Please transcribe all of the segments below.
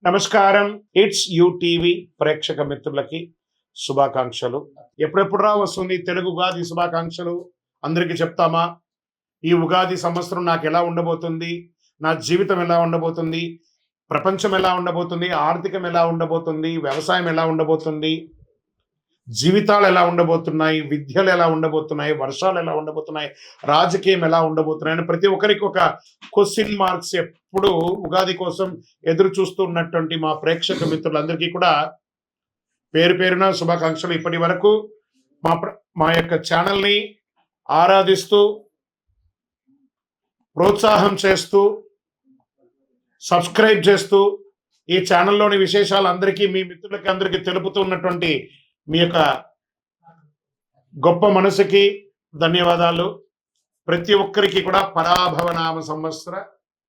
నమస్కారం. It's you TV ప్రేక్షక మిత్రులకి శుభాకాంక్షలు. ఎప్పుడెప్పుడు వస్తుంది తెలుగు ఉగాది శుభాకాంక్షలు అందరికీ చెప్తామా? ఈ ఉగాది సంవత్సరం నాకు ఎలా ఉండబోతుంది, నా జీవితం ఎలా ఉండబోతుంది, ప్రపంచం ఎలా ఉండబోతుంది, ఆర్థికం ఎలా ఉండబోతుంది, వ్యవసాయం ఎలా ఉండబోతుంది, జీవితాలు ఎలా ఉండబోతున్నాయి, విద్యలు ఎలా ఉండబోతున్నాయి, వర్షాలు ఎలా ఉండబోతున్నాయి, రాజకీయం ఎలా ఉండబోతున్నాయి అని ప్రతి ఒక్కరికి ఒక క్వశ్చన్ మార్క్స్ ఎప్పుడు ఉగాది కోసం ఎదురు చూస్తున్నటువంటి మా ప్రేక్షక మిత్రులందరికీ కూడా పేరు పేరున శుభాకాంక్షలు. ఇప్పటి వరకు మా యొక్క ఛానల్ని ఆరాధిస్తూ ప్రోత్సాహం చేస్తూ సబ్స్క్రైబ్ చేస్తూ ఈ ఛానల్లోని విశేషాలు అందరికీ మీ మిత్రులకి అందరికీ తెలుపుతున్నటువంటి మీ యొక్క గొప్ప మనసుకి ధన్యవాదాలు. ప్రతి ఒక్కరికి కూడా పరాభవనామ సంవత్సర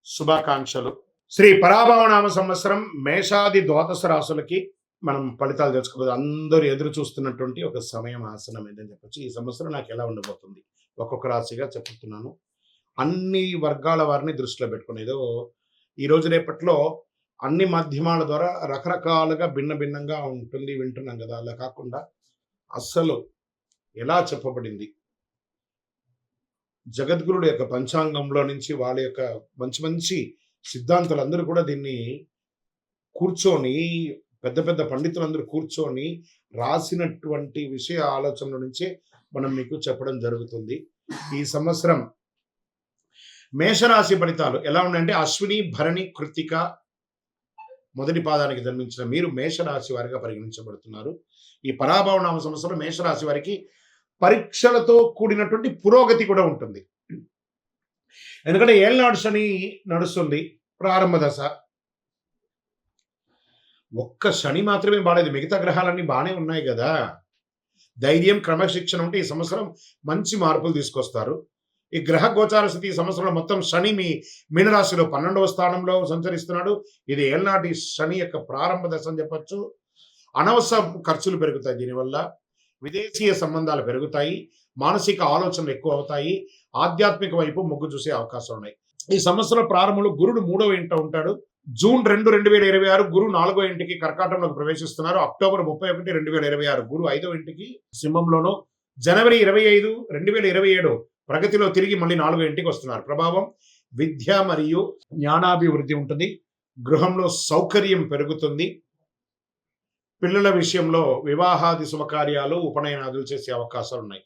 శుభాకాంక్షలు. శ్రీ పరాభవనామ సంవత్సరం మేషాది ద్వాదశ రాశులకి మనం ఫలితాలు తెలుసుకోబోదు. అందరూ ఎదురు చూస్తున్నటువంటి ఒక సమయం ఆసనం ఏంటని చెప్పొచ్చు. ఈ సంవత్సరం నాకు ఎలా ఉండబోతుంది ఒక్కొక్క రాశిగా చెప్తున్నాను. అన్ని వర్గాల వారిని దృష్టిలో పెట్టుకునేదో ఈ రోజు రేపట్లో అన్ని మాధ్యమాల ద్వారా రకరకాలుగా భిన్న భిన్నంగా ఉంటుంది వింటున్నాం కదా. అలా కాకుండా అస్సలు ఎలా చెప్పబడింది జగద్గురుడు యొక్క పంచాంగంలో నుంచి వాళ్ళ యొక్క మంచి మంచి సిద్ధాంతాలు అందరూ కూడా దీన్ని కూర్చొని పెద్ద పెద్ద పండితులందరూ కూర్చొని రాసినటువంటి విషయ ఆలోచనల నుంచే మనం మీకు చెప్పడం జరుగుతుంది. ఈ సంవత్సరం మేషరాశి ఫలితాలు ఎలా ఉన్నాయంటే, అశ్విని భరణి కృత్తిక మొదటి పాదానికి జన్మించిన మీరు మేషరాశి వారిగా పరిగణించబడుతున్నారు. ఈ పరాభవనామ సంవత్సరం మేషరాశి వారికి పరీక్షలతో కూడినటువంటి పురోగతి కూడా ఉంటుంది. ఎందుకంటే ఏళ్ళనాడు శని నడుస్తుంది, ప్రారంభ దశ. ఒక్క శని మాత్రమే బాలేదు, మిగతా గ్రహాలన్నీ బాగానే ఉన్నాయి కదా. ధైర్యం క్రమశిక్షణ ఉంటే ఈ సంవత్సరం మంచి మార్పులు తీసుకొస్తారు. ఈ గ్రహ గోచార స్థితి ఈ సంవత్సరంలో మొత్తం శని మీ మీనరాశిలో 12వ స్థానంలో సంచరిస్తున్నాడు. ఇది ఏళ్ళనాటి శని యొక్క ప్రారంభ దశ అని చెప్పచ్చు. అనవసర ఖర్చులు పెరుగుతాయి, దీనివల్ల విదేశీయ సంబంధాలు పెరుగుతాయి, మానసిక ఆలోచనలు ఎక్కువ అవుతాయి, ఆధ్యాత్మిక వైపు మొగ్గు చూసే అవకాశాలు ఉన్నాయి. ఈ సంవత్సరం ప్రారంభంలో గురుడు 3వ ఇంట ఉంటాడు. జూన్ 2, 2026 గురు 4వ ఇంటికి కర్కాటంలోకి ప్రవేశిస్తున్నారు. అక్టోబర్ 31, 2026 గురు 5వ ఇంటికి సింహంలోను. జనవరి 25, 2027 ప్రగతిలో తిరిగి మళ్ళీ 4వ ఇంటికి వస్తున్నారు. ప్రభావం విద్య మరియు జ్ఞానాభివృద్ధి ఉంటుంది. గృహంలో సౌకర్యం పెరుగుతుంది. పిల్లల విషయంలో వివాహాది శుభకార్యాలు ఉపనయనాదులు చేసే అవకాశాలు ఉన్నాయి.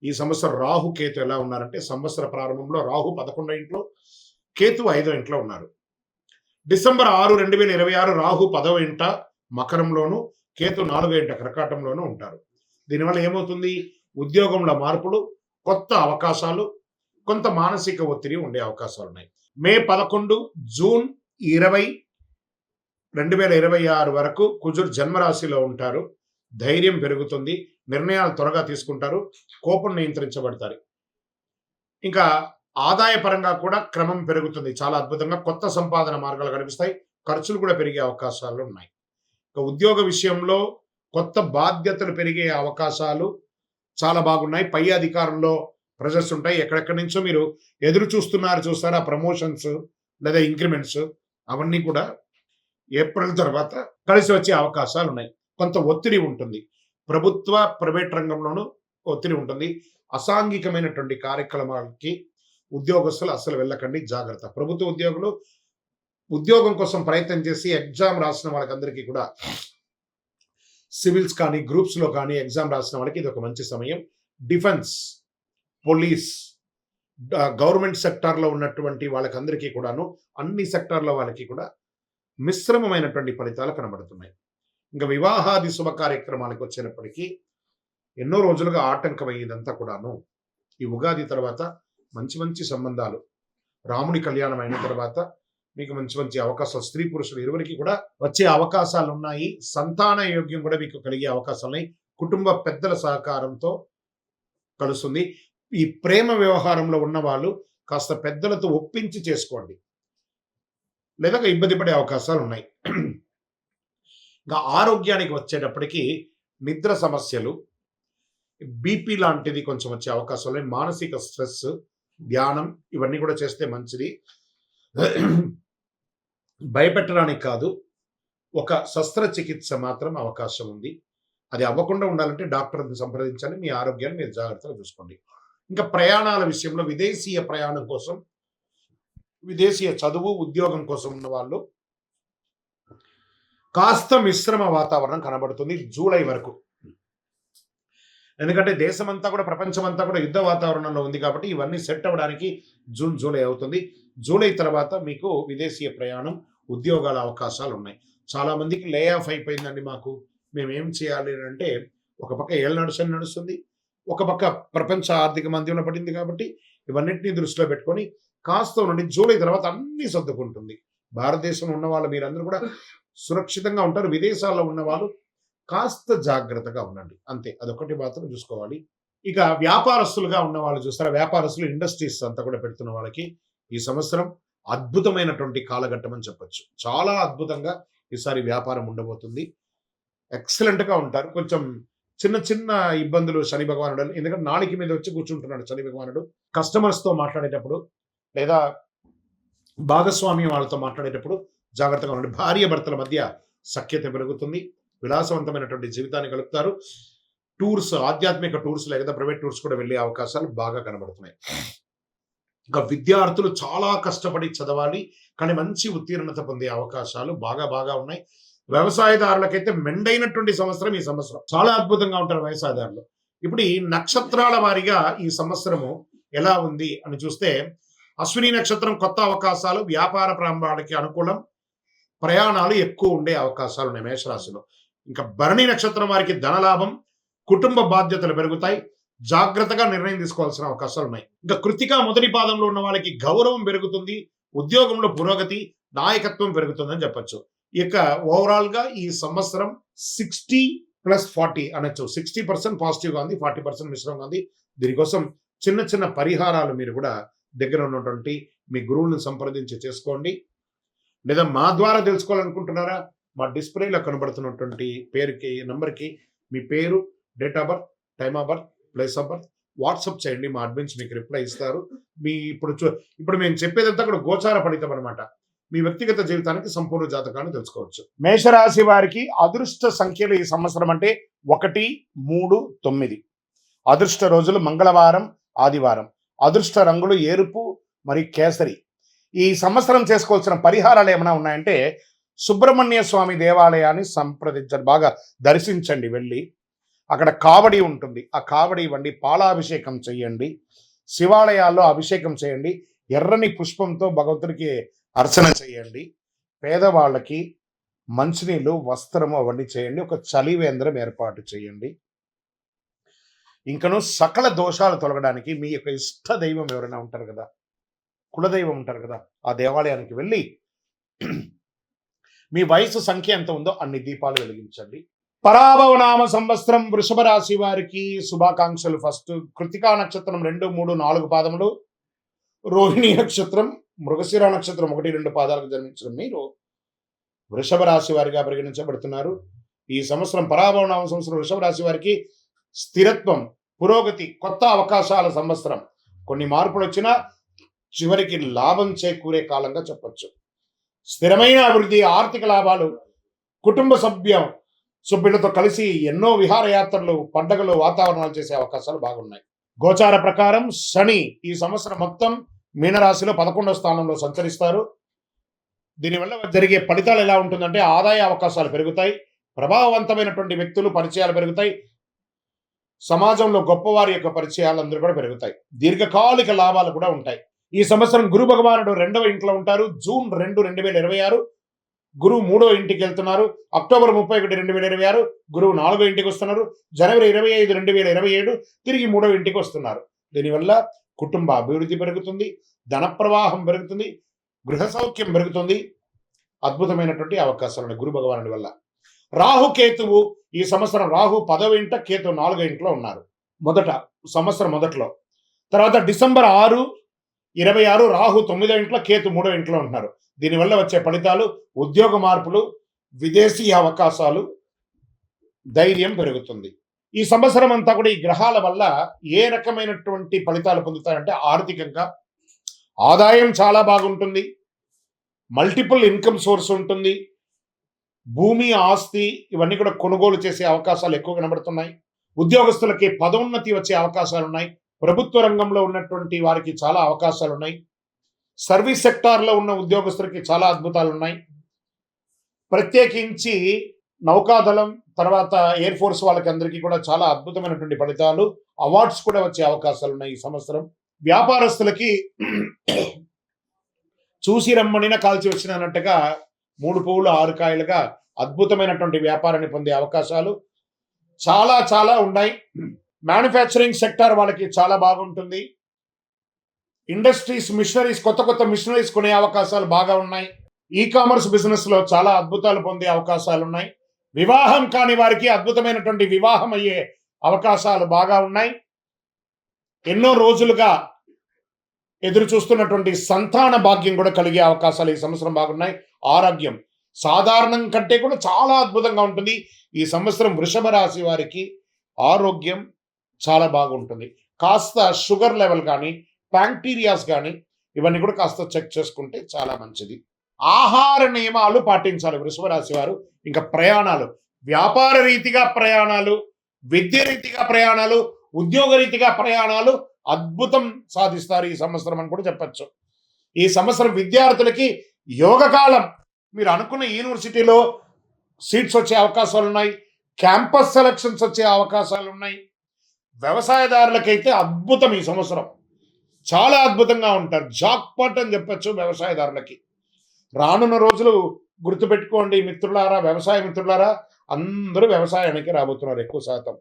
ఈ సంవత్సరం రాహు కేతు ఎలా ఉన్నారంటే, సంవత్సర ప్రారంభంలో రాహు 11వ ఇంట్లో, కేతు 5వ ఇంట్లో ఉన్నారు. డిసెంబర్ 6, 2026 రాహు 10వ ఇంట మకరంలోను, కేతు 4వ ఇంట కర్కాటంలోనూ ఉంటారు. దీనివల్ల ఏమవుతుంది? ఉద్యోగంలో మార్పులు, కొత్త అవకాశాలు, కొంత మానసిక ఒత్తిడి ఉండే అవకాశాలు ఉన్నాయి. మే 11, జూన్ 20, 2026 వరకు కుజుడు జన్మరాశిలో ఉంటారు. ధైర్యం పెరుగుతుంది, నిర్ణయాలు త్వరగా తీసుకుంటారు, కోపం నియంత్రించబడతారు. ఇంకా ఆదాయ పరంగా కూడా క్రమం పెరుగుతుంది చాలా అద్భుతంగా. కొత్త సంపాదన మార్గాలు కనిపిస్తాయి, ఖర్చులు కూడా పెరిగే అవకాశాలు ఉన్నాయి. ఇక ఉద్యోగ విషయంలో కొత్త బాధ్యతలు పెరిగే అవకాశాలు చాలా బాగున్నాయి. పై అధికారంలో ప్రెజర్స్ ఉంటాయి. ఎక్కడెక్కడి నుంచో మీరు ఎదురు చూస్తారా ప్రమోషన్స్ లేదా ఇంక్రిమెంట్స్, అవన్నీ కూడా ఏప్రిల్ తర్వాత కలిసి వచ్చే అవకాశాలు ఉన్నాయి. కొంత ఒత్తిడి ఉంటుంది, ప్రభుత్వ ప్రైవేట్ రంగంలోనూ ఒత్తిడి ఉంటుంది. అసాంఘికమైనటువంటి కార్యక్రమాలకి ఉద్యోగస్తులు అస్సలు వెళ్ళకండి, జాగ్రత్త. ప్రభుత్వ ఉద్యోగులు ఉద్యోగం కోసం ప్రయత్నం చేసి ఎగ్జామ్ రాసిన వాళ్ళకందరికీ కూడా, సివిల్స్ కానీ గ్రూప్స్లో కానీ ఎగ్జామ్ రాసిన వాళ్ళకి ఇది ఒక మంచి సమయం. డిఫెన్స్, పోలీస్, గవర్నమెంట్ సెక్టార్లో ఉన్నటువంటి వాళ్ళకందరికీ కూడాను, అన్ని సెక్టార్ల వాళ్ళకి కూడా మిశ్రమమైనటువంటి ఫలితాలు కనబడుతున్నాయి. ఇంకా వివాహాది శుభ కార్యక్రమాలకు వచ్చేటప్పటికీ ఎన్నో రోజులుగా ఆటంకమయ్యేదంతా కూడాను ఈ ఉగాది తర్వాత మంచి మంచి సంబంధాలు, రాముని కళ్యాణం అయిన తర్వాత మీకు మంచి మంచి అవకాశాలు, స్త్రీ పురుషులు ఇరువురికి కూడా వచ్చే అవకాశాలు ఉన్నాయి. సంతాన యోగ్యం కూడా మీకు కలిగే అవకాశాలు ఉన్నాయి. కుటుంబ పెద్దల సహకారంతో కలుస్తుంది. ఈ ప్రేమ వ్యవహారంలో ఉన్న వాళ్ళు కాస్త పెద్దలతో ఒప్పించి చేసుకోండి, లేదా ఇబ్బంది పడే అవకాశాలు ఉన్నాయి. ఇంకా ఆరోగ్యానికి వచ్చేటప్పటికి నిద్ర సమస్యలు, బీపీ లాంటిది కొంచెం వచ్చే అవకాశాలు ఉన్నాయి. మానసిక స్ట్రెస్, ధ్యానం ఇవన్నీ కూడా చేస్తే మంచిది. భయపెట్టడానికి కాదు, ఒక శస్త్రచికిత్స మాత్రం అవకాశం ఉంది. అది అవ్వకుండా ఉండాలంటే డాక్టర్‌ని సంప్రదించండి. మీ ఆరోగ్యాన్ని మీరు జాగ్రత్తగా చూసుకోండి. ఇంకా ప్రయాణాల విషయంలో విదేశీయ ప్రయాణం కోసం, విదేశీయ చదువు, ఉద్యోగం కోసం ఉన్నవాళ్ళు కాస్త మిశ్రమ వాతావరణం కనబడుతుంది జూలై వరకు. ఎందుకంటే దేశమంతా కూడా, ప్రపంచమంతా కూడా యుద్ధ వాతావరణంలో ఉంది కాబట్టి ఇవన్నీ సెట్ అవ్వడానికి జూన్, జూలై అవుతుంది. జూలై తర్వాత మీకు విదేశీయ ప్రయాణం, ఉద్యోగాల అవకాశాలున్నాయి. చాలా మందికి లే ఆఫ్ అయిపోయిందండి మాకు. మేమేం చేయాలి అంటే, ఒక పక్క ఏళ్ళ నడుస్తుంది. ఒక పక్క ప్రపంచ ఆర్థిక మాంద్యంలో పడింది కాబట్టి ఇవన్నిటిని దృష్టిలో పెట్టుకొని కాస్త ఉండండి. జూలై తర్వాత అన్నీ సర్దుకుంటుంది. భారతదేశంలో ఉన్న వాళ్ళు మీరందరూ కూడా సురక్షితంగా ఉంటారు. విదేశాల్లో ఉన్నవాళ్ళు కాస్త జాగ్రత్తగా ఉండండి. అంతే. అదొకటి మాత్రం చూసుకోవాలి. ఇక వ్యాపారస్తులుగా ఉన్న వాళ్ళు చూస్తారా, వ్యాపారస్తులు, ఇండస్ట్రీస్ అంతా కూడా పెడుతున్న వాళ్ళకి ఈ సంవత్సరం అద్భుతమైనటువంటి కాలఘట్టం అని చెప్పొచ్చు. చాలా అద్భుతంగా ఈసారి వ్యాపారం ఉండబోతుంది. ఎక్సలెంట్‌గా ఉంటారు. కొంచెం చిన్న చిన్న ఇబ్బందులు శని భగవానుడు, ఎందుకంటే నాలిక మీద వచ్చి కూర్చుంటున్నాడు శని భగవానుడు. కస్టమర్స్‌తో మాట్లాడేటప్పుడు లేదా భాగస్వామ్యం వాళ్ళతో మాట్లాడేటప్పుడు జాగ్రత్తగా ఉండండి. భార్య భర్తల మధ్య సఖ్యత పెరుగుతుంది. విలాసవంతమైనటువంటి జీవితాన్ని గడుపుతారు. టూర్స్, ఆధ్యాత్మిక టూర్స్ లేదా ప్రైవేట్ టూర్స్ కూడా వెళ్ళే అవకాశాలు బాగా కనబడుతున్నాయి. ఇంకా విద్యార్థులు చాలా కష్టపడి చదవాలి, కానీ మంచి ఉత్తీర్ణత పొందే అవకాశాలు బాగా ఉన్నాయి. వ్యవసాయదారులకైతే మెండైనటువంటి సంవత్సరం ఈ సంవత్సరం. చాలా అద్భుతంగా ఉంటారు వ్యవసాయదారులు. ఇప్పుడు ఈ నక్షత్రాల వారీగా ఈ సంవత్సరము ఎలా ఉంది అని చూస్తే, అశ్విని నక్షత్రం కొత్త అవకాశాలు, వ్యాపార ప్రారంభాలకి అనుకూలం, ప్రయాణాలు ఎక్కువ ఉండే అవకాశాలు ఉన్నాయి మేషరాశిలో. ఇంకా భరణి నక్షత్రం వారికి ధనలాభం, కుటుంబ బాధ్యతలు పెరుగుతాయి, జాగ్రత్తగా నిర్ణయం తీసుకోవాల్సిన అవకాశాలు ఉన్నాయి. ఇంకా కృతిక మొదటి పాదంలో ఉన్న వాళ్ళకి గౌరవం పెరుగుతుంది, ఉద్యోగంలో పురోగతి, నాయకత్వం పెరుగుతుందని చెప్పొచ్చు. ఇక ఓవరాల్ గా ఈ సంవత్సరం 60+40 అనొచ్చు. 60% పాజిటివ్గా ఉంది, 40% మిశ్రమంగా ఉంది. దీనికోసం చిన్న చిన్న పరిహారాలు మీరు కూడా దగ్గర ఉన్నటువంటి మీ గురువులను సంప్రదించి చేసుకోండి. లేదా మా ద్వారా తెలుసుకోవాలనుకుంటున్నారా, మా డిస్ప్లేలో కనబడుతున్నటువంటి పేరుకి, నంబర్కి మీ పేరు, date of birth, time of birth, place of birth WhatsApp చేయండి. మా అడ్మిన్స్ మీకు రిప్లై ఇస్తారు. మీ ఇప్పుడు మేము చెప్పేదంతా కూడా గోచార ఫలితం అనమాట. మీ వ్యక్తిగత జీవితానికి సంపూర్ణ జాతకాన్ని తెలుసుకోవచ్చు. మేషరాశి వారికి అదృష్ట సంఖ్యలు ఈ సంవత్సరం అంటే 1, 3, 9. అదృష్ట రోజులు మంగళవారం, ఆదివారం. అదృష్ట రంగులు ఎరుపు మరియు కేసరి. ఈ సంవత్సరం చేసుకోవాల్సిన పరిహారాలు ఏమైనా ఉన్నాయంటే, సుబ్రహ్మణ్య స్వామి దేవాలయాన్ని సంప్రదించండి, బాగా దర్శించండి. వెళ్ళి అక్కడ కావడి ఉంటుంది, ఆ కావడి ఇవ్వండి. పాలాభిషేకం చేయండి, శివాలయాల్లో అభిషేకం చేయండి, ఎర్రని పుష్పంతో భగవంతుడికి అర్చన చేయండి. పేదవాళ్ళకి మంచినీళ్ళు, వస్త్రము అవన్నీ చేయండి. ఒక చలివేంద్రం ఏర్పాటు చేయండి. ఇంకను సకల దోషాలు తొలగడానికి మీ యొక్క ఇష్ట దైవం ఎవరైనా ఉంటారు కదా, కులదైవం ఉంటారు కదా, ఆ దేవాలయానికి వెళ్ళి మీ వయసు సంఖ్య ఎంత ఉందో అన్ని దీపాలు వెలిగించండి. పరాభవనామ సంవత్సరం వృషభ రాశి వారికి శుభాకాంక్షలు. ఫస్ట్ కృతికా నక్షత్రం 2, 3, 4 పాదములు, రోహిణి నక్షత్రం, మృగశిర నక్షత్రం 1, 2 పాదాలకు జన్మించిన మీరు వృషభ రాశి వారిగా పరిగణించబడుతున్నారు. ఈ సంవత్సరం పరాభవనామ సంవత్సరం వృషభ రాశి వారికి స్థిరత్వం, పురోగతి, కొత్త అవకాశాల సంవత్సరం. కొన్ని మార్పులు వచ్చినా చివరికి లాభం చేకూరే కాలంగా చెప్పొచ్చు. స్థిరమైన అభివృద్ధి, ఆర్థిక లాభాలు, కుటుంబ సభ్యులతో కలిసి ఎన్నో విహారయాత్రలు, పండగలు, వాతావరణాలు చేసే అవకాశాలు బాగున్నాయి. గోచార ప్రకారం శని ఈ సంవత్సరం మొత్తం మీనరాశిలో 11వ స్థానంలో సంచరిస్తారు. దీనివల్ల జరిగే ఫలితాలు ఎలా ఉంటుందంటే, ఆదాయ అవకాశాలు పెరుగుతాయి, ప్రభావవంతమైనటువంటి వ్యక్తులు పరిచయాలు పెరుగుతాయి, సమాజంలో గొప్పవారి యొక్క పరిచయాలు అందరూ కూడా పెరుగుతాయి, దీర్ఘకాలిక లాభాలు కూడా ఉంటాయి. ఈ సంవత్సరం గురు భగవానుడు 2వ ఇంట్లో ఉంటారు. జూన్ 2, 2026 గురువు 3వ ఇంటికి వెళ్తున్నారు. అక్టోబర్ 31, 2026 గురువు 4వ ఇంటికి వస్తున్నారు. జనవరి 25, 2027 తిరిగి 3వ ఇంటికి వస్తున్నారు. దీనివల్ల కుటుంబ అభివృద్ధి పెరుగుతుంది, ధన ప్రవాహం పెరుగుతుంది, గృహ సౌఖ్యం పెరుగుతుంది. అద్భుతమైనటువంటి అవకాశాలు ఉన్నాయి గురు భగవానుడి వల్ల. రాహు కేతువు ఈ సంవత్సరం, రాహు 10వ ఇంట, కేతు 4వ ఇంట్లో ఉన్నారు. సంవత్సరం మొదట్లో. తర్వాత డిసెంబర్ 6, 26 రాహు 9వ ఇంట్లో, కేతు 3వ ఇంట్లో ఉంటున్నారు. దీనివల్ల వచ్చే ఫలితాలు ఉద్యోగ మార్పులు, విదేశీ అవకాశాలు, ధైర్యం పెరుగుతుంది. ఈ సంవత్సరం అంతా కూడా ఈ గ్రహాల వల్ల ఏ రకమైనటువంటి ఫలితాలు పొందుతాయంటే, ఆర్థికంగా ఆదాయం చాలా బాగుంటుంది, మల్టిపుల్ ఇన్కమ్ సోర్స్ ఉంటుంది, భూమి, ఆస్తి ఇవన్నీ కూడా కొనుగోలు చేసే అవకాశాలు ఎక్కువ కనబడుతున్నాయి. ఉద్యోగస్తులకి పదోన్నతి వచ్చే అవకాశాలున్నాయి. ప్రభుత్వ రంగంలో ఉన్నటువంటి వారికి చాలా అవకాశాలున్నాయి. సర్వీస్ సెక్టార్‌లో ఉన్న ఉద్యోగస్తులకి చాలా అద్భుతాలున్నాయి. ప్రత్యేకించి నౌకాదళం, తర్వాత ఎయిర్ ఫోర్స్ వాళ్ళకందరికీ కూడా చాలా అద్భుతమైనటువంటి ఫలితాలు, అవార్డ్స్ కూడా వచ్చే అవకాశాలున్నాయి ఈ సంవత్సరం. వ్యాపారస్తులకి చూసి రమ్మనిన కాల్చి వచ్చినట్టుగా 3 పువ్వులు 6 కాయలుగా అద్భుతమైనటువంటి వ్యాపారాన్ని పొందే అవకాశాలు చాలా చాలా ఉన్నాయి. మ్యానుఫ్యాక్చరింగ్ సెక్టార్ వాళ్ళకి చాలా బాగుంటుంది. ఇండస్ట్రీస్, మిషనరీస్, కొత్త కొత్త మిషనరీస్ కొనే అవకాశాలు బాగా ఉన్నాయి. ఈ కామర్స్ బిజినెస్ లో చాలా అద్భుతాలు పొందే అవకాశాలు ఉన్నాయి. వివాహం కాని వారికి అద్భుతమైనటువంటి వివాహం అయ్యే అవకాశాలు బాగా ఉన్నాయి. ఎన్నో రోజులుగా ఎదురు చూస్తున్నటువంటి సంతాన భాగ్యం కూడా కలిగే అవకాశాలు ఈ సంవత్సరం బాగున్నాయి. ఆరోగ్యం సాధారణం కంటే కూడా చాలా అద్భుతంగా ఉంటుంది. ఈ సంవత్సరం వృషభ రాశి వారికి ఆరోగ్యం చాలా బాగుంటుంది. కాస్త షుగర్ లెవెల్ కానీ, బ్యాక్టీరియాస్ కానీ ఇవన్నీ కూడా కాస్త చెక్ చేసుకుంటే చాలా మంచిది. ఆహార నియమాలు పాటించాలి వృషభ రాశి వారు. ఇంకా ప్రయాణాలు, వ్యాపార రీతిగా ప్రయాణాలు, విద్య రీతిగా ప్రయాణాలు, ఉద్యోగ రీతిగా ప్రయాణాలు అద్భుతం సాధిస్తారు ఈ సంవత్సరం అని కూడా చెప్పచ్చు. ఈ సంవత్సరం విద్యార్థులకి యోగకాలం. మీరు అనుకున్న యూనివర్సిటీలో సీట్స్ వచ్చే అవకాశాలు ఉన్నాయి. క్యాంపస్ సెలక్షన్స్ వచ్చే అవకాశాలు ఉన్నాయి. వ్యవసాయదారులకైతే అద్భుతం ఈ సంవత్సరం, చాలా అద్భుతంగా ఉంటారు. జాక్పాట్ అని చెప్పచ్చు వ్యవసాయదారులకి. రానున్న రోజులు గుర్తుపెట్టుకోండి మిత్రులారా, వ్యవసాయ మిత్రులారా, అందరూ వ్యవసాయానికి రాబోతున్నారు. ఎక్కువ శాతం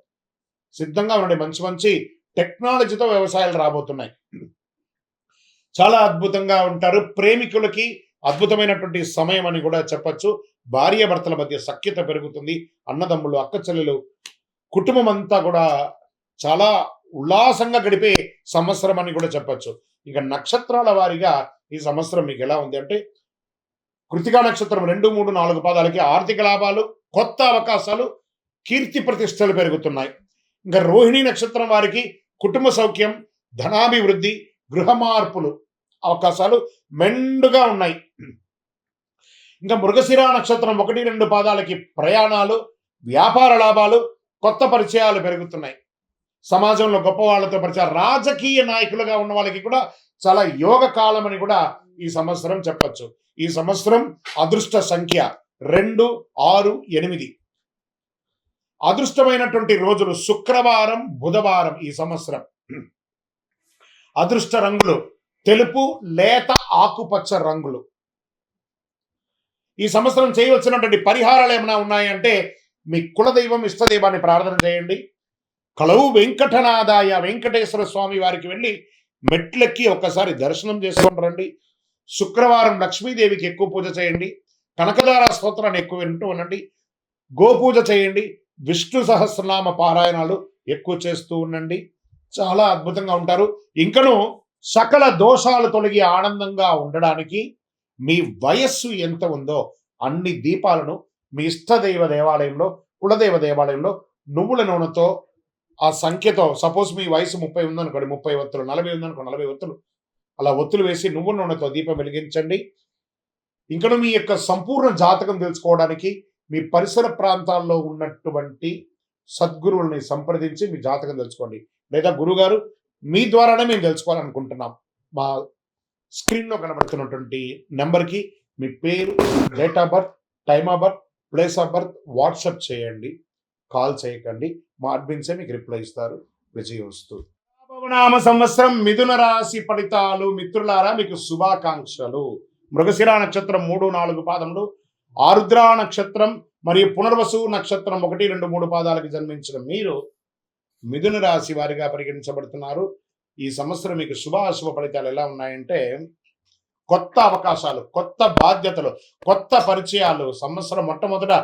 సిద్ధంగా ఉండండి. మంచి మంచి టెక్నాలజీతో వ్యవసాయాలు రాబోతున్నాయి. చాలా అద్భుతంగా ఉంటారు. ప్రేమికులకి అద్భుతమైనటువంటి సమయం అని కూడా చెప్పచ్చు. భార్య భర్తల మధ్య సఖ్యత పెరుగుతుంది. అన్నదమ్ములు, అక్క చెల్లెలు, కుటుంబం అంతా కూడా చాలా ఉల్లాసంగా గడిపే సంవత్సరం అని కూడా చెప్పచ్చు. ఇక నక్షత్రాల వారిగా ఈ సంవత్సరం మీకు ఎలా ఉంది అంటే, కృతికా నక్షత్రం 2, 3, 4 పాదాలకి ఆర్థిక లాభాలు, కొత్త అవకాశాలు, కీర్తి ప్రతిష్టలు పెరుగుతున్నాయి. ఇంకా రోహిణి నక్షత్రం వారికి కుటుంబ సౌఖ్యం, ధనాభివృద్ధి, గృహ మార్పులు అవకాశాలు మెండుగా ఉన్నాయి. ఇంకా మృగశిర నక్షత్రం 1, 2 పాదాలకి ప్రయాణాలు, వ్యాపార లాభాలు, కొత్త పరిచయాలు పెరుగుతున్నాయి. సమాజంలో గొప్ప వాళ్ళతో పరిచయం, రాజకీయ నాయకులుగా ఉన్న వాళ్ళకి కూడా చాలా యోగ కాలం అని కూడా ఈ సంవత్సరం చెప్పచ్చు. ఈ సంవత్సరం అదృష్ట సంఖ్య 2, 6, 8. అదృష్టమైనటువంటి రోజులు శుక్రవారం, బుధవారం ఈ సంవత్సరం. అదృష్ట రంగులు తెలుపు, లేత ఆకుపచ్చ రంగులు. ఈ సంవత్సరం చేయవలసినటువంటి పరిహారాలు ఏమైనా ఉన్నాయంటే, మీ కులదైవం, ఇష్టదైవాన్ని ప్రార్థన చేయండి. కలవు వెంకటనాదాయ వెంకటేశ్వర స్వామి వారికి వెళ్ళి మెట్లెక్కి ఒక్కసారి దర్శనం చేసుకొని రండి. శుక్రవారం లక్ష్మీదేవికి ఎక్కువ పూజ చేయండి. కనకదార స్తోత్రాన్ని ఎక్కువ వింటూ ఉండండి. గోపూజ చేయండి. విష్ణు సహస్రనామ పారాయణాలు ఎక్కువ చేస్తూ ఉండండి. చాలా అద్భుతంగా ఉంటారు. ఇంకను సకల దోషాలు తొలగి ఆనందంగా ఉండడానికి మీ వయస్సు ఎంత ఉందో అన్ని దీపాలను మీ ఇష్టదైవ దేవాలయంలో, కులదైవ దేవాలయంలో నువ్వుల నూనెతో ఆ సంఖ్యతో, సపోజ్ మీ వయసు 30 ఉందనుకోండి, 30 ఒత్తులు, 40 ఉందనుకో 40 ఒత్తులు, అలా ఒత్తులు వేసి నువ్వుల నూనెతో దీపం వెలిగించండి. ఇంకను మీ యొక్క సంపూర్ణ జాతకం తెలుసుకోవడానికి మీ పరిసర ప్రాంతాల్లో ఉన్నటువంటి సద్గురువుల్ని సంప్రదించి మీ జాతకం తెలుసుకోండి. లేదా గురుగారు మీ ద్వారానే మేము తెలుసుకోవాలనుకుంటున్నాం, మా స్క్రీన్లో కనబడుతున్నటువంటి నెంబర్కి మీ పేరు, date of birth, time of birth, place of birth WhatsApp చేయండి. కాల్ చేయకండి, మా అడ్మిన్సే మీకు రిప్లై ఇస్తారు. విజయోస్తు. నామ సంవత్సరం మిథున రాశి ఫలితాలు. మిత్రులారా, మీకు శుభాకాంక్షలు. మృగశిర నక్షత్రం 3, 4 పాదములు, ఆరుద్ర నక్షత్రం మరియు పునర్వసు నక్షత్రం 1, 2, 3 పాదాలకు జన్మించిన మీరు మిథున రాశి వారిగా పరిగణించబడుతున్నారు. ఈ సంవత్సరం మీకు శుభాశుభ ఫలితాలు ఎలా ఉన్నాయంటే, కొత్త అవకాశాలు, కొత్త బాధ్యతలు, కొత్త పరిచయాలు. సంవత్సరం మొట్టమొదట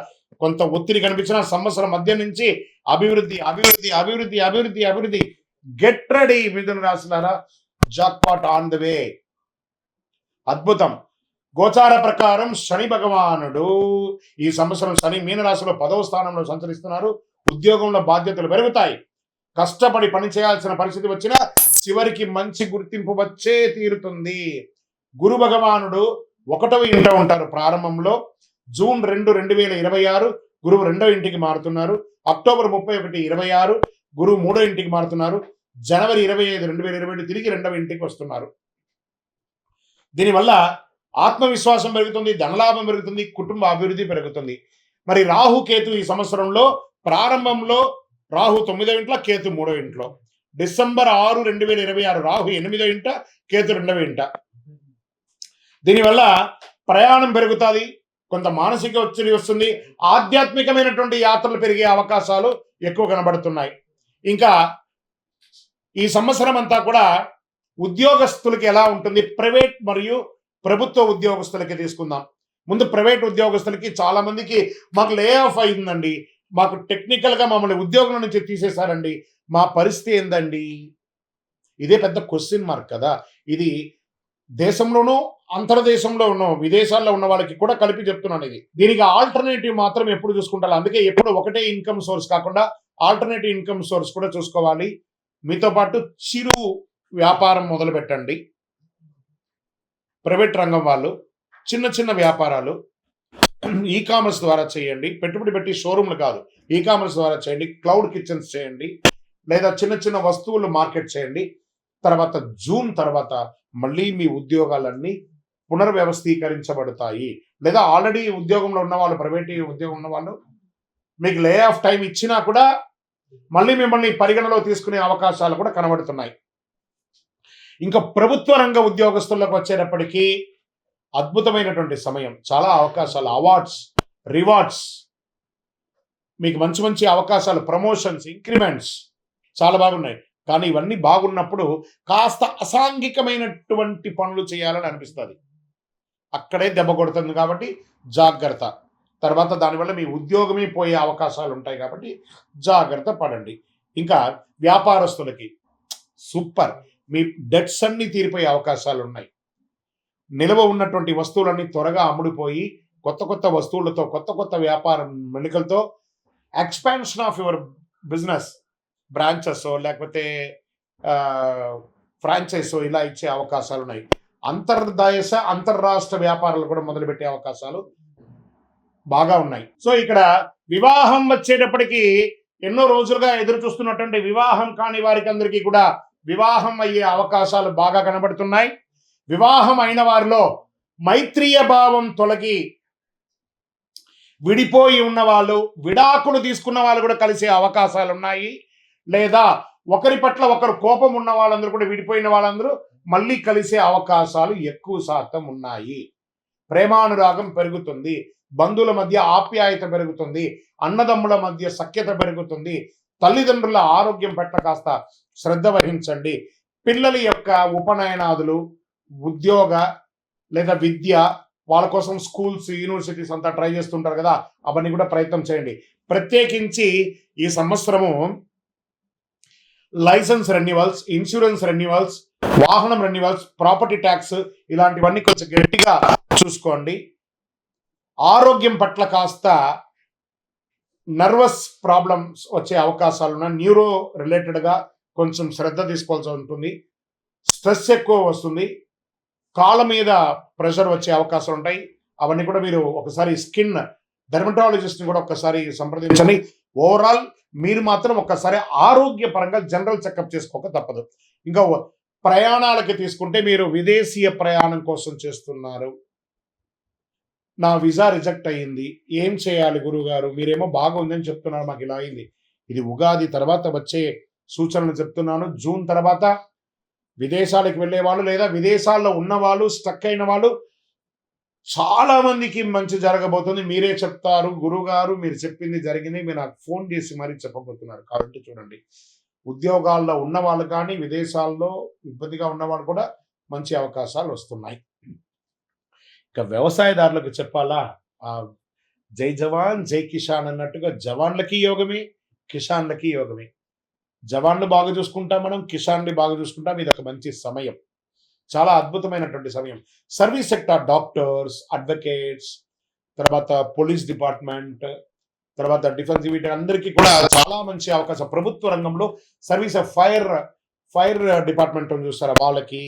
కొంత ఒత్తిడి కనిపించిన సంవత్సరం మధ్య నుంచి అభివృద్ధి అభివృద్ధి అభివృద్ధి అభివృద్ధి అభివృద్ధి. గెట్ రెడీ మిథున రాశిలారా, జాక్పాట్ ఆన్ ద వే. అద్భుతం. గోచార ప్రకారం శని భగవానుడు ఈ సంవత్సరం శని మీనరాశిలో 10వ స్థానంలో సంచరిస్తున్నారు. ఉద్యోగంలో బాధ్యతలు పెరుగుతాయి. కష్టపడి పని చేయాల్సిన పరిస్థితి వచ్చినా చివరికి మంచి గుర్తింపు వచ్చే తీరుతుంది. గురు భగవానుడు 1వ ఇంట ఉంటారు ప్రారంభంలో. జూన్ 2, 2026 గురువు 2వ ఇంటికి మారుతున్నారు. అక్టోబర్ 31, 26 గురువు 3వ ఇంటికి మారుతున్నారు. జనవరి 25, 2027 తిరిగి 2వ ఇంటికి వస్తున్నారు. దీనివల్ల ఆత్మవిశ్వాసం పెరుగుతుంది, ధనలాభం పెరుగుతుంది, కుటుంబ అభివృద్ధి పెరుగుతుంది. మరి రాహు కేతు ఈ సంవత్సరంలో ప్రారంభంలో రాహు 9వ ఇంట్లో, కేతు 3వ ఇంట్లో. డిసెంబర్ 6, 2026 రాహు 8వ ఇంట, కేతు 2వ ఇంట. దీనివల్ల ప్రయాణం పెరుగుతుంది, కొంత మానసిక ఒత్తిడి వస్తుంది, ఆధ్యాత్మికమైనటువంటి యాత్రలు పెరిగే అవకాశాలు ఎక్కువ కనబడుతున్నాయి. ఇంకా ఈ సంవత్సరం అంతా కూడా ఉద్యోగస్తులకి ఎలా ఉంటుంది, ప్రైవేట్ మరియు ప్రభుత్వ ఉద్యోగస్తులకి తీసుకుందాం. ముందు ప్రైవేట్ ఉద్యోగస్తులకి చాలా మందికి మాకు లే ఆఫ్ అయిందండి, మాకు టెక్నికల్గా మమ్మల్ని ఉద్యోగం నుంచి తీసేశారండి, మా పరిస్థితి ఏందండి? ఇదే పెద్ద క్వశ్చన్ మార్క్ కదా. ఇది దేశంలోనూ అంతర్దేశంలో ఉన్న విదేశాల్లో ఉన్న వాళ్ళకి కూడా కలిపి చెప్తున్నాను. దీనికి ఆల్టర్నేటివ్ మాత్రం ఎప్పుడు చూసుకుంటారు. అందుకే ఎప్పుడు ఒకటే ఇన్కమ్ సోర్స్ కాకుండా ఆల్టర్నేటివ్ ఇన్కమ్ సోర్స్ కూడా చూసుకోవాలి. మీతో పాటు చిరు వ్యాపారం మొదలు పెట్టండి. ప్రైవేట్ రంగం వాళ్ళు చిన్న చిన్న వ్యాపారాలు ఈ కామర్స్ ద్వారా చేయండి. పెట్టుబడి పెట్టి షోరూమ్లు కాదు, ఈ కామర్స్ ద్వారా చేయండి. క్లౌడ్ కిచెన్స్ చేయండి, లేదా చిన్న చిన్న వస్తువులు మార్కెట్ చేయండి. తర్వాత జూన్ తర్వాత మళ్ళీ మీ ఉద్యోగాలన్నీ పునర్వ్యవస్థీకరించబడతాయి. లేదా ఆల్రెడీ ఉద్యోగంలో ఉన్న వాళ్ళు, ప్రైవేట్ ఉద్యోగం ఉన్న వాళ్ళు మీకు లే ఆఫ్ టైం ఇచ్చినా కూడా మళ్ళీ మిమ్మల్ని పరిగణలో తీసుకునే అవకాశాలు కూడా కనబడుతున్నాయి. ఇంకా ప్రభుత్వ రంగ ఉద్యోగస్తులకు వచ్చేటప్పటికీ అద్భుతమైనటువంటి సమయం. చాలా అవకాశాలు, అవార్డ్స్, రివార్డ్స్, మీకు మంచి మంచి అవకాశాలు, ప్రమోషన్స్, ఇంక్రిమెంట్స్ చాలా బాగున్నాయి. కానీ ఇవన్నీ బాగున్నప్పుడు కాస్త అసాంఘికమైనటువంటి పనులు చేయాలని అనిపిస్తుంది. అక్కడే దెబ్బ కొడుతుంది. కాబట్టి జాగ్రత్త. తర్వాత దానివల్ల మీ ఉద్యోగమే పోయే అవకాశాలు ఉంటాయి. కాబట్టి జాగ్రత్త పడండి. ఇంకా వ్యాపారస్తులకి సూపర్, మీ డెట్స్ అన్ని తీరిపోయే అవకాశాలు ఉన్నాయి. నిల్వ ఉన్నటువంటి వస్తువులన్నీ త్వరగా అమ్ముడిపోయి కొత్త కొత్త వస్తువులతో, కొత్త కొత్త వ్యాపారం మెలికలతో expansion of your business, branches లేకపోతే ఫ్రాంచైజ్ ఇలా ఇచ్చే అవకాశాలు ఉన్నాయి. అంతర్దేశ అంతర్రాష్ట్ర వ్యాపారాలు కూడా మొదలుపెట్టే అవకాశాలు బాగా ఉన్నాయి. సో ఇక్కడ వివాహం వచ్చేటప్పటికి ఎన్నో రోజులుగా ఎదురు చూస్తున్నటువంటి వివాహం కాని వారికి అందరికీ కూడా వివాహం అయ్యే అవకాశాలు బాగా కనబడుతున్నాయి. వివాహం అయిన వారిలో మైత్రీయ భావం తొలగి విడిపోయి ఉన్న వాళ్ళు, విడాకులు తీసుకున్న వాళ్ళు కూడా కలిసే అవకాశాలు ఉన్నాయి. లేదా ఒకరి పట్ల ఒకరు కోపం ఉన్న వాళ్ళందరూ కూడా, విడిపోయిన వాళ్ళందరూ మళ్ళీ కలిసే అవకాశాలు ఎక్కువ శాతం ఉన్నాయి. ప్రేమానురాగం పెరుగుతుంది, బంధువుల మధ్య ఆప్యాయత పెరుగుతుంది, అన్నదమ్ముల మధ్య సఖ్యత పెరుగుతుంది. తల్లిదండ్రుల ఆరోగ్యం పట్ల కాస్త శ్రద్ధ వహించండి. పిల్లల యొక్క ఉపనయనాదులు, ఉద్యోగ లేదా విద్య, వాళ్ళ కోసం స్కూల్స్, యూనివర్సిటీస్ అంతా ట్రై చేస్తుంటారు కదా, అవన్నీ కూడా ప్రయత్నం చేయండి. ప్రత్యేకించి ఈ సంవత్సరము లైసెన్స్ రెన్యువల్స్, ఇన్సూరెన్స్ రెన్యువల్స్, వాహనం రెన్యువల్స్, ప్రాపర్టీ ట్యాక్స్ ఇలాంటివన్నీ కొంచెం గట్టిగా చూసుకోండి. ఆరోగ్యం పట్ల కాస్త నర్వస్ ప్రాబ్లమ్స్ వచ్చే అవకాశాలు ఉన్నాయి. న్యూరో రిలేటెడ్గా కొంచెం శ్రద్ధ తీసుకోవాల్సి ఉంటుంది. స్ట్రెస్ ఎక్కువ వస్తుంది, కాళ్ళ మీద ప్రెషర్ వచ్చే అవకాశాలు ఉంటాయి. అవన్నీ కూడా మీరు ఒకసారి స్కిన్ డెర్మటాలజిస్ట్ని కూడా ఒకసారి సంప్రదించండి. ఓవరాల్ మీరు మాత్రం ఒక్కసారి ఆరోగ్యపరంగా జనరల్ చెకప్ చేసుకోక తప్పదు. ఇంకా ప్రయాణాలకి తీసుకుంటే మీరు విదేశీయ ప్రయాణం కోసం చేస్తున్నారు, నా వీసా రిజెక్ట్ అయ్యింది, ఏం చేయాలి గురుగారు? మీరేమో బాగుందని చెప్తున్నారు, మాకు ఇలా అయింది. ఇది ఉగాది తర్వాత వచ్చే సూచనలు చెప్తున్నాను. జూన్ తర్వాత విదేశాలకు వెళ్ళే వాళ్ళు, లేదా విదేశాల్లో ఉన్న వాళ్ళు, స్టక్ అయిన వాళ్ళు చాలా మందికి మంచి జరగబోతుంది. మీరే చెప్తారు, గురుగారు మీరు చెప్పింది జరిగింది, మీరు నాకు ఫోన్ చేసి మరీ చెప్పబోతున్నారు. కాబట్టి చూడండి, ఉద్యోగాల్లో ఉన్న వాళ్ళు కానీ, విదేశాల్లో ఇబ్బందిగా ఉన్నవాళ్ళు కూడా మంచి అవకాశాలు వస్తున్నాయి. ఇక వ్యవసాయదారులకు చెప్పాలా, జై జవాన్ జై కిసాన్ అన్నట్టుగా జవాన్లకి యోగమే, కిసాన్లకి యోగమే. జవాన్లు బాగా చూసుకుంటాం, మనం కిసాన్ని బాగా చూసుకుంటాం. ఇది ఒక మంచి సమయం, చాలా అద్భుతమైనటువంటి సమయం. సర్వీస్ సెక్టార్, డాక్టర్స్, అడ్వకేట్స్, తర్వాత పోలీస్ డిపార్ట్మెంట్, తర్వాత డిఫెన్స్, వీటి అందరికీ కూడా చాలా మంచి అవకాశం. ప్రభుత్వ రంగంలో సర్వీస్, ఫైర్ డిపార్ట్మెంట్ చూస్తారా వాళ్ళకి,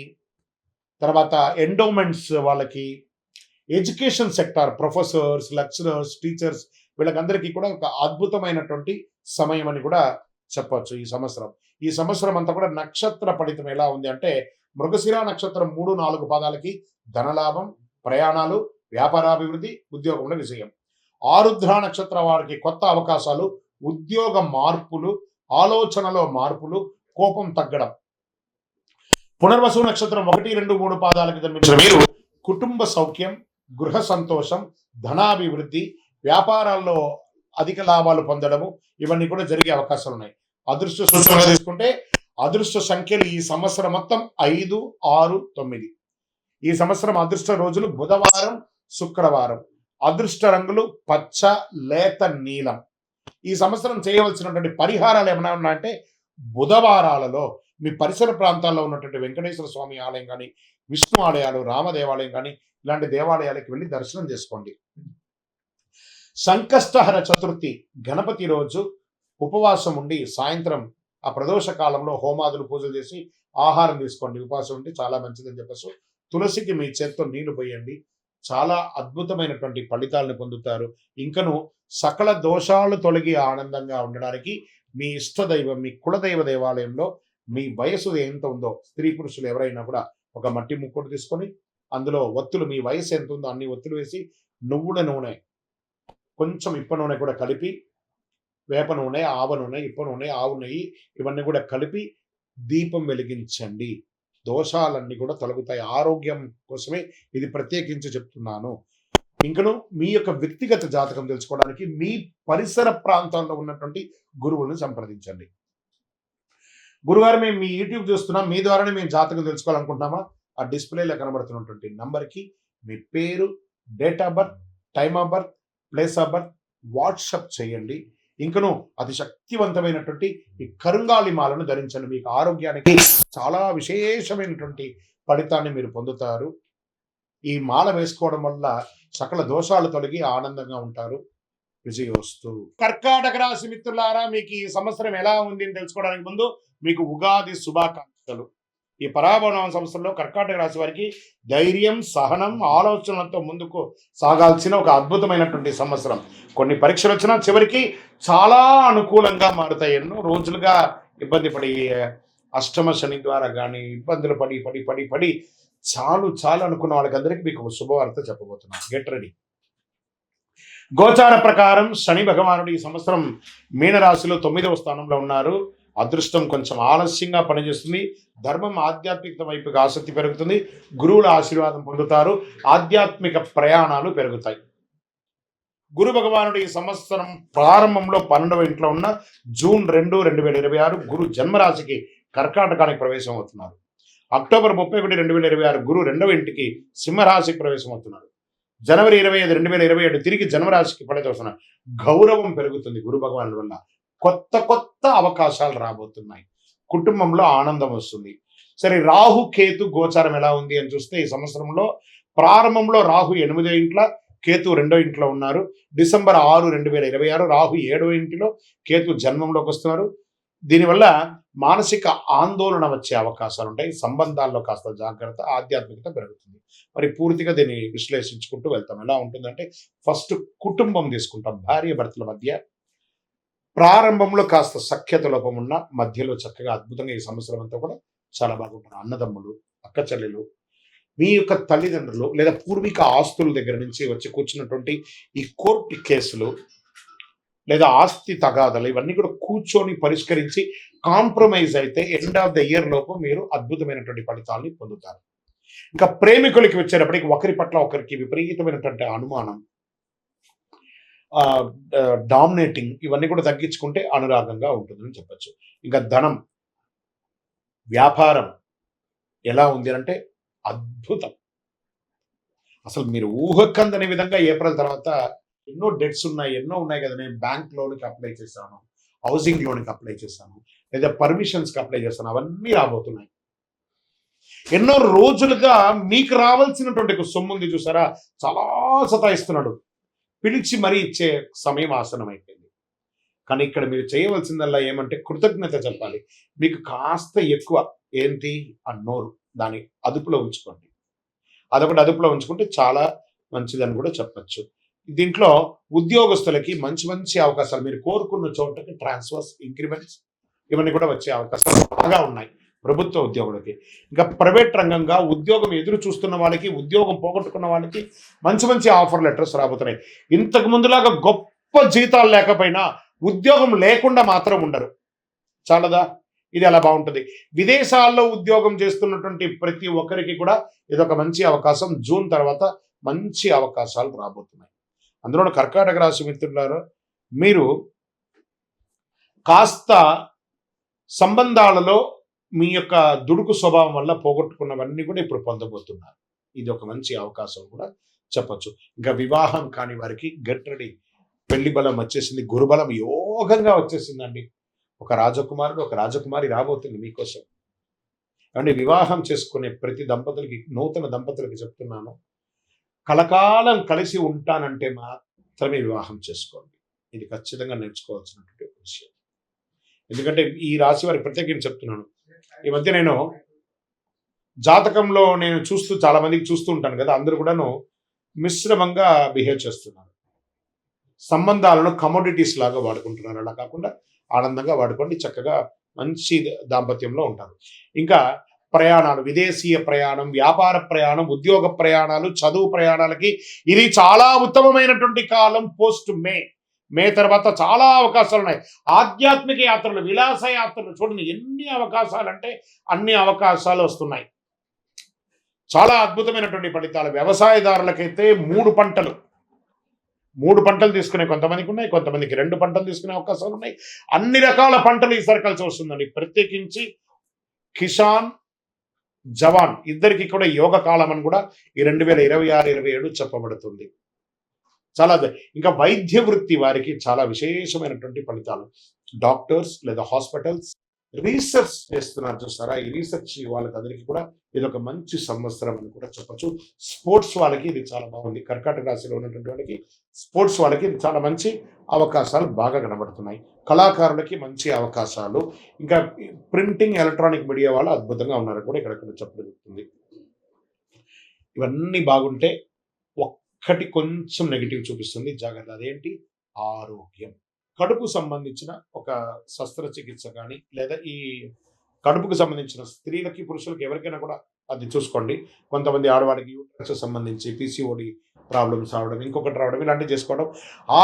తర్వాత ఎండోమెంట్స్ వాళ్ళకి, education sector professors, lecturers, teachers వీళ్ళకందరికీ కూడా ఒక అద్భుతమైనటువంటి సమయం అని కూడా చెప్పొచ్చు ఈ సంవత్సరం. ఈ సంవత్సరం అంతా కూడా నక్షత్ర ఫలితం ఎలా ఉంది అంటే మృగశిర నక్షత్రం 3, 4 పాదాలకి ధనలాభం, ప్రయాణాలు, వ్యాపారాభివృద్ధి, ఉద్యోగంలో విజయం. ఆరుద్ర నక్షత్ర వారికి కొత్త అవకాశాలు, ఉద్యోగ మార్పులు, ఆలోచనలో మార్పులు, కోపం తగ్గడం. పునర్వసు నక్షత్రం 1, 2, 3 పాదాలకి జన్మించిన మీరు కుటుంబ సౌఖ్యం, గృహ సంతోషం, ధనాభివృద్ధి, వ్యాపారాల్లో అధిక లాభాలు పొందడము ఇవన్నీ కూడా జరిగే అవకాశాలు ఉన్నాయి. అదృష్ట సూచనగా తీసుకుంటే అదృష్ట సంఖ్యలు ఈ సంవత్సరం మొత్తం 5, 6, 9. ఈ సంవత్సరం అదృష్ట రోజులు బుధవారం, శుక్రవారం. అదృష్ట రంగులు పచ్చ, లేత నీలం. ఈ సంవత్సరం చేయవలసినటువంటి పరిహారాలు ఏమైనా ఉన్నాయంటే బుధవారాలలో మీ పరిసర ప్రాంతాల్లో ఉన్నటువంటి వెంకటేశ్వర స్వామి ఆలయం కానీ, విష్ణు ఆలయాలు, రామ దేవాలయం కానీ ఇలాంటి దేవాలయాలకు వెళ్ళి దర్శనం చేసుకోండి. సంకష్టహర చతుర్థి గణపతి రోజు ఉపవాసం ఉండి సాయంత్రం ఆ ప్రదోష కాలంలో హోమాదులు పూజలు చేసి ఆహారం తీసుకోండి. ఉపవాసం ఉంటే చాలా మంచిదని చెప్పేసి తులసికి మీ చేత్తో నీళ్లు పోయండి. చాలా అద్భుతమైనటువంటి ఫలితాలను పొందుతారు. ఇంకను సకల దోషాలు తొలగి ఆనందంగా ఉండడానికి మీ ఇష్టదైవం, మీ కులదైవ దేవాలయంలో మీ వయసు ఎంత ఉందో స్త్రీ పురుషులు ఎవరైనా కూడా ఒక మట్టి ముక్కుడు తీసుకొని అందులో ఒత్తులు మీ వయసు ఎంత ఉందో అన్ని ఒత్తులు వేసి నువ్వుల నూనె, కొంచెం ఇప్ప నూనె కూడా కలిపి, వేప నూనె, ఆవ నూనె, ఇప్ప నూనె, ఆవు నెయ్యి ఇవన్నీ కూడా కలిపి దీపం వెలిగించండి. దోషాలన్నీ కూడా తొలగుతాయి. ఆరోగ్యం కోసమే ఇది ప్రత్యేకించి చెప్తున్నాను. ఇంకను మీ యొక్క వ్యక్తిగత జాతకం తెలుసుకోవడానికి మీ పరిసర ప్రాంతాల్లో ఉన్నటువంటి గురువులను సంప్రదించండి. గురువారం మేము మీ యూట్యూబ్ చూస్తున్నాం, మీ ద్వారానే మేము జాతకం తెలుసుకోవాలనుకుంటున్నామా? ఆ డిస్ప్లేలో కనబడుతున్నటువంటి నంబర్కి మీ పేరు, date of birth, time of birth, place of birth WhatsApp చేయండి. ఇంకను అతి శక్తివంతమైనటువంటి ఈ కరుంగాలి మాలను ధరించండి. మీకు ఆరోగ్యానికి చాలా విశేషమైనటువంటి ఫలితాన్ని మీరు పొందుతారు. ఈ మాల వేసుకోవడం వల్ల సకల దోషాలు తొలగి ఆనందంగా ఉంటారు. విజయోస్తు. కర్కాటక రాశి మిత్రులారా, మీకు ఈ సంవత్సరం ఎలా ఉంది అని తెలుసుకోవడానికి ముందు మీకు ఉగాది శుభాకాంక్షలు. ఈ పరాభవన సంవత్సరంలో కర్కాటక రాశి వారికి ధైర్యం, సహనం, ఆలోచనలతో ముందుకు సాగాల్సిన ఒక అద్భుతమైనటువంటి సంవత్సరం. కొన్ని పరీక్షలు వచ్చినా చివరికి చాలా అనుకూలంగా మారుతాయి. ఎన్నో రోజులుగా ఇబ్బంది పడి అష్టమ శని ద్వారా కానీ ఇబ్బందులు పడి పడి పడి పడి చాలు అనుకున్న వాళ్ళకందరికీ మీకు శుభవార్త చెప్పబోతున్నాను. Get ready. గోచార ప్రకారం శని భగవానుడు ఈ సంవత్సరం మీనరాశిలో 9వ స్థానంలో ఉన్నారు. అదృష్టం కొంచెం ఆలస్యంగా పనిచేస్తుంది. ధర్మం, ఆధ్యాత్మికత వైపుగా ఆసక్తి పెరుగుతుంది. గురువుల ఆశీర్వాదం పొందుతారు. ఆధ్యాత్మిక ప్రయాణాలు పెరుగుతాయి. గురు భగవానుడు ఈ సంవత్సరం ప్రారంభంలో 12వ ఇంట్లో ఉన్న జూన్ 2, 2026 గురు జన్మరాశికి కర్కాటకానికి ప్రవేశం అవుతున్నారు. అక్టోబర్ 31, 2026 గురు 2వ ఇంటికి సింహరాశికి ప్రవేశం అవుతున్నారు. జనవరి 25, 2027 తిరిగి జన్మరాశికి పడేస్తున్నారు. గౌరవం పెరుగుతుంది గురు భగవానుడి వల్ల. కొత్త అవకాశాలు రాబోతున్నాయి. కుటుంబంలో ఆనందం వస్తుంది. సరే, రాహు కేతు గోచారం ఎలా ఉంది అని చూస్తే ఈ సంవత్సరంలో ప్రారంభంలో రాహు 8వ ఇంట్లో, కేతు 2వ ఇంట్లో ఉన్నారు. డిసెంబర్ 6, 2026 రాహు 7వ ఇంటిలో, కేతు జన్మంలోకి వస్తున్నారు. దీనివల్ల మానసిక ఆందోళన వచ్చే అవకాశాలు ఉంటాయి. సంబంధాల్లో కాస్త జాగ్రత్త, ఆధ్యాత్మికత పెరుగుతుంది. మరి పూర్తిగా దీన్ని విశ్లేషించుకుంటూ వెళ్తాం. ఎలా ఉంటుందంటే ఫస్ట్ కుటుంబం తీసుకుంటాం. భార్య భర్తల మధ్య ప్రారంభంలో కాస్త సఖ్యత లోపం ఉన్న మధ్యలో చక్కగా అద్భుతంగా ఈ సంవత్సరం అంతా కూడా చాలా బాగుంటారు. అన్నదమ్ములు, అక్క చెల్లెలు, మీ యొక్క తల్లిదండ్రులు లేదా పూర్వీక ఆస్తుల దగ్గర నుంచి వచ్చి కూర్చున్నటువంటి ఈ కోర్టు కేసులు లేదా ఆస్తి తగాదాలు ఇవన్నీ కూడా కూర్చొని పరిష్కరించి కాంప్రమైజ్ అయితే ఎండ్ ఆఫ్ ద ఇయర్ లోపు మీరు అద్భుతమైనటువంటి ఫలితాలని పొందుతారు. ఇంకా ప్రేమికులకి వచ్చేటప్పటికి ఒకరి పట్ల ఒకరికి విపరీతమైనటువంటి అనుమానం, డామినేటింగ్ ఇవన్నీ కూడా తగ్గించుకుంటే అనురాగంగా ఉంటుందని చెప్పచ్చు. ఇంకా ధనం, వ్యాపారం ఎలా ఉంది అంటే అద్భుతం. అసలు మీరు ఊహకందని విధంగా ఏప్రిల్ తర్వాత ఎన్నో డెట్స్ ఉన్నాయి, ఎన్నో ఉన్నాయి కదా. నేను బ్యాంక్ లోన్కి అప్లై చేశాను, హౌసింగ్ లోన్కి అప్లై చేశాను, లేదా పర్మిషన్స్కి అప్లై చేస్తాను, అవన్నీ రాబోతున్నాయి. ఎన్నో రోజులుగా మీకు రావాల్సినటువంటి సొమ్ము ఉంది చూసారా, చాలా సతాయిస్తున్నాడు. పిలిచి మరీ ఇచ్చే సమయం ఆసనం అయిపోయింది. కానీ ఇక్కడ మీరు చేయవలసిందల్లా ఏమంటే కృతజ్ఞత చెప్పాలి. మీకు కాస్త ఎక్కువ ఏంటి ఆ నోరు, దాన్ని అదుపులో ఉంచుకోండి. అదొకటి అదుపులో ఉంచుకుంటే చాలా మంచిదని కూడా చెప్పచ్చు. దీంట్లో ఉద్యోగస్తులకి మంచి మంచి అవకాశాలు, మీరు కోరుకున్న చోటకి ట్రాన్స్ఫర్స్, ఇంక్రిమెంట్స్ ఇవన్నీ కూడా వచ్చే అవకాశాలు బాగా ఉన్నాయి ప్రభుత్వ ఉద్యోగులకి. ఇంకా ప్రైవేట్ రంగంగా ఉద్యోగం ఎదురు చూస్తున్న వాళ్ళకి, ఉద్యోగం పోగొట్టుకున్న వాళ్ళకి మంచి మంచి ఆఫర్ లెటర్స్ రాబోతున్నాయి. ఇంతకు ముందులాగా గొప్ప జీతాలు లేకపోయినా ఉద్యోగం లేకుండా మాత్రం ఉండరు. చాలదా? ఇది అలా బాగుంటుంది. విదేశాల్లో ఉద్యోగం చేస్తున్నటువంటి ప్రతి ఒక్కరికి కూడా ఇదొక మంచి అవకాశం. జూన్ తర్వాత మంచి అవకాశాలు రాబోతున్నాయి. అందులో కర్కాటక రాశి మిత్రులారా, మీరు కాస్త సంబంధాలలో మీ యొక్క దుడుకు స్వభావం వల్ల పోగొట్టుకున్నవన్నీ కూడా ఇప్పుడు పొందబోతున్నారు. ఇది ఒక మంచి అవకాశం కూడా చెప్పచ్చు. ఇంకా వివాహం కాని వారికి గెట్ రెడీ, పెళ్లి బలం వచ్చేసింది, గురుబలం యోగంగా వచ్చేసిందండి. ఒక రాజకుమారుడు, ఒక రాజకుమారి రాబోతుంది మీకోసం. అంటే వివాహం చేసుకునే ప్రతి దంపతులకి, నూతన దంపతులకి చెప్తున్నాను, కలకాలం కలిసి ఉంటానంటే మాత్రమే వివాహం చేసుకోండి. ఇది ఖచ్చితంగా నేర్చుకోవాల్సినటువంటి విషయం. ఎందుకంటే ఈ రాశి వారికి ప్రత్యేకంగా చెప్తున్నాను. ఈ మధ్య నేను జాతకంలో నేను చాలా మందికి చూస్తూ ఉంటాను కదా, అందరూ కూడాను మిశ్రమంగా బిహేవ్ చేస్తున్నారు. సంబంధాలను కమోడిటీస్ లాగా వాడుకుంటున్నారు. అలా కాకుండా ఆనందంగా వాడుకోండి, చక్కగా మంచి దాంపత్యంలో ఉంటారు. ఇంకా ప్రయాణాలు, విదేశీయ ప్రయాణం, వ్యాపార ప్రయాణం, ఉద్యోగ ప్రయాణాలు, చదువు ప్రయాణాలకి ఇది చాలా ఉత్తమమైనటువంటి కాలం. పోస్ట్ మే తర్వాత చాలా అవకాశాలు ఉన్నాయి. ఆధ్యాత్మిక యాత్రలు, విలాస యాత్రలు, చూడండి ఎన్ని అవకాశాలు అంటే అన్ని అవకాశాలు వస్తున్నాయి. చాలా అద్భుతమైనటువంటి ఫలితాలు. వ్యవసాయదారులకైతే 3 పంటలు తీసుకునే కొంతమందికి ఉన్నాయి, కొంతమందికి 2 పంటలు తీసుకునే అవకాశాలు ఉన్నాయి. అన్ని రకాల పంటలు ఈసారి కలిసి వస్తుందండి. ప్రత్యేకించి కిసాన్, జవాన్ ఇద్దరికి కూడా యోగ కాలం అని కూడా ఈ 2026-27 చెప్పబడుతుంది. చాలా ఇంకా వైద్య వృత్తి వారికి చాలా విశేషమైనటువంటి ఫలితాలు. డాక్టర్స్ లేదా హాస్పిటల్స్ రీసెర్చ్ చేస్తున్నారు చూస్తారా, ఈ రీసెర్చ్ వాళ్ళకి అందరికీ కూడా ఇది ఒక మంచి సంవత్సరం అని కూడా చెప్పచ్చు. స్పోర్ట్స్ వాళ్ళకి ఇది చాలా బాగుంది. కర్కాటక రాశిలో ఉన్నటువంటి వాళ్ళకి, స్పోర్ట్స్ వాళ్ళకి ఇది చాలా మంచి అవకాశాలు బాగా కనబడుతున్నాయి. కళాకారులకి మంచి అవకాశాలు. ఇంకా ప్రింటింగ్, ఎలక్ట్రానిక్ మీడియా వాళ్ళు అద్భుతంగా ఉన్నారు కూడా ఇక్కడ చెప్పబడుతుంది. ఇవన్నీ బాగుంటే ఒక్కటి కొంచెం నెగిటివ్ చూపిస్తుంది, జాగ్రత్త. అదేంటి? ఆరోగ్యం. కడుపు సంబంధించిన ఒక శస్త్రచికిత్స కానీ, లేదా ఈ కడుపుకు సంబంధించిన స్త్రీలకి, పురుషులకి ఎవరికైనా కూడా అది చూసుకోండి. కొంతమంది ఆడవారికి యూట్రస్ సంబంధించి పిసిఓడి ప్రాబ్లమ్స్ రావడం, ఇంకొకటి రావడం, ఇలాంటివి చేసుకోవడం.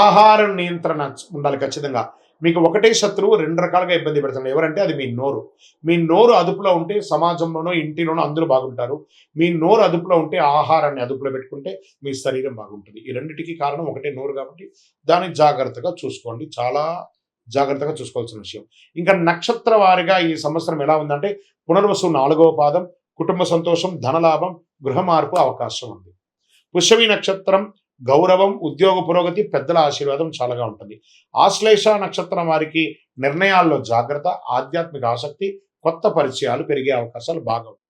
ఆహార నియంత్రణ ఉండాలి ఖచ్చితంగా. మీకు ఒకటే శత్రువు 2 రకాలుగా ఇబ్బంది పెడుతున్నారు. ఎవరంటే అది మీ నోరు. మీ నోరు అదుపులో ఉంటే సమాజంలోనో, ఇంటిలోనో అందరూ బాగుంటారు. మీ నోరు అదుపులో ఉంటే, ఆహారాన్ని అదుపులో పెట్టుకుంటే మీ శరీరం బాగుంటుంది. ఈ రెండింటికి కారణం ఒకటే నోరు కాబట్టి దాన్ని జాగ్రత్తగా చూసుకోండి. చాలా జాగ్రత్తగా చూసుకోవాల్సిన విషయం. ఇంకా నక్షత్ర వారిగా ఈ సంవత్సరం ఎలా ఉందంటే, పునర్వసు 4వ పాదం, కుటుంబ సంతోషం, ధనలాభం, గృహ మార్పు అవకాశం ఉంది. పుష్యమి నక్షత్రం, గౌరవం, ఉద్యోగ పురోగతి, పెద్దల ఆశీర్వాదం చాలాగా ఉంటుంది. ఆశ్లేష నక్షత్రం వారికి నిర్ణయాల్లో జాగ్రత్త, ఆధ్యాత్మిక ఆసక్తి, కొత్త పరిచయాలు పెరిగే అవకాశాలు బాగా ఉంటాయి.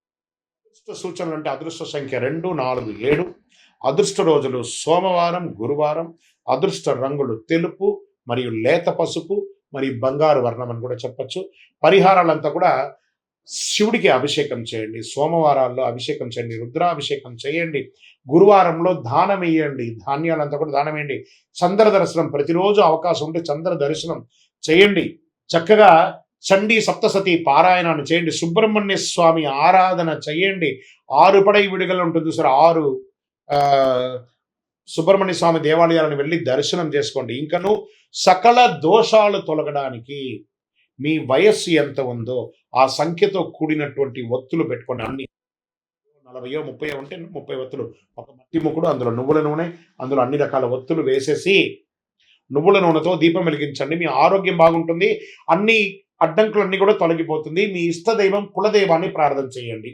అదృష్ట సూచనలు అంటే అదృష్ట సంఖ్య 2, 4, 7. అదృష్ట రోజులు సోమవారం, గురువారం. అదృష్ట రంగులు తెలుపు మరియు లేత పసుపు మరియు బంగారు వర్ణం అని కూడా చెప్పచ్చు. పరిహారాలంతా కూడా శివుడికి అభిషేకం చేయండి, సోమవారాల్లో అభిషేకం చేయండి, రుద్రాభిషేకం చేయండి, గురువారంలో దానం వేయండి, ధాన్యాలంతా కూడా దానం వేయండి. చంద్ర దర్శనం ప్రతిరోజు అవకాశం ఉంటే చంద్ర దర్శనం చేయండి. చక్కగా చండీ సప్తసతి పారాయణాన్ని చేయండి. సుబ్రహ్మణ్య స్వామి ఆరాధన చేయండి. 6 పడై విడుదల ఉంటుంది సార్, 6 సుబ్రహ్మణ్య స్వామి దేవాలయాలను వెళ్ళి దర్శనం చేసుకోండి. ఇంకను సకల దోషాలు తొలగడానికి మీ వయస్సు ఎంత ఉందో ఆ సంఖ్యతో కూడినటువంటి ఒత్తులు పెట్టుకోండి. అన్ని 40 30 ఉంటే 30 ఒత్తులు, ఒక మట్టి ముక్కుడు, అందులో నువ్వుల నూనె, అందులో అన్ని రకాల ఒత్తులు వేసేసి నువ్వుల నూనెతో దీపం వెలిగించండి. మీ ఆరోగ్యం బాగుంటుంది. అన్ని అడ్డంకులన్నీ కూడా తొలగిపోతుంది. మీ ఇష్టదైవం, కులదైవాన్ని ప్రార్థన చేయండి.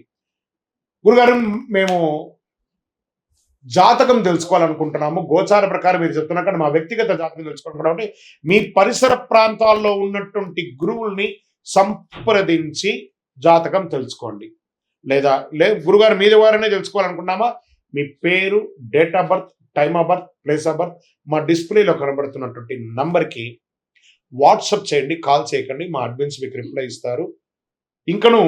గురుగారు, మేము జాతకం తెలుసుకోవాలనుకుంటున్నాము, గోచార ప్రకారం మీరు చెప్తున్నా, మా వ్యక్తిగత జాతకం తెలుసుకోవాలనుకుంటే మీ పరిసర ప్రాంతాల్లో ఉన్నటువంటి గురువుల్ని సంప్రదించి జాతకం తెలుసుకోండి. లేదా గురుగారు మీ ద్వారానే తెలుసుకోవాలనుకున్నామా, మీ పేరు, date of birth, time of birth, place of birth మా డిస్ప్లేలో కనబడుతున్నటువంటి నంబర్కి వాట్సాప్ చేయండి, కాల్ చేయకండి. మా అడ్మిన్స్ మీకు రిప్లై ఇస్తారు. ఇంకను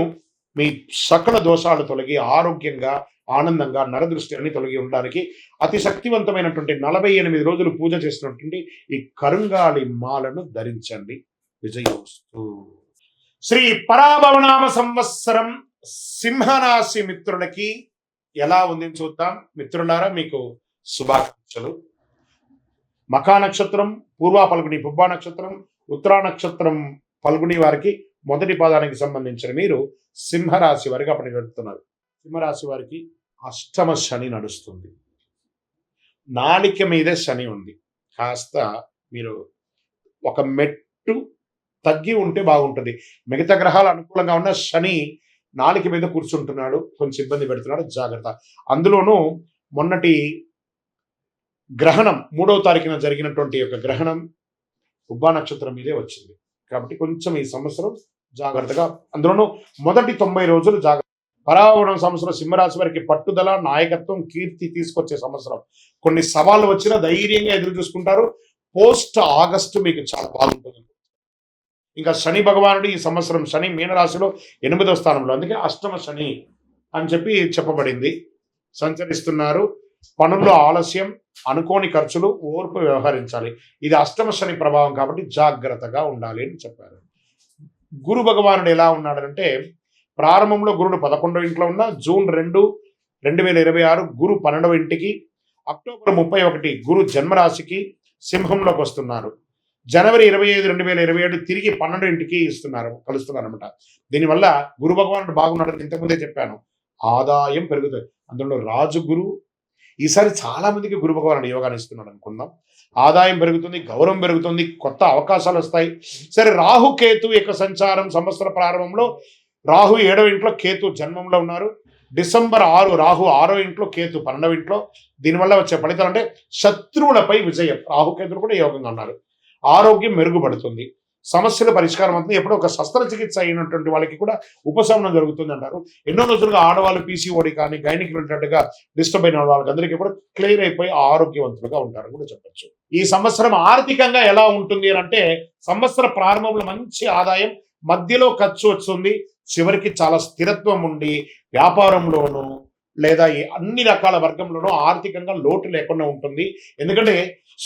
మీ సకల దోషాలు తొలగి ఆరోగ్యంగా, ఆనందంగా, నరదృష్టి అన్ని తొలగి ఉండడానికి అతి శక్తివంతమైనటువంటి 48 రోజులు పూజ చేసినటువంటి ఈ కరుంగాళి మాలను ధరించండి. విజయోస్తు. శ్రీ పరాభవనామ సంవత్సరం సింహరాశి మిత్రులకి ఎలా ఉంది చూద్దాం. మిత్రులారా, మీకు శుభాకాంక్షలు. మఖా నక్షత్రం, పూర్వ పల్గుని పుబ్బా నక్షత్రం, ఉత్తరా నక్షత్రం పల్గుని వారికి మొదటి పాదానికి సంబంధించిన మీరు సింహరాశి వారికి అప్పటి గడుపుతున్నారు. సింహరాశి వారికి అష్టమ శని నడుస్తుంది. నాలిక మీదే శని ఉంది. కాస్త మీరు ఒక మెట్టు తగ్గి ఉంటే బాగుంటుంది. మిగతా గ్రహాలు అనుకూలంగా ఉన్న శని నాలిక మీద కూర్చుంటున్నాడు, కొంచెం ఇబ్బంది పెడుతున్నాడు, జాగ్రత్త. అందులోనూ మొన్నటి గ్రహణం 3వ తారీఖున జరిగినటువంటి యొక్క గ్రహణం ఉబ్బా నక్షత్రం మీదే వచ్చింది. కాబట్టి కొంచెం ఈ సంవత్సరం జాగ్రత్తగా, అందులోనూ మొదటి 90 రోజులు జాగ్రత్త. పరావరణం సంవత్సరం సింహరాశి వారికి పట్టుదల, నాయకత్వం, కీర్తి తీసుకొచ్చే సంవత్సరం. కొన్ని సవాళ్ళు వచ్చినా ధైర్యంగా ఎదురు చూసుకుంటారు. పోస్ట్ ఆగస్టు మీకు చాలా బాగుంటుంది. ఇంకా శని భగవానుడు ఈ సంవత్సరం శని మీనరాశిలో 8వ స్థానంలో, అందుకే అష్టమ శని అని చెప్పి చెప్పబడింది, సంచరిస్తున్నారు. పనుల్లో ఆలస్యం, అనుకోని ఖర్చులు, ఓర్పు వ్యవహరించాలి. ఇది అష్టమ శని ప్రభావం కాబట్టి జాగ్రత్తగా ఉండాలి అని చెప్పారు. గురు భగవానుడు ఎలా ఉన్నాడంటే, ప్రారంభంలో గురుడు 11వ ఇంట్లో ఉన్న జూన్ 2, 2026 గురు 12వ ఇంటికి, అక్టోబర్ 31 గురు జన్మరాశికి సింహంలోకి వస్తున్నారు. జనవరి 25, 2027 తిరిగి 12వ ఇంటికి కలుస్తున్నారు అనమాట. దీనివల్ల గురు భగవానుడు బాగున్నాడని ఇంతకుముందే చెప్పాను. ఆదాయం పెరుగుతుంది. అందులో రాజు గురు ఈసారి చాలా మందికి గురు భగవానుడు యోగాన్ని ఇస్తున్నాడు అనుకుందాం. ఆదాయం పెరుగుతుంది, గౌరవం పెరుగుతుంది, కొత్త అవకాశాలు వస్తాయి. సరే, రాహు కేతు యొక్క సంచారం సంవత్సర ప్రారంభంలో రాహు 7వ ఇంట్లో, కేతు జన్మంలో ఉన్నారు. డిసెంబర్ 6 రాహు 6వ ఇంట్లో, కేతు 12వ ఇంట్లో. దీనివల్ల వచ్చే ఫలితాలు అంటే శత్రువులపై విజయం. రాహుకేతులు కూడా యోగంగా ఉన్నారు. ఆరోగ్యం మెరుగుపడుతుంది, సమస్యల పరిష్కారం అవుతుంది. ఎప్పుడో ఒక శస్త్రచికిత్స అయినటువంటి వాళ్ళకి కూడా ఉపశమనం జరుగుతుంది అంటారు. ఎన్నో రోజులుగా ఆడవాళ్ళు పీసీఓడి కానీ గైనిక్ రిలేటెడ్గా డిస్టర్బ్ అయిన వాళ్ళకందరికీ కూడా క్లియర్ అయిపోయి ఆరోగ్యవంతులుగా ఉంటారని కూడా చెప్పచ్చు. ఈ సంవత్సరం ఆర్థికంగా ఎలా ఉంటుంది అని అంటే, సంవత్సర ప్రారంభంలో మంచి ఆదాయం, మధ్యలో ఖర్చు వస్తుంది, చివరికి చాలా స్థిరత్వం ఉండి వ్యాపారంలోనూ లేదా అన్ని రకాల వర్గంలోనూ ఆర్థికంగా లోటు లేకుండా ఉంటుంది. ఎందుకంటే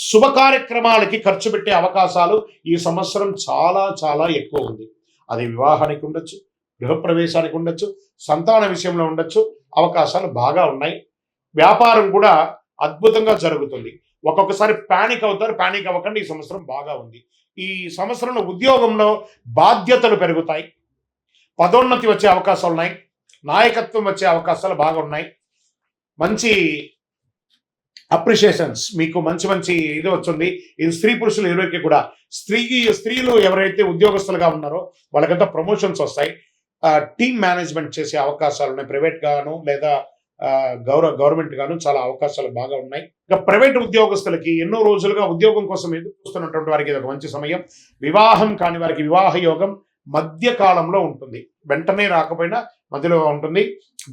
శుభ కార్యక్రమాలకి ఖర్చు పెట్టే అవకాశాలు ఈ సంవత్సరం చాలా చాలా ఎక్కువ ఉంది. అది వివాహానికి ఉండొచ్చు, గృహప్రవేశానికి ఉండొచ్చు, సంతాన విషయంలో ఉండొచ్చు. అవకాశాలు బాగా ఉన్నాయి. వ్యాపారం కూడా అద్భుతంగా జరుగుతుంది. ఒక్కొక్కసారి ప్యానిక్ అవుతారు, ప్యానిక్ అవ్వకండి. ఈ సంవత్సరం బాగా ఉంది. ఈ సంవత్సరంలో ఉద్యోగంలో బాధ్యతలు పెరుగుతాయి, పదోన్నతి వచ్చే అవకాశాలు ఉన్నాయి, నాయకత్వం వచ్చే అవకాశాలు బాగా ఉన్నాయి. మంచి అప్రిషియేషన్స్, మీకు మంచి మంచి ఇది వచ్చింది. ఇది స్త్రీ పురుషులు ఇరువురికి కూడా. స్త్రీలు ఎవరైతే ఉద్యోగస్తులుగా ఉన్నారో వాళ్ళకంతా ప్రమోషన్స్ వస్తాయి. టీమ్ మేనేజ్మెంట్ చేసే అవకాశాలు ఉన్నాయి. ప్రైవేట్ గాను లేదా గవర్నమెంట్ గాను చాలా అవకాశాలు బాగా ఉన్నాయి. ఇక ప్రైవేట్ ఉద్యోగస్తులకి ఎన్నో రోజులుగా ఉద్యోగం కోసం ఎదురు చూస్తున్నటువంటి వారికి ఇది ఒక మంచి సమయం. వివాహం కాని వారికి వివాహ యోగం మధ్య కాలంలో ఉంటుంది, వెంటనే రాకపోయినా మధ్యలో ఉంటుంది.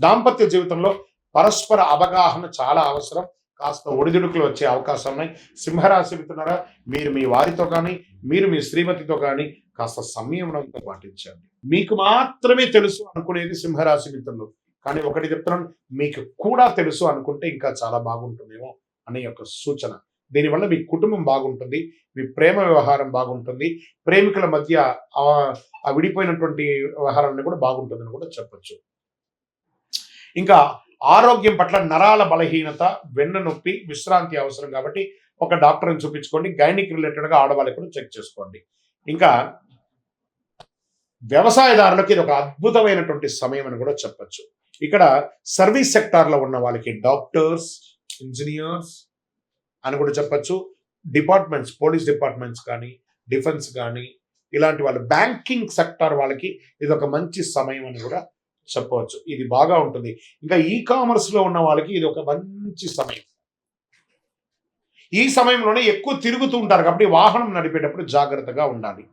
దాంపత్య జీవితంలో పరస్పర అవగాహన చాలా అవసరం. కాస్త ఒడిదుడుకులు వచ్చే అవకాశాలు ఉన్నాయి. సింహరాశి మిత్రులారా, మీరు మీ వారితో కానీ మీరు మీ శ్రీమతితో కానీ కాస్త సంయమనంతో పాటించండి. మీకు మాత్రమే తెలుసు అనుకునేది సింహరాశి మిత్రులు, కానీ ఒకటి చెప్తున్నాను, మీకు కూడా తెలుసు అనుకుంటే ఇంకా చాలా బాగుంటుందేమో అనే యొక్క సూచన. దీనివల్ల మీ కుటుంబం బాగుంటుంది, మీ ప్రేమ వ్యవహారం బాగుంటుంది, ప్రేమికుల మధ్య ఆ విడిపోయినటువంటి వ్యవహారాన్ని కూడా బాగుంటుందని కూడా చెప్పచ్చు. ఇంకా ఆరోగ్యం పట్ల నరాల బలహీనత, వెన్ను నొప్పి, విశ్రాంతి అవసరం కాబట్టి ఒక డాక్టర్ని చూపించుకోండి. గైనిక్ రిలేటెడ్గా ఆడవాళ్ళకి కూడా చెక్ చేసుకోండి. ఇంకా వ్యవసాయదారులకు ఇది ఒక అద్భుతమైనటువంటి సమయం అని కూడా చెప్పచ్చు. ఇక్కడ సర్వీస్ సెక్టార్లో ఉన్న వాళ్ళకి డాక్టర్స్, ఇంజనీర్స్ అని కూడా చెప్పచ్చు. డిపార్ట్మెంట్స్, పోలీస్ డిపార్ట్మెంట్స్ కానీ, డిఫెన్స్ కానీ, ఇలాంటి వాళ్ళు, బ్యాంకింగ్ సెక్టార్ వాళ్ళకి ఇది ఒక మంచి సమయం అని కూడా చెప్పవచ్చు. ఇది బాగా ఉంటుంది. ఇంకా ఈ కామర్స్లో ఉన్న వాళ్ళకి ఇది ఒక మంచి సమయం. ఈ సమయంలోనే ఎక్కువ తిరుగుతూ ఉంటారు కాబట్టి వాహనం నడిపేటప్పుడు జాగ్రత్తగా ఉండాలి.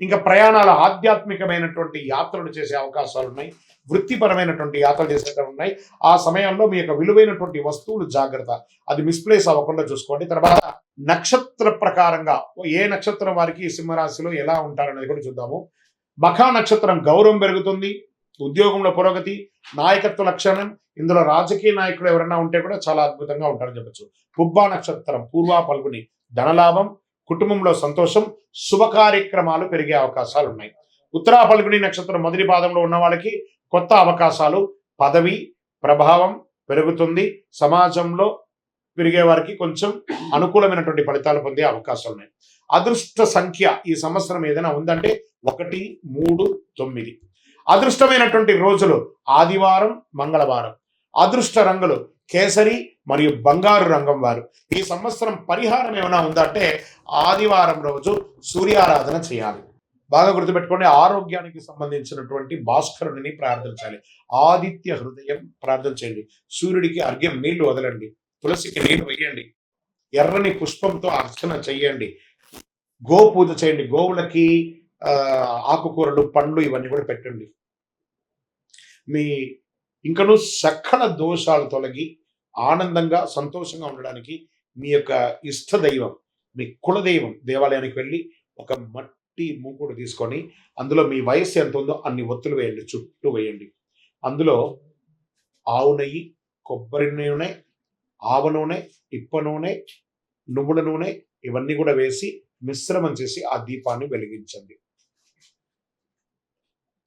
ఇంకా ప్రయాణాల ఆధ్యాత్మికమైనటువంటి యాత్రలు చేసే అవకాశాలు ఉన్నాయి, వృత్తిపరమైనటువంటి యాత్రలు చేసేటవి ఉన్నాయి. ఆ సమయంలో మీ యొక్క విలువైనటువంటి వస్తువులు జాగ్రత్త, అది మిస్ప్లేస్ అవ్వకుండా చూసుకోండి. తర్వాత నక్షత్ర ప్రకారంగా ఏ నక్షత్రం వారికి సింహరాశిలో ఎలా ఉంటారనేది కూడా చూద్దాము. మఖా నక్షత్రం గౌరవం పెరుగుతుంది, ఉద్యోగంలో పురోగతి, నాయకత్వ లక్షణం, ఇందులో రాజకీయ నాయకులు ఎవరైనా ఉంటే కూడా చాలా అద్భుతంగా ఉంటారని చెప్పచ్చు. పుబ్బా నక్షత్రం, పూర్వ పల్గుని, ధనలాభం, కుటుంబంలో సంతోషం, శుభ కార్యక్రమాలు పెరిగే అవకాశాలు ఉన్నాయి. ఉత్తరా పల్గుని నక్షత్రం మొదటి పాదంలో ఉన్న వాళ్ళకి కొత్త అవకాశాలు, పదవి ప్రభావం పెరుగుతుంది. సమాజంలో పెరిగే వారికి కొంచెం అనుకూలమైనటువంటి ఫలితాలు పొందే అవకాశాలు ఉన్నాయి. అదృష్ట సంఖ్య ఈ సంవత్సరం ఏదైనా ఉందంటే 1, 3, 9. అదృష్టమైనటువంటి రోజులు ఆదివారం, మంగళవారం. అదృష్ట రంగులు కేసరి మరియు బంగారు రంగం వారు. ఈ సంవత్సరం పరిహారం ఏమైనా ఉందంటే ఆదివారం రోజు సూర్యారాధన చేయాలి. బాగా గుర్తుపెట్టుకోండి. ఆరోగ్యానికి సంబంధించినటువంటి భాస్కరుడిని ప్రార్థించాలి. ఆదిత్య హృదయం ప్రార్థన చేయండి. సూర్యుడికి అర్ఘ్యం నీళ్లు వదలండి. తులసికి నీళ్లు వేయండి. ఎర్రని పుష్పంతో అర్చన చెయ్యండి. గో పూజ చేయండి. గోవులకి ఆకుకూరలు, పండ్లు ఇవన్నీ కూడా పెట్టండి. మీ ఇంకను సకల దోషాలు తొలగి ఆనందంగా సంతోషంగా ఉండడానికి మీ యొక్క ఇష్ట దైవం, మీ కులదైవం దేవాలయానికి వెళ్ళి ఒక మట్టి మూకుడు తీసుకొని అందులో మీ వయస్సు ఎంత ఉందో అన్ని ఒత్తులు వేయండి, చుట్టూ వేయండి. అందులో ఆవు నెయ్యి, కొబ్బరి నూనె, ఆవ నూనె, ఇప్ప నూనె, నువ్వుల నూనె ఇవన్నీ కూడా వేసి మిశ్రమం చేసి ఆ దీపాన్ని వెలిగించండి.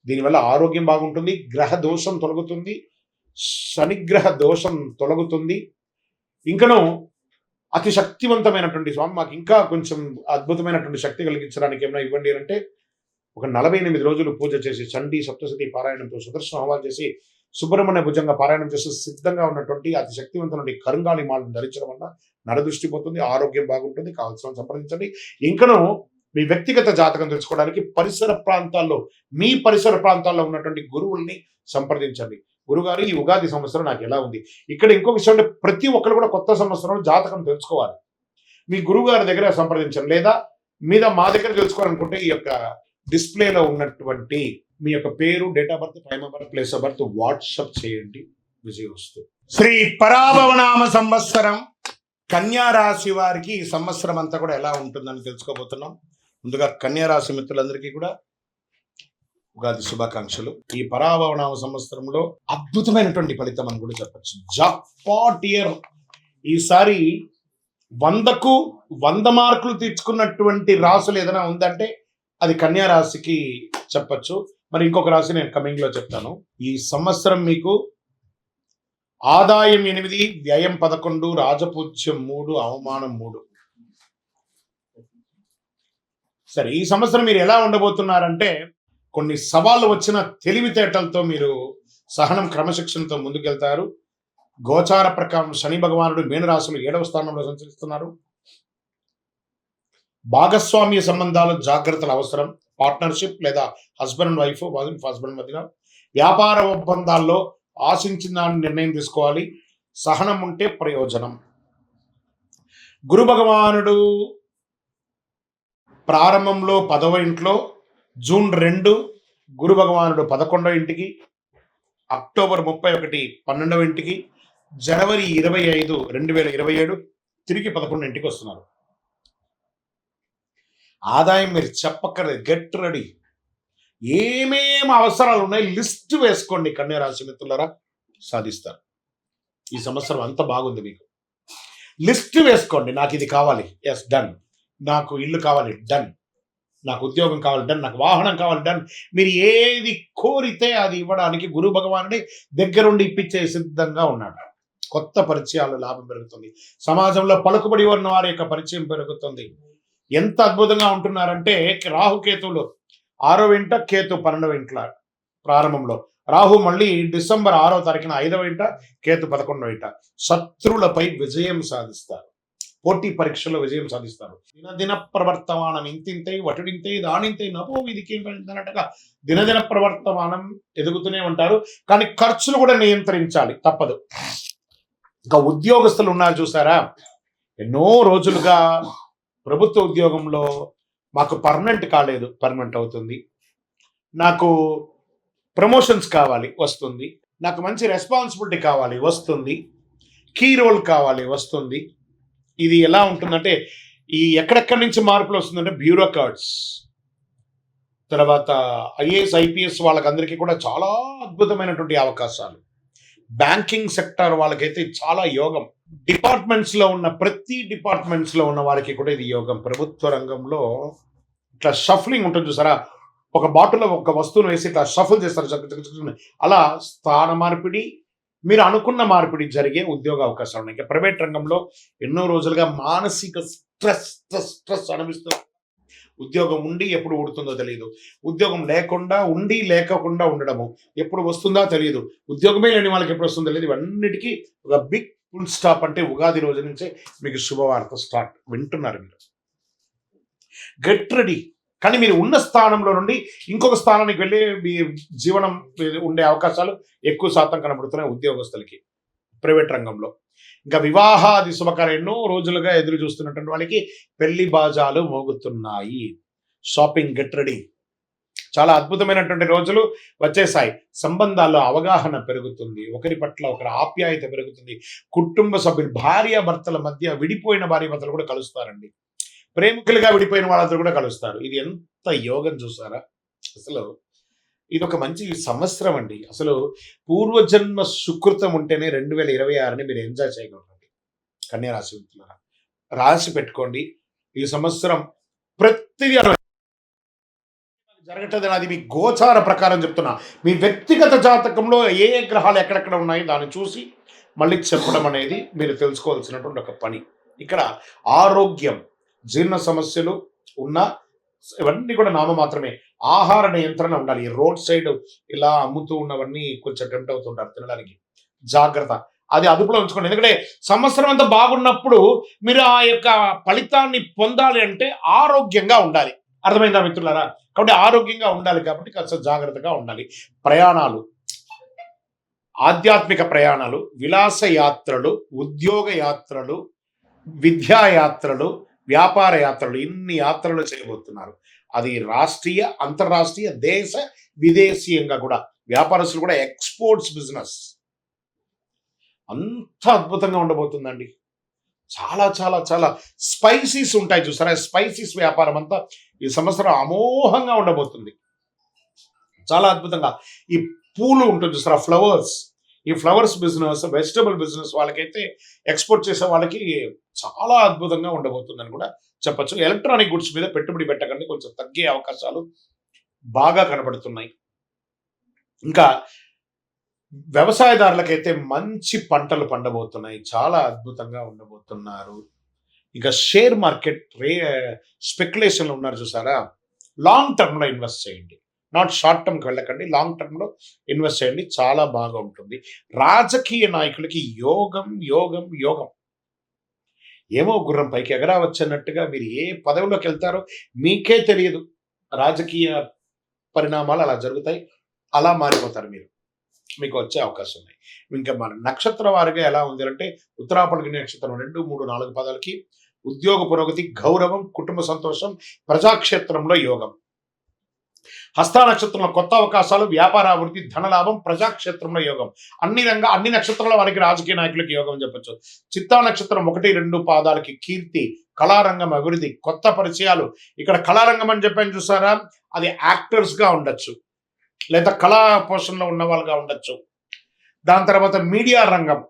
దీనివల్ల ఆరోగ్యం బాగుంటుంది, గ్రహ దోషం తొలగుతుంది, శనిగ్రహ దోషం తొలగుతుంది. ఇంకను అతి శక్తివంతమైనటువంటి స్వామి మాకు ఇంకా కొంచెం అద్భుతమైనటువంటి శక్తి కలిగించడానికి ఏమైనా ఇవ్వండి అంటే ఒక 48 రోజులు పూజ చేసి చండీ సప్తశతి పారాయణంతో సుదర్శన హోమాలు చేసి సుబ్రహ్మణ్య భుజంగా పారాయణం చేసి సిద్ధంగా ఉన్నటువంటి అతి శక్తివంతమైన కరుంగాలి మాలను ధరించడం వల్ల నరదృష్టి పోతుంది, ఆరోగ్యం బాగుంటుంది. కావాల్సిన సంప్రదించండి. ఇంకను మీ వ్యక్తిగత జాతకం తెలుసుకోవడానికి మీ పరిసర ప్రాంతాల్లో ఉన్నటువంటి గురువుల్ని సంప్రదించండి. గురుగారు ఈ ఉగాది సంవత్సరం నాకు ఎలా ఉంది. ఇక్కడ ఇంకో విషయం అంటే ప్రతి ఒక్కరు కూడా కొత్త సంవత్సరంలో జాతకం తెలుసుకోవాలి. మీ గురువు గారి దగ్గర సంప్రదించండి. లేదా మా దగ్గర తెలుసుకోవాలనుకుంటే ఈ యొక్క డిస్ప్లేలో ఉన్నటువంటి మీ యొక్క పేరు, date of birth, time of birth, place of birth WhatsApp చేయండి. విజయోస్తు. శ్రీ పరాభవనామ సంవత్సరం కన్యా రాశి వారికి ఈ సంవత్సరం అంతా కూడా ఎలా ఉంటుందని తెలుసుకోబోతున్నాం. ముందుగా కన్యా రాశి మిత్రులందరికీ కూడా ఉగాది శుభాకాంక్షలు. ఈ పరాభవనామ సంవత్సరంలో అద్భుతమైనటువంటి ఫలితం అని కూడా చెప్పచ్చు. Jackpot year. ఈసారి 100కు 100 మార్కులు తెచ్చుకున్నటువంటి రాశులు ఏదైనా ఉందంటే అది కన్యా రాశికి చెప్పచ్చు. మరి ఇంకొక రాశి నేను కమింగ్ లో చెప్తాను. ఈ సంవత్సరం మీకు ఆదాయం 8, వ్యయం 11, రాజపూజ్యం 3, అవమానం 3. సరే, ఈ సంవత్సరం మీరు ఎలా ఉండబోతున్నారంటే కొన్ని సవాళ్ళు వచ్చిన తెలివితేటలతో మీరు సహనం, క్రమశిక్షణతో ముందుకెళ్తారు. గోచార ప్రకారం శని భగవానుడు మీనరాశులు 7వ స్థానంలో సంచరిస్తున్నారు. భాగస్వామ్య సంబంధాలు జాగ్రత్తలు అవసరం. పార్ట్నర్షిప్ లేదా హస్బెండ్ అండ్ వైఫ్, హస్బెండ్ మధ్యన వ్యాపార ఒప్పందాల్లో ఆశించిన దాన్ని నిర్ణయం తీసుకోవాలి. సహనం ఉంటే ప్రయోజనం. గురు భగవానుడు ప్రారంభంలో 10వ ఇంట్లో, జూన్ 2 గురు భగవానుడు 11వ ఇంటికి, అక్టోబర్ 31 12వ ఇంటికి, జనవరి 25 2027 తిరిగి 11 ఇంటికి వస్తున్నారు. ఆదాయం మీరు చెప్పక్కర్లేదు. Get ready. ఏమేమి అవసరాలు ఉన్నాయి లిస్ట్ వేసుకోండి. కన్యా రాశి మిత్రులారా, సాధిస్తారు. ఈ సంవత్సరం అంత బాగుంది. మీకు లిస్ట్ వేసుకోండి. నాకు ఇది కావాలి, ఎస్ డన్. నాకు ఇల్లు కావాలి, డన్. నాకు ఉద్యోగం కావాలి, డన్. నాకు వాహనం కావాలి, డన్. మీరు ఏది కోరితే అది ఇవ్వడానికి గురు భగవానుడి దగ్గరుండి ఇప్పించే సిద్ధంగా ఉన్నాడు. కొత్త పరిచయాలు, లాభం పెరుగుతుంది. సమాజంలో పలుకుబడి ఉన్న వారి యొక్క పరిచయం పెరుగుతుంది. ఎంత అద్భుతంగా ఉంటున్నారంటే రాహుకేతువులు 6వ ఇంట, కేతు 12వ ఇంట్ల ప్రారంభంలో. రాహు మళ్ళీ డిసెంబర్ 6వ తారీఖున 5వ ఇంట, కేతు 11వ ఇంట. శత్రువులపై విజయం సాధిస్తారు. పోటీ పరీక్షలో విజయం సాధిస్తారు. దినదిన ప్రవర్తమానం ఇంతింతై వటుడింతై దానింతై నపో విధికి అన్నట్టుగా దినదిన ప్రవర్తమానం ఎదుగుతూనే ఉంటారు. కానీ ఖర్చులు కూడా నియంత్రించాలి, తప్పదు. ఇంకా ఉద్యోగస్తులు ఉన్నారు చూసారా, ఎన్నో రోజులుగా ప్రభుత్వ ఉద్యోగంలో మాకు పర్మనెంట్ కాలేదు, పర్మనెంట్ అవుతుంది. నాకు ప్రమోషన్స్ కావాలి, వస్తుంది. నాకు మంచి రెస్పాన్సిబిలిటీ కావాలి, వస్తుంది. కీ రోల్ కావాలి, వస్తుంది. ఇది ఎలా ఉంటుందంటే ఈ ఎక్కడెక్కడి నుంచి మార్పులు వస్తుందంటే బ్యూరోక్రాట్స్, తర్వాత ఐఏఎస్, ఐపీఎస్ వాళ్ళకందరికీ కూడా చాలా అద్భుతమైనటువంటి అవకాశాలు. బ్యాంకింగ్ సెక్టార్ వాళ్ళకైతే చాలా యోగం. ప్రతి డిపార్ట్మెంట్స్‌లో ఉన్న వారికి కూడా ఇది యోగం. ప్రభుత్వ రంగంలో ఇట్లా షఫ్లింగ్ ఉంటుంది చూసారా? ఒక బాటిల్‌లో ఒక వస్తువును వేసి ఇట్లా షఫుల్ చేస్తారు. చక చక చక అని. అలా స్థాన మార్పిడి, మీరు అనుకున్న మార్పిడి జరిగే ఉద్యోగ అవకాశాలున్నాయి. ఇంకా ప్రైవేట్ రంగంలో ఎన్నో రోజులుగా మానసిక స్ట్రెస్ అనుభవిస్తూ ఉద్యోగం ఉండి ఎప్పుడు ఊడుతుందో తెలియదు. ఉద్యోగం లేకుండా ఉండి లేకోకుండా ఉండడము. ఎప్పుడు వస్తుందో తెలియదు. ఉద్యోగమే లేని వాళ్ళకి ఎప్పుడు వస్తుందో తెలియదు. ఇవన్నిటికి ఒక బిగ్ ఫుల్ స్టాప్ అంటే ఉగాది రోజు నుంచే మీకు శుభవార్త స్టార్ట్. వింటున్నారు మీరు. Get ready. కానీ మీరు ఉన్న స్థానంలో నుండి ఇంకొక స్థానానికి వెళ్ళి మీ జీవనం ఉండే అవకాశాలు ఎక్కువ శాతం కనబడుతున్నాయి ఉద్యోగస్తులకి ప్రైవేట్ రంగంలో. ఇంకా వివాహాది శుభకార్యం ఎన్నో రోజులుగా ఎదురు చూస్తున్నటువంటి వాళ్ళకి పెళ్లి బాజాలు మోగుతున్నాయి. Shopping get ready. చాలా అద్భుతమైనటువంటి రోజులు వచ్చేసాయి. సంబంధాల్లో అవగాహన పెరుగుతుంది. ఒకరి పట్ల ఒకరి ఆప్యాయత పెరుగుతుంది. కుటుంబ సభ్యులు భార్యాభర్తల మధ్య విడిపోయిన భార్యాభర్తలు కూడా కలుస్తారండి. ప్రేమికులుగా విడిపోయిన వాళ్ళందరూ కూడా కలుస్తారు. ఇది ఎంత యోగం చూసారా? అసలు ఇదొక మంచి సంవత్సరం అండి. అసలు పూర్వజన్మ సుకృతం ఉంటేనే 2026ని మీరు ఎంజాయ్ చేయగలరండి. కన్యా రాశి మిత్రులారా, రాసి పెట్టుకోండి. ఈ సంవత్సరం ప్రతిదీ జరగట్లేదని అది మీ గోచార ప్రకారం చెప్తున్నా. మీ వ్యక్తిగత జాతకంలో ఏ ఏ గ్రహాలు ఎక్కడెక్కడ ఉన్నాయో దాన్ని చూసి మళ్ళీ చెప్పడం అనేది మీరు తెలుసుకోవాల్సినటువంటి ఒక పని. ఇక్కడ ఆరోగ్యం, జీర్ణ సమస్యలు ఉన్న ఇవన్నీ కూడా నామమాత్రమే. ఆహార నియంత్రణ ఉండాలి. ఈ రోడ్ సైడ్ ఇలా అమ్ముతూ ఉన్నవన్నీ కొంచెం టెంప్ట్ అవుతుంటారు తినడానికి. జాగ్రత్త. అది అదుపులో ఉంచుకోండి. ఎందుకంటే సంవత్సరం అంతా బాగున్నప్పుడు మీరు ఆ యొక్క ఫలితాన్ని పొందాలి అంటే ఆరోగ్యంగా ఉండాలి. అర్థమైందా మిత్రులారా? కాబట్టి ఆరోగ్యంగా ఉండాలి కాబట్టి కాస్త జాగ్రత్తగా ఉండాలి. ప్రయాణాలు, ఆధ్యాత్మిక ప్రయాణాలు, విలాస యాత్రలు, ఉద్యోగ యాత్రలు, విద్యా యాత్రలు, వ్యాపార యాత్రలు, ఇన్ని యాత్రలు చేయబోతున్నారు. అది రాష్ట్రీయ, అంతర్రాష్ట్రీయ, దేశ విదేశీయంగా కూడా. వ్యాపారస్తులు కూడా ఎక్స్పోర్ట్స్ బిజినెస్ అంత అద్భుతంగా ఉండబోతుందండి. చాలా చాలా చాలా స్పైసీస్ ఉంటాయి చూసారా? స్పైసీస్ వ్యాపారం అంతా ఈ సంవత్సరం అమోఘంగా ఉండబోతుంది. చాలా అద్భుతంగా. ఈ పూలు ఉంటుంది చూసారా? ఫ్లవర్స్. ఈ ఫ్లవర్స్ బిజినెస్, వెజిటబుల్ బిజినెస్ వాళ్ళకైతే ఎక్స్పోర్ట్ చేసే వాళ్ళకి చాలా అద్భుతంగా ఉండబోతుందని కూడా చెప్పొచ్చు. ఎలక్ట్రానిక్ గుడ్స్ మీద పెట్టుబడి పెట్టకండి, కొంచెం తగ్గే అవకాశాలు బాగా కనబడుతున్నాయి. ఇంకా వ్యవసాయదారులకైతే మంచి పంటలు పండబోతున్నాయి. చాలా అద్భుతంగా ఉండబోతున్నారు. ఇక షేర్ మార్కెట్ స్పెక్యులేషన్లో ఉన్నారు చూసారా? లాంగ్ టర్మ్లో ఇన్వెస్ట్ చేయండి. నాట్ షార్ట్ టర్మ్కి వెళ్ళకండి, లాంగ్ టర్మ్లో ఇన్వెస్ట్ చేయండి. చాలా బాగా ఉంటుంది. రాజకీయ నాయకులకి యోగం యోగం యోగం. ఏమో గుర్రం పైకి ఎగరావచ్చన్నట్టుగా మీరు ఏ పదవిలోకి వెళ్తారో మీకే తెలియదు. రాజకీయ పరిణామాలు అలా జరుగుతాయి. అలా మారిపోతారు మీరు. మీకు వచ్చే అవకాశం ఉన్నాయి. ఇంకా మన నక్షత్ర వారిగా ఎలా ఉంది అంటే ఉత్తరాపల్లి నక్షత్రం 2, 3, 4 పదాలకి ఉద్యోగ పురోగతి, గౌరవం, కుటుంబ సంతోషం, ప్రజాక్షేత్రంలో యోగం. హస్త నక్షత్రంలో కొత్త అవకాశాలు, వ్యాపార అభివృద్ధి, ధనలాభం, ప్రజాక్షేత్రంలో యోగం. అన్ని నక్షత్రాల వారికి రాజకీయ నాయకులకి యోగం అని చెప్పొచ్చు. చిత్తా నక్షత్రం 1, 2 పాదాలకి కీర్తి, కళారంగం అభివృద్ధి, కొత్త పరిచయాలు. ఇక్కడ కళారంగం అని చెప్పాను చూసారా? అది యాక్టర్స్ గా ఉండొచ్చు, లేదా కళా పోషణలో ఉన్న వాళ్ళుగా ఉండొచ్చు. దాని తర్వాత మీడియా రంగం,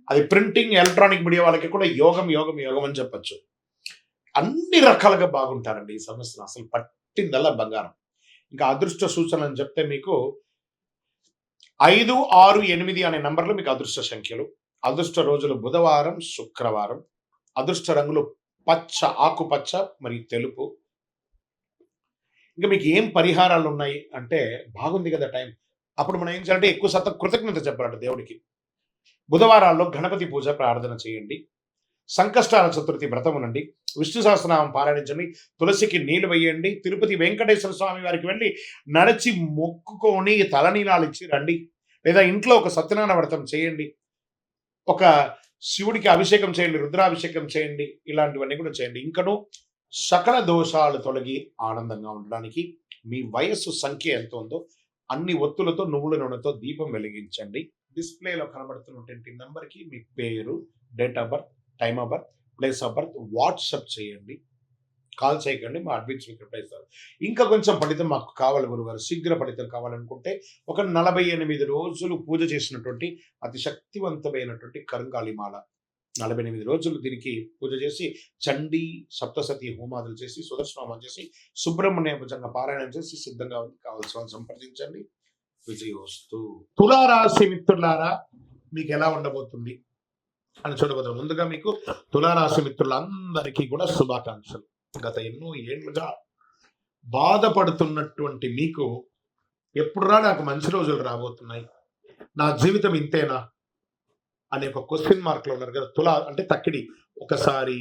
అది ప్రింటింగ్, ఎలక్ట్రానిక్ మీడియా వాళ్ళకి కూడా యోగం యోగం యోగం అని చెప్పొచ్చు. అన్ని రకాలుగా బాగుంటారండి ఈ సంవత్సరం. అసలు పట్టిందల్లా బంగారం. ఇంకా అదృష్ట సూచనలు అని చెప్తే మీకు 5, 6, 8 అనే నంబర్లు మీకు అదృష్ట సంఖ్యలు. అదృష్ట రోజులు బుధవారం, శుక్రవారం. అదృష్ట రంగులు పచ్చ, ఆకుపచ్చ మరియు తెలుపు. ఇంకా మీకు ఏం పరిహారాలు ఉన్నాయి అంటే బాగుంది కదా టైం. అప్పుడు మనం ఏం చేయాలంటే ఎక్కువ శాతం కృతజ్ఞత చెప్పాలంట దేవుడికి. బుధవారాల్లో గణపతి పూజ ప్రార్థన చేయండి. సంకష్టాల చతుర్థి వ్రతం ఉండండి. విష్ణు సహస్రనామం పారాయణించండి. తులసికి నీళ్లు వేయండి. తిరుపతి వెంకటేశ్వర స్వామి వారికి వెళ్ళి నడిచి మొక్కుకొని తలనీలాలు ఇచ్చి రండి. లేదా ఇంట్లో ఒక సత్యనారాయణ వ్రతం చేయండి. ఒక శివుడికి అభిషేకం చేయండి, రుద్రాభిషేకం చేయండి. ఇలాంటివన్నీ కూడా చేయండి. ఇంకను సకల దోషాలు తొలగి ఆనందంగా ఉండడానికి మీ వయస్సు సంఖ్య ఎంత ఉందో అన్ని ఒత్తులతో, నువ్వుల నూనెతో దీపం వెలిగించండి. డిస్ప్లేలో కనబడుతున్నటువంటి నంబర్కి మీ పేరు, date of birth, time of birth, place of birth WhatsApp చేయండి. కాల్ చేయకండి. మా అడ్మిన్స్ మీకు రిప్లై ఇస్తారు. ఇంకా కొంచెం ఫలితం మాకు కావాలి గురుగారు, శీఘ్ర ఫలితం కావాలనుకుంటే ఒక 48 రోజులు పూజ చేసినటువంటి అతి శక్తివంతమైనటువంటి కరుంగాళి మాల, 48 రోజులు దీనికి పూజ చేసి చండీ సప్తసతి హోమాదులు చేసి సుదర్శన హోమం చేసి సుబ్రహ్మణ్య భుజంగా పారాయణం చేసి సిద్ధంగా ఉంది. కావాల్సిన వాళ్ళు సంప్రదించండి. విజయోస్తు. తులారాశి మిత్రులారా, మీకు ఎలా ఉండబోతుంది అని చూడబోతున్నాం. ముందుగా మీకు తులారాశి మిత్రులందరికీ కూడా శుభాకాంక్షలు. గత ఎన్నో ఏళ్లుగా బాధపడుతున్నటువంటి మీకు ఎప్పుడురా నాకు మంచి రోజులు రాబోతున్నాయి, నా జీవితం ఇంతేనా అనే ఒక క్వశ్చన్ మార్క్ లో ఉన్నారు కదా. తులా అంటే తక్కిడి, ఒకసారి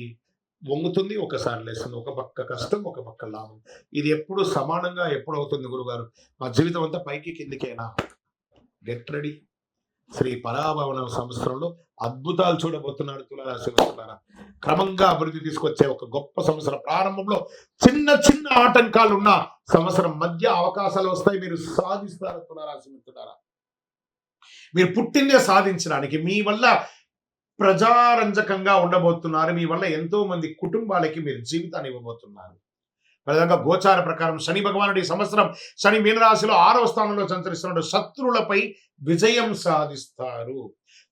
వంగుతుంది, ఒకసారి లేస్తుంది, ఒక పక్క కష్టం, ఒక పక్క లాభం. ఇది ఎప్పుడు సమానంగా ఎప్పుడు అవుతుంది గురుగారు? మా జీవితం అంతా పైకి కిందికేనా? Get ready. శ్రీ పరాభవన సంవత్సరంలో అద్భుతాలు చూడబోతున్నాడు తులారాశి మిత్రులారా. క్రమంగా అభివృద్ధి తీసుకొచ్చే ఒక గొప్ప సంవత్సరం. ప్రారంభంలో చిన్న చిన్న ఆటంకాలు ఉన్న సంవత్సరం మధ్య అవకాశాలు వస్తాయి. మీరు సాధిస్తారు తులారాశి మిత్రులారా. మీరు పుట్టిందే సాధించడానికి. మీ వల్ల ప్రజారంజకంగా ఉండబోతున్నారు. మీ వల్ల ఎంతో మంది కుటుంబాలకి మీరు జీవితాన్ని ఇవ్వబోతున్నారు. ప్రధానంగా గోచార ప్రకారం శని భగవానుడు ఈ సంవత్సరం శని మీనరాశిలో 6వ స్థానంలో సంచరిస్తున్నాడు. శత్రువులపై విజయం సాధిస్తారు.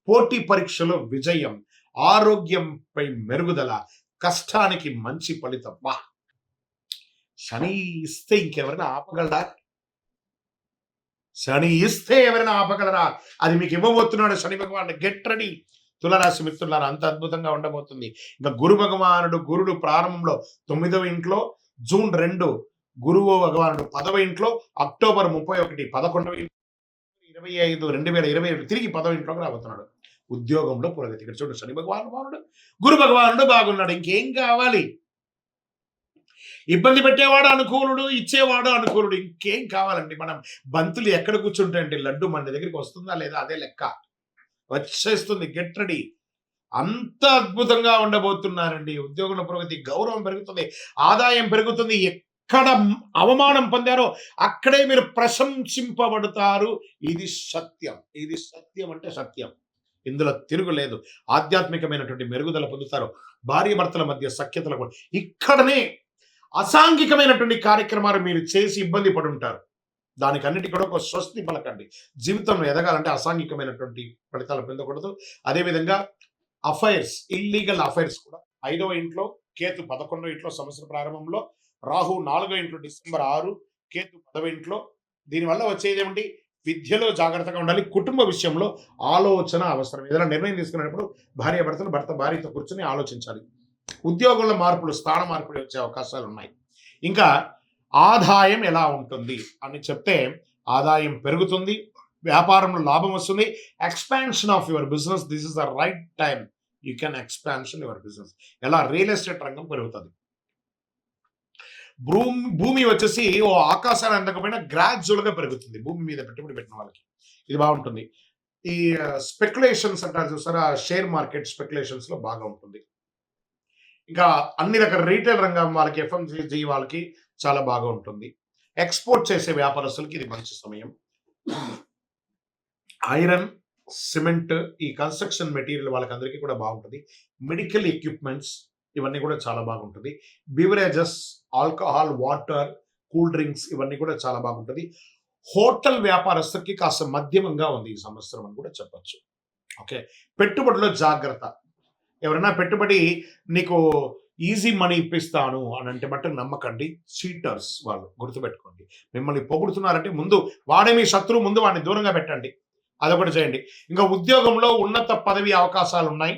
పోటీ పరీక్షలో విజయం, ఆరోగ్యంపై మెరుగుదల, కష్టానికి మంచి ఫలితం. వా, శని ఇస్తే ఇంకెవరైనా ఆపగలరా? శని ఇస్తే ఎవరైనా ఆపగలరా? అది మీకు ఇవ్వబోతున్నాడు శని భగవానుడు. గెట్ రెడీ తులారాశి మిత్రులారా, అంత అద్భుతంగా ఉండబోతుంది. ఇంకా గురు భగవానుడు, గురుడు ప్రారంభంలో 9వ ఇంట్లో, జూన్ 2 గురువు భగవానుడు 10వ ఇంట్లో, అక్టోబర్ 31 11వ ఇంట్లో, 25 2027 తిరిగి 10వ ఇంట్లోకి రాబోతున్నాడు. ఉద్యోగంలో పురోగతి. ఇక్కడ చూడండి, శని భగవానుడు గురు భగవానుడు బాగున్నాడు. ఇంకేం కావాలి? ఇబ్బంది పెట్టేవాడు అనుకూలుడు, ఇచ్చేవాడు అనుకూలుడు. ఇంకేం కావాలండి? మనం బంతులు ఎక్కడ కూర్చుంటే అంటే లడ్డు మన దగ్గరికి వస్తుందా లేదా అదే లెక్క వచ్చేస్తుంది. Get ready. అంత అద్భుతంగా ఉండబోతున్నారండి. ఉద్యోగంలో పురోగతి, గౌరవం పెరుగుతుంది, ఆదాయం పెరుగుతుంది. ఎక్కడ అవమానం పొందారో అక్కడే మీరు ప్రశంసింపబడతారు. ఇది సత్యం. ఇది సత్యం అంటే సత్యం. ఇందులో తిరుగులేదు. ఆధ్యాత్మికమైనటువంటి మెరుగుదల పొందుతారు. భార్య భర్తల మధ్య సఖ్యతలు కూడా. ఇక్కడనే అసాంఘికమైనటువంటి కార్యక్రమాలు మీరు చేసి ఇబ్బంది పడి ఉంటారు. దానికన్నిటి కూడా ఒక స్వస్తి పలకండి. జీవితంలో ఎదగాలంటే అసాంఘికమైనటువంటి ఫలితాలు పొందకూడదు. అదేవిధంగా అఫైర్స్, ఇల్లీగల్ అఫైర్స్ కూడా 5వ ఇంట్లో, కేతు 11వ ఇంట్లో సంవత్సర ప్రారంభంలో, రాహు 4వ ఇంట్లో డిసెంబర్ 6, కేతు 10వ ఇంట్లో. దీనివల్ల వచ్చేది ఏమిటి? విద్యలో జాగ్రత్తగా ఉండాలి. కుటుంబ విషయంలో ఆలోచన అవసరం. ఏదైనా నిర్ణయం తీసుకునేటప్పుడు భార్యాభర్తలు, భర్త భార్యతో కూర్చొని ఆలోచించాలి. ఉద్యోగంలో మార్పులు, స్థాన మార్పులు వచ్చే అవకాశాలు ఉన్నాయి. ఇంకా ఆదాయం ఎలా ఉంటుంది అని చెప్తే, ఆదాయం పెరుగుతుంది, వ్యాపారంలో లాభం వస్తుంది. Expansion of your business, this is the right time. You can expansion your business. ఎలా? రియల్ ఎస్టేట్ రంగం పెరుగుతుంది. భూమి వచ్చేసి ఓ ఆకాశాన్ని అందకపోయినా గ్రాడ్యువల్ గా పెరుగుతుంది. భూమి మీద పెట్టుబడి పెట్టిన వాళ్ళకి ఇది బాగుంటుంది. ఈ స్పెక్యులేషన్స్ అంటారు చూసారా, షేర్ మార్కెట్ స్పెక్యులేషన్స్ లో బాగా ఉంటుంది. ఇంకా అన్ని రకాల రీటైల్ రంగం వాళ్ళకి, ఎఫ్ఎంసీజీ వాళ్ళకి చాలా బాగా ఉంటుంది. ఎక్స్పోర్ట్ చేసే వ్యాపారస్తులకి ఇది మంచి సమయం. ఐరన్, సిమెంట్, ఈ కన్స్ట్రక్షన్ మెటీరియల్ వాళ్ళకందరికీ కూడా బాగుంటుంది. మెడికల్ ఎక్విప్మెంట్స్ ఇవన్నీ కూడా చాలా బాగుంటుంది. Beverages, alcohol, water, cool drinks ఇవన్నీ కూడా చాలా బాగుంటుంది. హోటల్ వ్యాపారస్తులకి కాస్త మధ్యమంగా ఉంది ఈ సంవత్సరం అని కూడా చెప్పచ్చు. ఓకే, పెట్టుబడిలో జాగ్రత్త. ఎవరైనా పెట్టుబడి నీకు ఈజీ మనీ ఇప్పిస్తాను అని అంటే మట్టుకు నమ్మకండి. చీటర్స్ వాళ్ళు, గుర్తుపెట్టుకోండి. మిమ్మల్ని పొగుడుతున్నారంటే ముందు వాడే మీ శత్రువు, ముందు వాడిని దూరంగా పెట్టండి. అదొకటి చేయండి. ఇంకా ఉద్యోగంలో ఉన్నత పదవి అవకాశాలు ఉన్నాయి.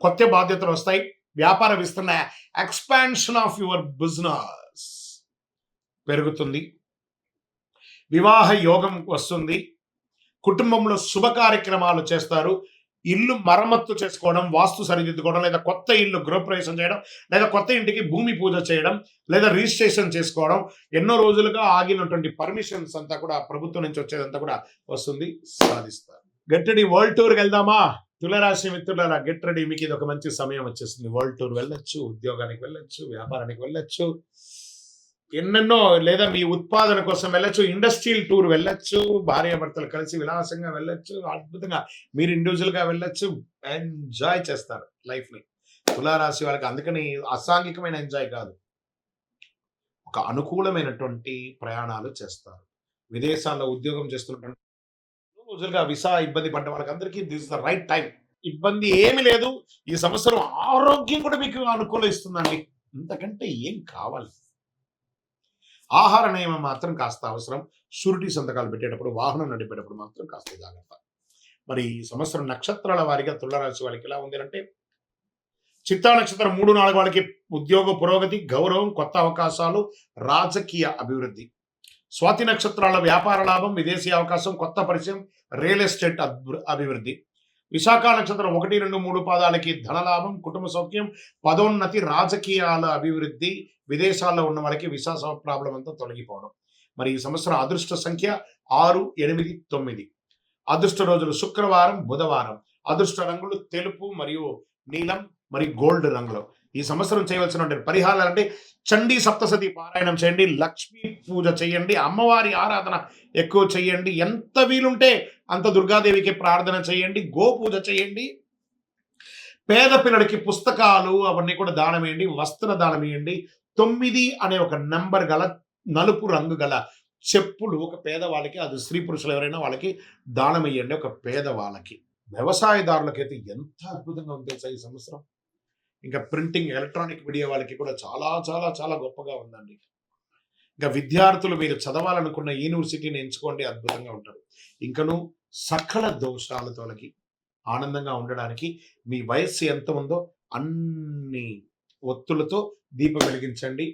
కొత్త బాధ్యతలు వస్తాయి. వ్యాపార విస్తరణ, ఎక్స్పాన్షన్ ఆఫ్ యువర్ బిజినెస్ పెరుగుతుంది. వివాహ యోగం వస్తుంది. కుటుంబంలో శుభ కార్యక్రమాలు చేస్తారు. ఇల్లు మరమ్మత్తు చేసుకోవడం, వాస్తు సరిదిద్దుకోవడం, లేదా కొత్త ఇల్లు గృహప్రవేశం చేయడం, లేదా కొత్త ఇంటికి భూమి పూజ చేయడం, లేదా రిజిస్ట్రేషన్ చేసుకోవడం, ఎన్నో రోజులుగా ఆగినటువంటి పర్మిషన్స్ అంతా కూడా ప్రభుత్వం నుంచి వచ్చేదంతా కూడా వస్తుంది, సాధిస్తారు. గెట్ రెడీ, వరల్డ్ టూర్కి వెళ్దామా? తులారాశి మిత్రులారా, గెట్ రెడీ. మీకు ఇది ఒక మంచి సమయం వచ్చేస్తుంది. వరల్డ్ టూర్ వెళ్ళొచ్చు, ఉద్యోగానికి వెళ్ళొచ్చు, వ్యాపారానికి వెళ్ళొచ్చు, ఎన్నెన్నో, లేదా మీ ఉత్పాదన కోసం వెళ్ళొచ్చు, ఇండస్ట్రియల్ టూర్ వెళ్ళొచ్చు, భార్యాభర్తలు కలిసి విలాసంగా వెళ్ళొచ్చు, అద్భుతంగా మీరు ఇండివిజువల్ గా వెళ్ళొచ్చు. ఎంజాయ్ చేస్తారు లైఫ్ ని తులారాశి వాళ్ళకి. అందుకని అసాంఘికమైన ఎంజాయ్ కాదు, ఒక అనుకూలమైనటువంటి ప్రయాణాలు చేస్తారు. విదేశాల్లో ఉద్యోగం చేస్తున్నటువంటి రోజులుగా వీసా ఇబ్బంది పడ్డ వాళ్ళకందరికీ this is the right time. ఇబ్బంది ఏమి లేదు. ఈ సంవత్సరం ఆరోగ్యం కూడా మీకు అనుకూలిస్తుందండి. ఇంతకంటే ఏం కావాలి? ఆహార నియమం మాత్రం కాస్త అవసరం. షూరిటీ సంతకాలు పెట్టేటప్పుడు, వాహనం నడిపేటప్పుడు మాత్రం కాస్త జాగ్రత్త. మరి ఈ సంవత్సరం నక్షత్రాల వారీగా తులారాశి వాళ్ళకి ఎలా ఉంది అంటే, చిత్తా నక్షత్రం 3, 4 వాళ్ళకి ఉద్యోగ పురోగతి, గౌరవం, కొత్త అవకాశాలు, రాజకీయ అభివృద్ధి. స్వాతి నక్షత్రాల వ్యాపార లాభం, విదేశీ అవకాశం, కొత్త పరిచయం, రియల్ ఎస్టేట్ అభివృద్ధి. విశాఖ నక్షత్రం 1, 2, 3 పాదాలకి ధనలాభం, కుటుంబ సౌఖ్యం, పదోన్నతి, రాజకీయాల అభివృద్ధి, విదేశాల్లో ఉన్న వాళ్ళకి విసా ప్రాబ్లం అంతా తొలగిపోవడం. మరి ఈ సంవత్సరం అదృష్ట సంఖ్య 6, 8, 9. అదృష్ట రోజులు శుక్రవారం, బుధవారం. అదృష్ట రంగులు తెలుపు మరియు నీలం మరియు గోల్డ్ రంగులో. ఈ సంవత్సరం చేయవలసిన పరిహారాలు అంటే చండీ సప్తసతి పారాయణం చేయండి, లక్ష్మీ పూజ చేయండి, అమ్మవారి ఆరాధన ఎక్కువ చేయండి, ఎంత వీలుంటే అంత దుర్గాదేవికి ప్రార్థన చేయండి, గోపూజ చేయండి, పేద పిల్లడికి పుస్తకాలు అవన్నీ కూడా దానం వేయండి, వస్త్ర దానం వేయండి. 9 అనే ఒక నంబర్ గల నలుపు రంగు గల చెప్పులు ఒక పేదవాళ్ళకి, అది స్త్రీ పురుషులు ఎవరైనా వాళ్ళకి దానం వేయండి. ఒక పేదవాళ్ళకి, వ్యవసాయదారులకైతే ఎంత అద్భుతంగా ఉంది తెలుసా ఈ సంవత్సరం. ఇంకా ప్రింటింగ్, ఎలక్ట్రానిక్ మీడియా వాళ్ళకి కూడా చాలా చాలా చాలా గొప్పగా ఉందండి. ఇంకా విద్యార్థులు మీరు చదవాలనుకున్న యూనివర్సిటీని ఎంచుకోండి, అద్భుతంగా ఉంటారు. ఇంకను సకల దోషాలు తొలగి ఆనందంగా ఉండడానికి మీ వయస్సు ఎంత ఉందో అన్ని ఒత్తులతో దీపం వెలిగించండి.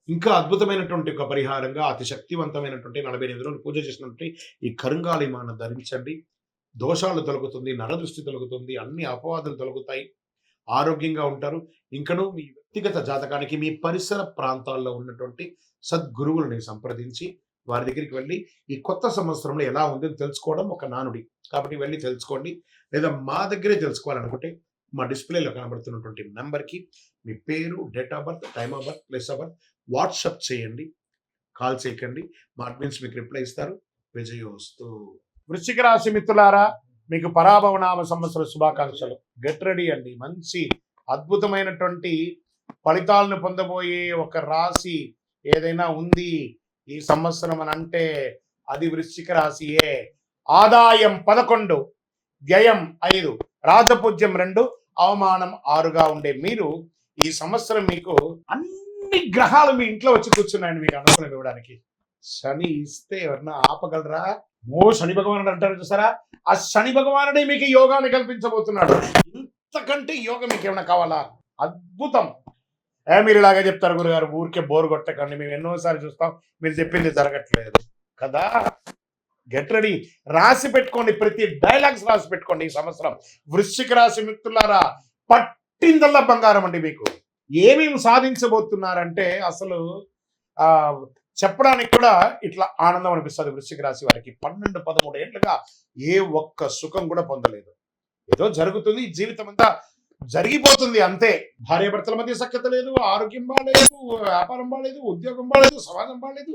ఇంకా అద్భుతమైనటువంటి ఒక పరిహారంగా అతి శక్తివంతమైనటువంటి 48 రోజులు పూజ చేసినటువంటి ఈ కరుంగాళిమాను ధరించండి. దోషాలు తొలగుతుంది, నరదృష్టి తొలగుతుంది, అన్ని అపవాదులు తొలగుతాయి, ఆరోగ్యంగా ఉంటారు. ఇంకను మీ వ్యక్తిగత జాతకానికి మీ పరిసర ప్రాంతాల్లో ఉన్నటువంటి సద్గురువులని సంప్రదించి వారి దగ్గరికి వెళ్ళి ఈ కొత్త సంవత్సరంలో ఎలా ఉందో తెలుసుకోవడం ఒక నానుడి. కాబట్టి వెళ్ళి తెలుసుకోండి. లేదా మా దగ్గరే తెలుసుకోవాలనుకుంటే మా డిస్ప్లేలో కనబడుతున్నటువంటి నెంబర్కి మీ పేరు, date of birth, time of birth, place of birth WhatsApp చేయండి. కాల్ చేయకండి, మా అడ్మిన్స్ మీకు రిప్లై ఇస్తారు. విజయోస్తు. వృశ్చిక రాశి మిత్రులారా, మీకు పరాభవనామ సంవత్సర శుభాకాంక్షలు. గెట్ రెడీ అండి. మంచి అద్భుతమైనటువంటి ఫలితాలను పొందబోయే ఒక రాశి ఏదైనా ఉంది ఈ సంవత్సరం అని అంటే అది వృశ్చిక రాశియే. ఆదాయం 11, వ్యయం 5, రాజపూజ్యం 2, అవమానం 6గా ఉండే మీరు ఈ సంవత్సరం మీకు అన్ని గ్రహాలు మీ ఇంట్లో వచ్చి కూర్చున్నాయండి మీకు అనుకూలం ఇవ్వడానికి. శని ఇస్తే ఎవరన్నా ఆపగలరా? శని భగవానుడు అంటారు చూసారా, ఆ శని భగవానుడే మీకు యోగాన్ని కల్పించబోతున్నాడు. ఇంతకంటే యోగం మీకు ఏమైనా కావాలా? అద్భుతం. మీరు ఇలాగే చెప్తారు గురుగారు, ఊరికే బోర్ కొట్టకండి, మేము ఎన్నోసార్లు చూస్తాం, మీరు చెప్పింది జరగట్లేదు కదా. Get ready. రాసి పెట్టుకోండి, ప్రతి డైలాగ్స్ రాసి పెట్టుకోండి. ఈ సంవత్సరం వృశ్చిక రాశి మిత్రులారా పట్టిందల్లా బంగారం అండి. మీకు ఏమేమి సాధించబోతున్నారంటే అసలు చెప్పడానికి కూడా ఇట్లా ఆనందం అనిపిస్తుంది. వృశ్చిక రాశి వారికి 12, 13 ఏళ్ళుగా ఏ ఒక్క సుఖం కూడా పొందలేదు. ఏదో జరుగుతుంది, జీవితం అంతా జరిగిపోతుంది అంతే. భార్యాభర్తల మధ్య సఖ్యత లేదు, ఆరోగ్యం బాగాలేదు, వ్యాపారం బాగాలేదు, ఉద్యోగం బాగాలేదు, సమాజం బాగాలేదు,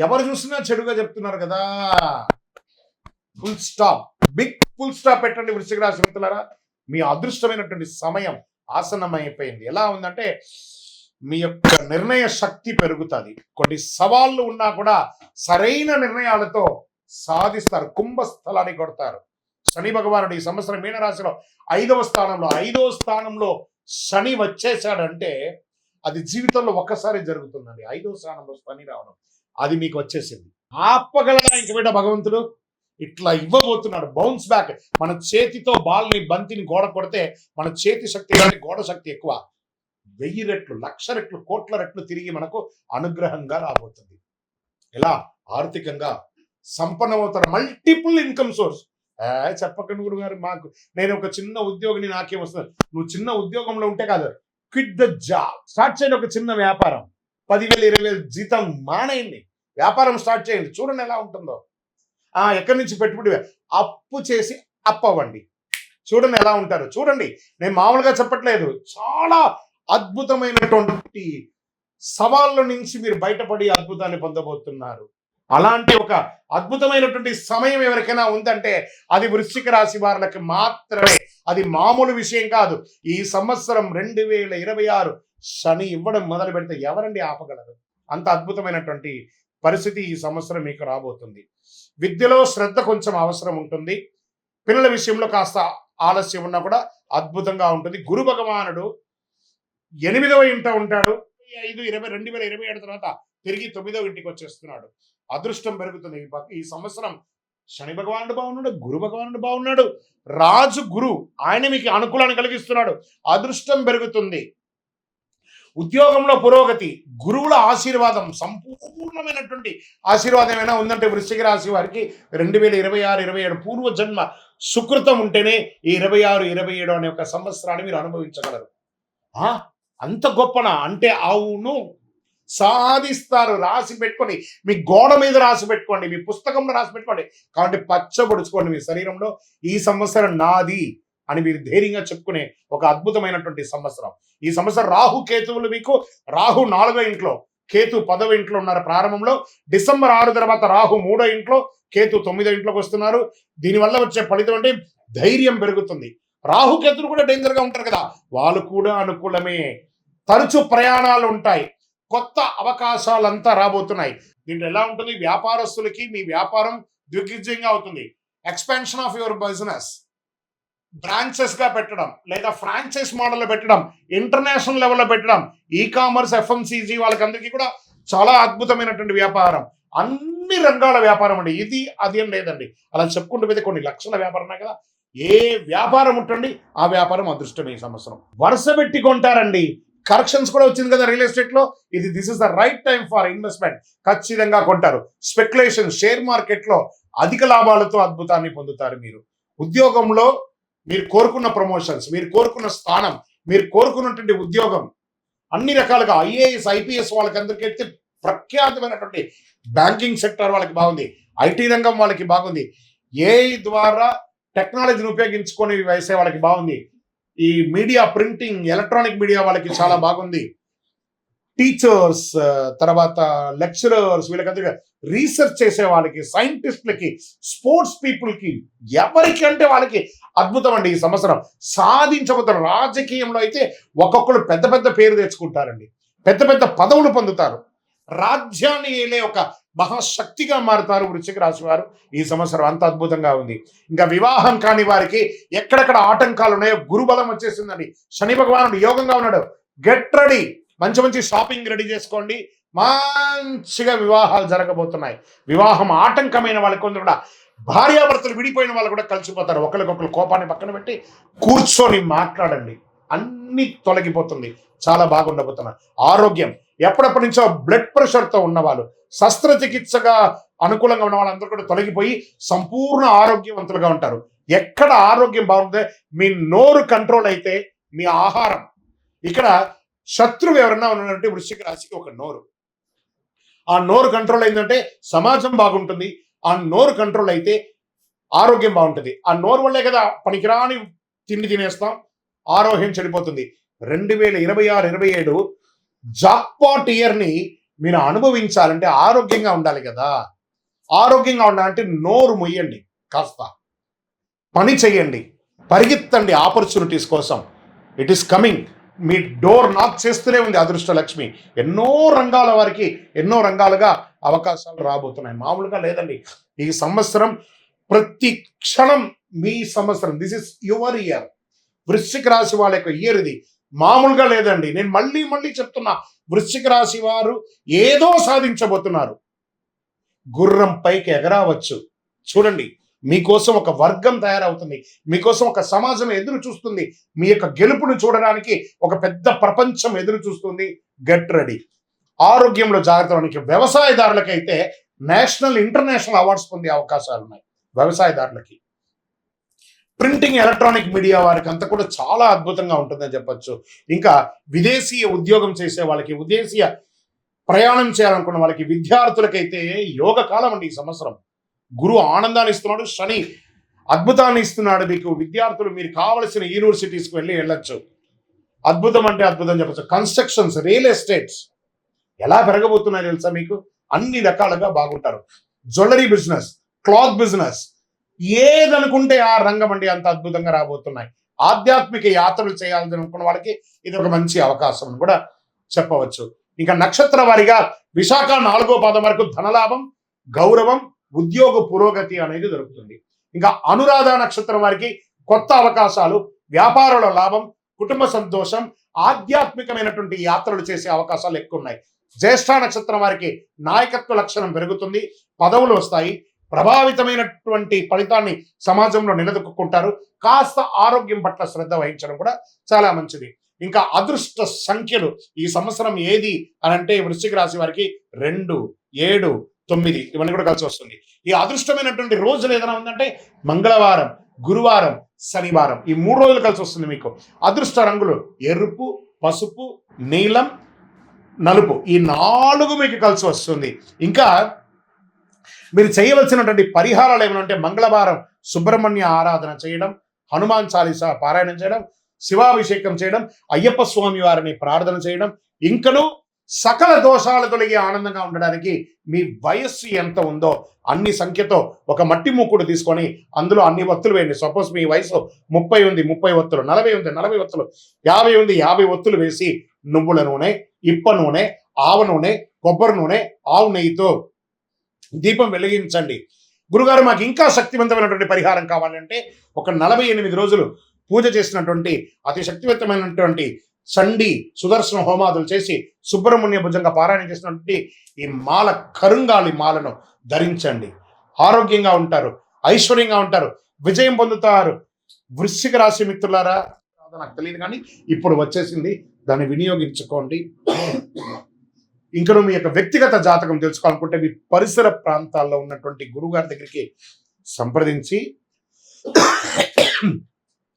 ఎవరు చూసినా చెడుగా చెప్తున్నారు కదా. Full stop, big full stop పెట్టండి వృశ్చిక రాశి మిత్రులారా. మీ అదృష్టమైనటువంటి సమయం ఆసన్నమైపోయింది. ఎలా ఉందంటే మీ యొక్క నిర్ణయ శక్తి పెరుగుతుంది. కొన్ని సవాళ్ళు ఉన్నా కూడా సరైన నిర్ణయాలతో సాధిస్తారు, కుంభస్థలాన్ని కొడతారు. శని భగవానుడు ఈ సంవత్సరం మీనరాశిలో 5వ స్థానంలో శని వచ్చేసాడంటే అది జీవితంలో ఒక్కసారి జరుగుతుందండి. 5వ స్థానంలో శని రావడం, అది మీకు వచ్చేసింది. ఆపగలడా ఇంక బిడ్డ భగవంతుడు? ఇట్లా ఇవ్వబోతున్నాడు బౌన్స్ బ్యాక్. మన చేతితో బాల్ని, బంతిని గోడ కొడితే మన చేతి శక్తి కానీ గోడ శక్తి ఎక్కువ. 1000 రెట్లు, 1,00,000 రెట్లు, కోట్ల రెట్లు తిరిగి మనకు అనుగ్రహంగా రాబోతుంది. ఎలా? ఆర్థికంగా సంపన్నమవుతారు. Multiple income source. చెప్పకండి గురువు గారు, మాకు నేను ఒక చిన్న ఉద్యోగిని, నాకేం వస్తుంది? నువ్వు చిన్న ఉద్యోగంలో ఉంటే కాదు, క్విట్ ద జాబ్, స్టార్ట్ చేయండి ఒక చిన్న వ్యాపారం. 10,000, 20,000 జీతం మానేయండి, వ్యాపారం స్టార్ట్ చేయండి, చూడండి ఎలా ఉంటుందో. ఎక్కడి నుంచి పెట్టుబడి? అప్పు చేసి అవ్వండి, చూడండి ఎలా ఉంటారు. చూడండి, నేను మామూలుగా చెప్పట్లేదు, చాలా అద్భుతమైనటువంటి సవాళ్ళ నుంచి మీరు బయటపడి అద్భుతాన్ని పొందబోతున్నారు. అలాంటి ఒక అద్భుతమైనటువంటి సమయం ఎవరికైనా ఉందంటే అది వృశ్చిక రాశి వారికి మాత్రమే. అది మామూలు విషయం కాదు. ఈ సంవత్సరం 2026 శని ఇవ్వడం మొదలు పెడితే ఎవరండి ఆపగలరు? అంత అద్భుతమైనటువంటి పరిస్థితి ఈ సంవత్సరం మీకు రాబోతుంది. విద్యలో శ్రద్ధ కొంచెం అవసరం ఉంటుంది. పిల్లల విషయంలో కాస్త ఆలస్యం ఉన్నా కూడా అద్భుతంగా ఉంటుంది. గురు భగవానుడు 8వ ఇంట ఉంటాడు. 2027 తర్వాత తిరిగి 9వ ఇంటికి వచ్చేస్తున్నాడు. అదృష్టం పెరుగుతుంది. ఈ సంవత్సరం శని భగవానుడు బాగున్నాడు, గురు భగవానుడు బాగున్నాడు, రాజు గురు ఆయన మీకు అనుకూలాన్ని కలిగిస్తున్నాడు. అదృష్టం పెరుగుతుంది. ఉద్యోగంలో పురోగతి, గురువుల ఆశీర్వాదం, సంపూర్ణమైనటువంటి ఆశీర్వాదం ఏమైనా ఉందంటే వృశ్చిక రాశి వారికి 2026-27 పూర్వ జన్మ సుకృతం ఉంటేనే ఈ 26-27 అనే ఒక సంవత్సరాన్ని మీరు అనుభవించగలరు. అంత గొప్పనా అంటే అవును, సాధిస్తారు. రాసి పెట్టుకోండి, మీ గోడ మీద రాసి పెట్టుకోండి, మీ పుస్తకంలో రాసి పెట్టుకోండి. కాబట్టి పచ్చబడుచుకోండి మీ శరీరంలో. ఈ సంవత్సరం నాది అని మీరు ధైర్యంగా చెప్పుకునే ఒక అద్భుతమైనటువంటి సంవత్సరం. ఈ సంవత్సరం రాహు కేతువులు మీకు, రాహు 4వ ఇంట్లో, కేతు 10వ ఇంట్లో ఉన్నారు ప్రారంభంలో. డిసెంబర్ 6 తర్వాత రాహు 3వ ఇంట్లో, కేతు 9వ ఇంట్లోకి వస్తున్నారు. దీనివల్ల వచ్చే ఫలితం అంటే ధైర్యం పెరుగుతుంది. రాహు కేతులు కూడా డేంజర్గా ఉంటారు కదా, వాళ్ళు కూడా అనుకూలమే. తరచు ప్రయాణాలు ఉంటాయి, కొత్త అవకాశాలంతా రాబోతున్నాయి. దీంట్లో ఎలా ఉంటుంది? వ్యాపారస్తులకి మీ వ్యాపారం దిగ్విజయంగా అవుతుంది. Expansion of your business, branches గా పెట్టడం లేదా ఫ్రాంచైజ్ మోడల్లో పెట్టడం, ఇంటర్నేషనల్ లెవెల్లో పెట్టడం, ఈ-కామర్స్, FMCG వాళ్ళకందరికీ కూడా చాలా అద్భుతమైనటువంటి వ్యాపారం. అన్ని రంగాల వ్యాపారం అండి. ఇది అది ఏం లేదండి, అలా చెప్పుకుంటూ పోతే కొన్ని లక్షల వ్యాపారం ఉన్నాయి కదా. ఏ వ్యాపారం ఉంటుంది ఆ వ్యాపారం అదృష్టం ఈ సంవత్సరం. వరుస పెట్టి కొంటారండి. కరెక్షన్స్ కూడా వచ్చింది కదా రియల్ ఎస్టేట్ లో. This is the right time for investment. ఖచ్చితంగా కొంటారు. స్పెక్యులేషన్, షేర్ మార్కెట్ లో అధిక లాభాలతో అద్భుతాన్ని పొందుతారు మీరు. ఉద్యోగంలో మీరు కోరుకున్న ప్రమోషన్స్, మీరు కోరుకున్న స్థానం, మీరు కోరుకున్నటువంటి ఉద్యోగం అన్ని రకాలుగా IAS, IPS వాళ్ళకందరికీ ప్రఖ్యాతమైనటువంటి బ్యాంకింగ్ సెక్టర్ వాళ్ళకి బాగుంది. IT రంగం వాళ్ళకి బాగుంది. AI ద్వారా టెక్నాలజీని ఉపయోగించుకొని వేసే వాళ్ళకి బాగుంది. ఈ మీడియా, ప్రింటింగ్, ఎలక్ట్రానిక్ మీడియా వాళ్ళకి చాలా బాగుంది. టీచర్స్, తర్వాత లెక్చరర్స్, వీళ్ళకందరికీ రీసెర్చ్ చేసే వాళ్ళకి, సైంటిస్టులకి, స్పోర్ట్స్ పీపుల్కి, ఎవరికి అంటే వాళ్ళకి అద్భుతం అండి. ఈ సంవత్సరం సాధించబోతారు. రాజకీయంలో అయితే ఒక్కొక్కరు పెద్ద పెద్ద పేరు తెచ్చుకుంటారండి, పెద్ద పెద్ద పదవులు పొందుతారు. రాజ్యాన్ని ఏలే ఒక మహాశక్తిగా మారుతారు వృశ్చిక రాశి వారు. ఈ సంవత్సరం అంత అద్భుతంగా ఉంది. ఇంకా వివాహం కాని వారికి ఎక్కడెక్కడ ఆటంకాలు ఉన్నాయో గురుబలం వచ్చేసిందండి. శని భగవానుడు యోగంగా ఉన్నాడు. గెట్ రెడీ, మంచి మంచి షాపింగ్ రెడీ చేసుకోండి. మంచిగా వివాహాలు జరగబోతున్నాయి. వివాహం ఆటంకమైన వాళ్ళకి కొందరు కూడా, భార్యాభర్తలు విడిపోయిన వాళ్ళు కూడా కలిసిపోతారు. ఒకరికొకరు కోపాన్ని పక్కన పెట్టి కూర్చొని మాట్లాడండి, అన్ని తొలగిపోతుంది. చాలా బాగుండబోతున్నారు. ఆరోగ్యం, ఎప్పటి నుంచో బ్లడ్ ప్రెషర్తో ఉన్నవాళ్ళు, శస్త్రచికిత్సగా అనుకూలంగా ఉన్న వాళ్ళందరూ కూడా తొలగిపోయి సంపూర్ణ ఆరోగ్యవంతులుగా ఉంటారు. ఎక్కడ ఆరోగ్యం బాగుంటే మీ నోరు కంట్రోల్ అయితే మీ ఆహారం. ఇక్కడ శత్రువు ఎవరన్నా ఉన్నారంటే వృశ్చిక రాశికి ఒక నోరు. ఆ నోరు కంట్రోల్ అయిందంటే సమాజం బాగుంటుంది. ఆ నోరు కంట్రోల్ అయితే ఆరోగ్యం బాగుంటుంది. ఆ నోరు వల్లే కదా పనికిరాని తిండి తినేస్తాం, ఆరోగ్యం చెడిపోతుంది. 2026-27 జాక్పాట్ ఇయర్ని మీరు అనుభవించాలంటే ఆరోగ్యంగా ఉండాలి కదా. ఆరోగ్యంగా ఉండాలంటే నోరు మొయ్యండి, కాస్త పని చెయ్యండి, పరిగెత్తండి ఆపర్చునిటీస్ కోసం. It is coming. Me door knock చేస్తూనే ఉంది అదృష్ట లక్ష్మి. ఎన్నో రంగాల వారికి ఎన్నో రంగాలుగా అవకాశాలు రాబోతున్నాయి. మామూలుగా లేదండి ఈ సంవత్సరం. ప్రతి క్షణం మీ సంవత్సరం. This is your year. వృశ్చిక రాశి వాళ్ళ యొక్క ఇయర్ ఇది. మామూలుగా లేదండి. నేను మళ్ళీ చెప్తున్నా, వృశ్చిక రాశి వారు ఏదో సాధించబోతున్నారు. గుర్రం పైకి ఎగరావచ్చు. చూడండి, మీకోసం ఒక వర్గం తయారవుతుంది, మీకోసం ఒక సమాజం ఎదురు చూస్తుంది, మీ యొక్క గెలుపును చూడడానికి ఒక పెద్ద ప్రపంచం ఎదురు చూస్తుంది. Get ready. ఆరోగ్యంలో జాగ్రత్తకి. వ్యవసాయదారులకైతే నేషనల్, ఇంటర్నేషనల్ అవార్డ్స్ పొందే అవకాశాలు ఉన్నాయి. వ్యవసాయదారులకి, ప్రింటింగ్, ఎలక్ట్రానిక్ మీడియా వారికి అంతా కూడా చాలా అద్భుతంగా ఉంటుందని చెప్పొచ్చు. ఇంకా విదేశీయ ఉద్యోగం చేసే వాళ్ళకి, విదేశీయ ప్రయాణం చేయాలనుకున్న వాళ్ళకి, విద్యార్థులకైతే యోగ కాలం అండి ఈ సంవత్సరం. గురువు ఆనందాన్ని ఇస్తున్నాడు, శని అద్భుతాన్ని ఇస్తున్నాడు మీకు. విద్యార్థులు మీరు కావలసిన యూనివర్సిటీస్కి వెళ్ళొచ్చు. అద్భుతం అంటే అద్భుతం చెప్పచ్చు. కన్స్ట్రక్షన్స్, రియల్ ఎస్టేట్స్ ఎలా పెరగబోతున్నాయి తెలుసా మీకు? అన్ని రకాలుగా బాగుంటారు. జ్యువెలరీ బిజినెస్, క్లాత్ బిజినెస్, ఏదనుకుంటే ఆ రంగం అండి అంత అద్భుతంగా రాబోతున్నాయి. ఆధ్యాత్మిక యాత్రలు చేయాలని అనుకున్న వాళ్ళకి ఇది ఒక మంచి అవకాశం అని కూడా చెప్పవచ్చు. ఇంకా నక్షత్ర వారిగా విశాఖ 4వ పాదం వరకు ధనలాభం, గౌరవం, ఉద్యోగ పురోగతి అనేది దొరుకుతుంది. ఇంకా అనురాధ నక్షత్రం వారికి కొత్త అవకాశాలు, వ్యాపారాల లాభం, కుటుంబ సంతోషం, ఆధ్యాత్మికమైనటువంటి యాత్రలు చేసే అవకాశాలు ఎక్కువ ఉన్నాయి. జ్యేష్ఠ నక్షత్రం వారికి నాయకత్వ లక్షణం పెరుగుతుంది, పదవులు వస్తాయి, ప్రభావితమైనటువంటి ఫలితాన్ని సమాజంలో నిలదొక్కుంటారు. కాస్త ఆరోగ్యం పట్ల శ్రద్ధ వహించడం కూడా చాలా మంచిది. ఇంకా అదృష్ట సంఖ్యలు ఈ సంవత్సరం ఏది అని అంటే వృశ్చిక రాశి వారికి 2, 7, 9 ఇవన్నీ కూడా కలిసి వస్తుంది. ఈ అదృష్టమైనటువంటి రోజులు ఏదైనా ఉందంటే మంగళవారం, గురువారం, శనివారం, ఈ 3 రోజులు కలిసి వస్తుంది. మీకు అదృష్ట రంగులు ఎరుపు, పసుపు, నీలం, నలుపు, ఈ 4 మీకు కలిసి వస్తుంది. ఇంకా మీరు చేయవలసినటువంటి పరిహారాలు ఏమంటే మంగళవారం సుబ్రహ్మణ్య ఆరాధన చేయడం, హనుమాన్ చాలీసా పారాయణం చేయడం, శివాభిషేకం చేయడం, అయ్యప్ప స్వామి వారిని ప్రార్థన చేయడం, ఇంకను సకల దోషాలు తొలగి ఆనందంగా ఉండడానికి మీ వయస్సు ఎంత ఉందో అన్ని సంఖ్యతో ఒక మట్టి మూకుడు తీసుకొని అందులో అన్ని ఒత్తులు వేయండి. సపోజ్ మీ వయసు 30 ఉంది, 30 ఒత్తులు, 40 ఉంది, 40 ఒత్తులు, 50 ఉంది, 50 ఒత్తులు వేసి నువ్వుల నూనె, ఇప్ప నూనె, ఆవ నూనె, కొబ్బరి నూనె, ఆవు నెయ్యితో దీపం వెలిగించండి. గురుగారు మాకు ఇంకా శక్తివంతమైనటువంటి పరిహారం కావాలంటే ఒక 48 రోజులు పూజ చేసినటువంటి అతి శక్తివంతమైనటువంటి చండి సుదర్శన హోమాదులు చేసి సుబ్రహ్మణ్య భుజంగా పారాయణ చేసినటువంటి ఈ మాల, కరుంగాలి మాలను ధరించండి. ఆరోగ్యంగా ఉంటారు, ఐశ్వర్యంగా ఉంటారు, విజయం పొందుతారు. వృశ్చిక రాశి మిత్రులారా, నాకు తెలియదు కానీ ఇప్పుడు వచ్చేసింది, దాన్ని వినియోగించుకోండి. ఇంకా మీ యొక్క వ్యక్తిగత జాతకం తెలుసుకోవాలనుకుంటే మీ పరిసర ప్రాంతాల్లో ఉన్నటువంటి గురుగారి దగ్గరికి సంప్రదించి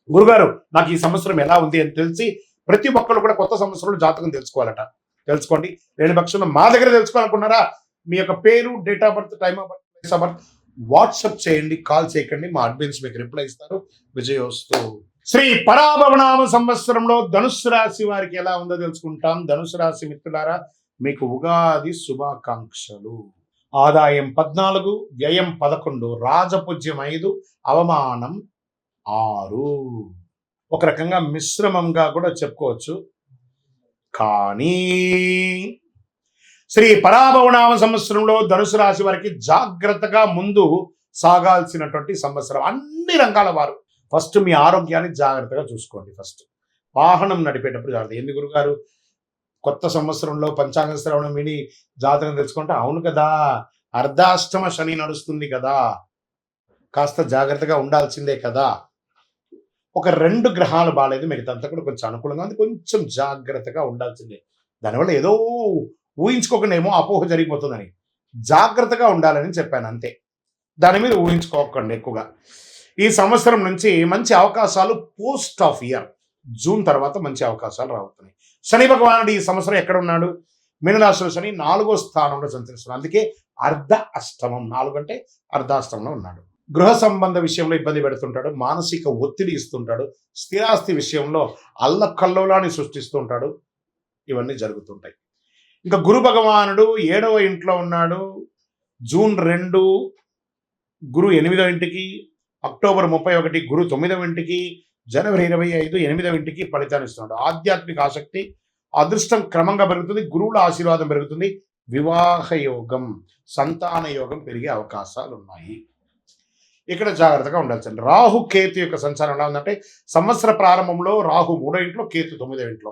గురుగారు నాకు ఈ సంవత్సరం ఎలా ఉంది అని తెలిసి ప్రతి ఒక్కరు కూడా కొత్త సంవత్సరంలో జాతకం తెలుసుకోవాలట. తెలుసుకోండి. లేని పక్షంలో మా దగ్గర తెలుసుకోవాలనుకున్నారా మీ యొక్క పేరు, date of birth, time of birth, place of birth WhatsApp చేయండి, కాల్ చేయకండి. మా అడ్మిన్స్ మీకు రిప్లై ఇస్తారు. విజయోస్తు. శ్రీ పరాభవనామ సంవత్సరంలో ధనుస్సు రాశి వారికి ఎలా ఉందో తెలుసుకుంటాం. ధనుసు రాశి మిత్రులారా, మీకు ఉగాది శుభాకాంక్షలు. ఆదాయం 14, వ్యయం 11, రాజపూజ్యం 5, అవమానం 6. ఒక రకంగా మిశ్రమంగా కూడా చెప్పుకోవచ్చు. కానీ శ్రీ పరాభవనామ సంవత్సరంలో ధనుసు రాశి వారికి జాగ్రత్తగా ముందు సాగాల్సినటువంటి సంవత్సరం. అన్ని రంగాల వారు ఫస్ట్ మీ ఆరోగ్యాన్ని జాగ్రత్తగా చూసుకోండి. ఫస్ట్ వాహనం నడిపేటప్పుడు జాగ్రత్త. ఎందుకు గురుగారు కొత్త సంవత్సరంలో పంచాంగ శ్రవణం విని జాతకం తెలుసుకుంటే, అవును కదా అర్ధాష్టమ శని నడుస్తుంది కదా, కాస్త జాగ్రత్తగా ఉండాల్సిందే కదా. ఒక 2 గ్రహాలు బాగాలేదు, మిగతాంతా కూడా కొంచెం అనుకూలంగా ఉంది, కొంచెం జాగ్రత్తగా ఉండాల్సిందే. దానివల్ల ఏదో ఊహించుకోకుండా ఏమో అపోహ జరిగిపోతుందని జాగ్రత్తగా ఉండాలని చెప్పాను అంతే. దాని మీద ఊహించుకోకండి ఎక్కువగా. ఈ సంవత్సరం నుంచి మంచి అవకాశాలు పోస్ట్ ఆఫ్ ఇయర్ జూన్ తర్వాత మంచి అవకాశాలు రావుతున్నాయి. శని భగవానుడు ఈ సంవత్సరం ఎక్కడ ఉన్నాడు? మీనరాశిలో శని 4వ స్థానంలో సంచరిస్తున్నాడు. అందుకే అర్ధ అష్టమం, 4 అంటే అర్ధాష్టమంలో ఉన్నాడు. గృహ సంబంధ విషయంలో ఇబ్బంది పెడుతుంటాడు, మానసిక ఒత్తిడి ఇస్తుంటాడు, స్థిరాస్తి విషయంలో అల్లకల్లోలాన్ని సృష్టిస్తుంటాడు. ఇవన్నీ జరుగుతుంటాయి. ఇంకా గురు భగవానుడు 7వ ఇంట్లో ఉన్నాడు. జూన్ 2 గురు 8వ ఇంటికి, అక్టోబర్ 31 గురు 9వ ఇంటికి, జనవరి 25 8వ ఇంటికి ఫలితాన్ని ఇస్తున్నాడు. ఆధ్యాత్మిక ఆసక్తి, అదృష్టం క్రమంగా పెరుగుతుంది, గురువుల ఆశీర్వాదం పెరుగుతుంది, వివాహ యోగం, సంతాన యోగం పెరిగే అవకాశాలు ఉన్నాయి. ఇక్కడ జాగ్రత్తగా ఉండాల్సింది. రాహు కేతు యొక్క సంచారం ఎలా ఉందంటే సంవత్సర ప్రారంభంలో రాహు 3వ ఇంట్లో, కేతు 9వ ఇంట్లో.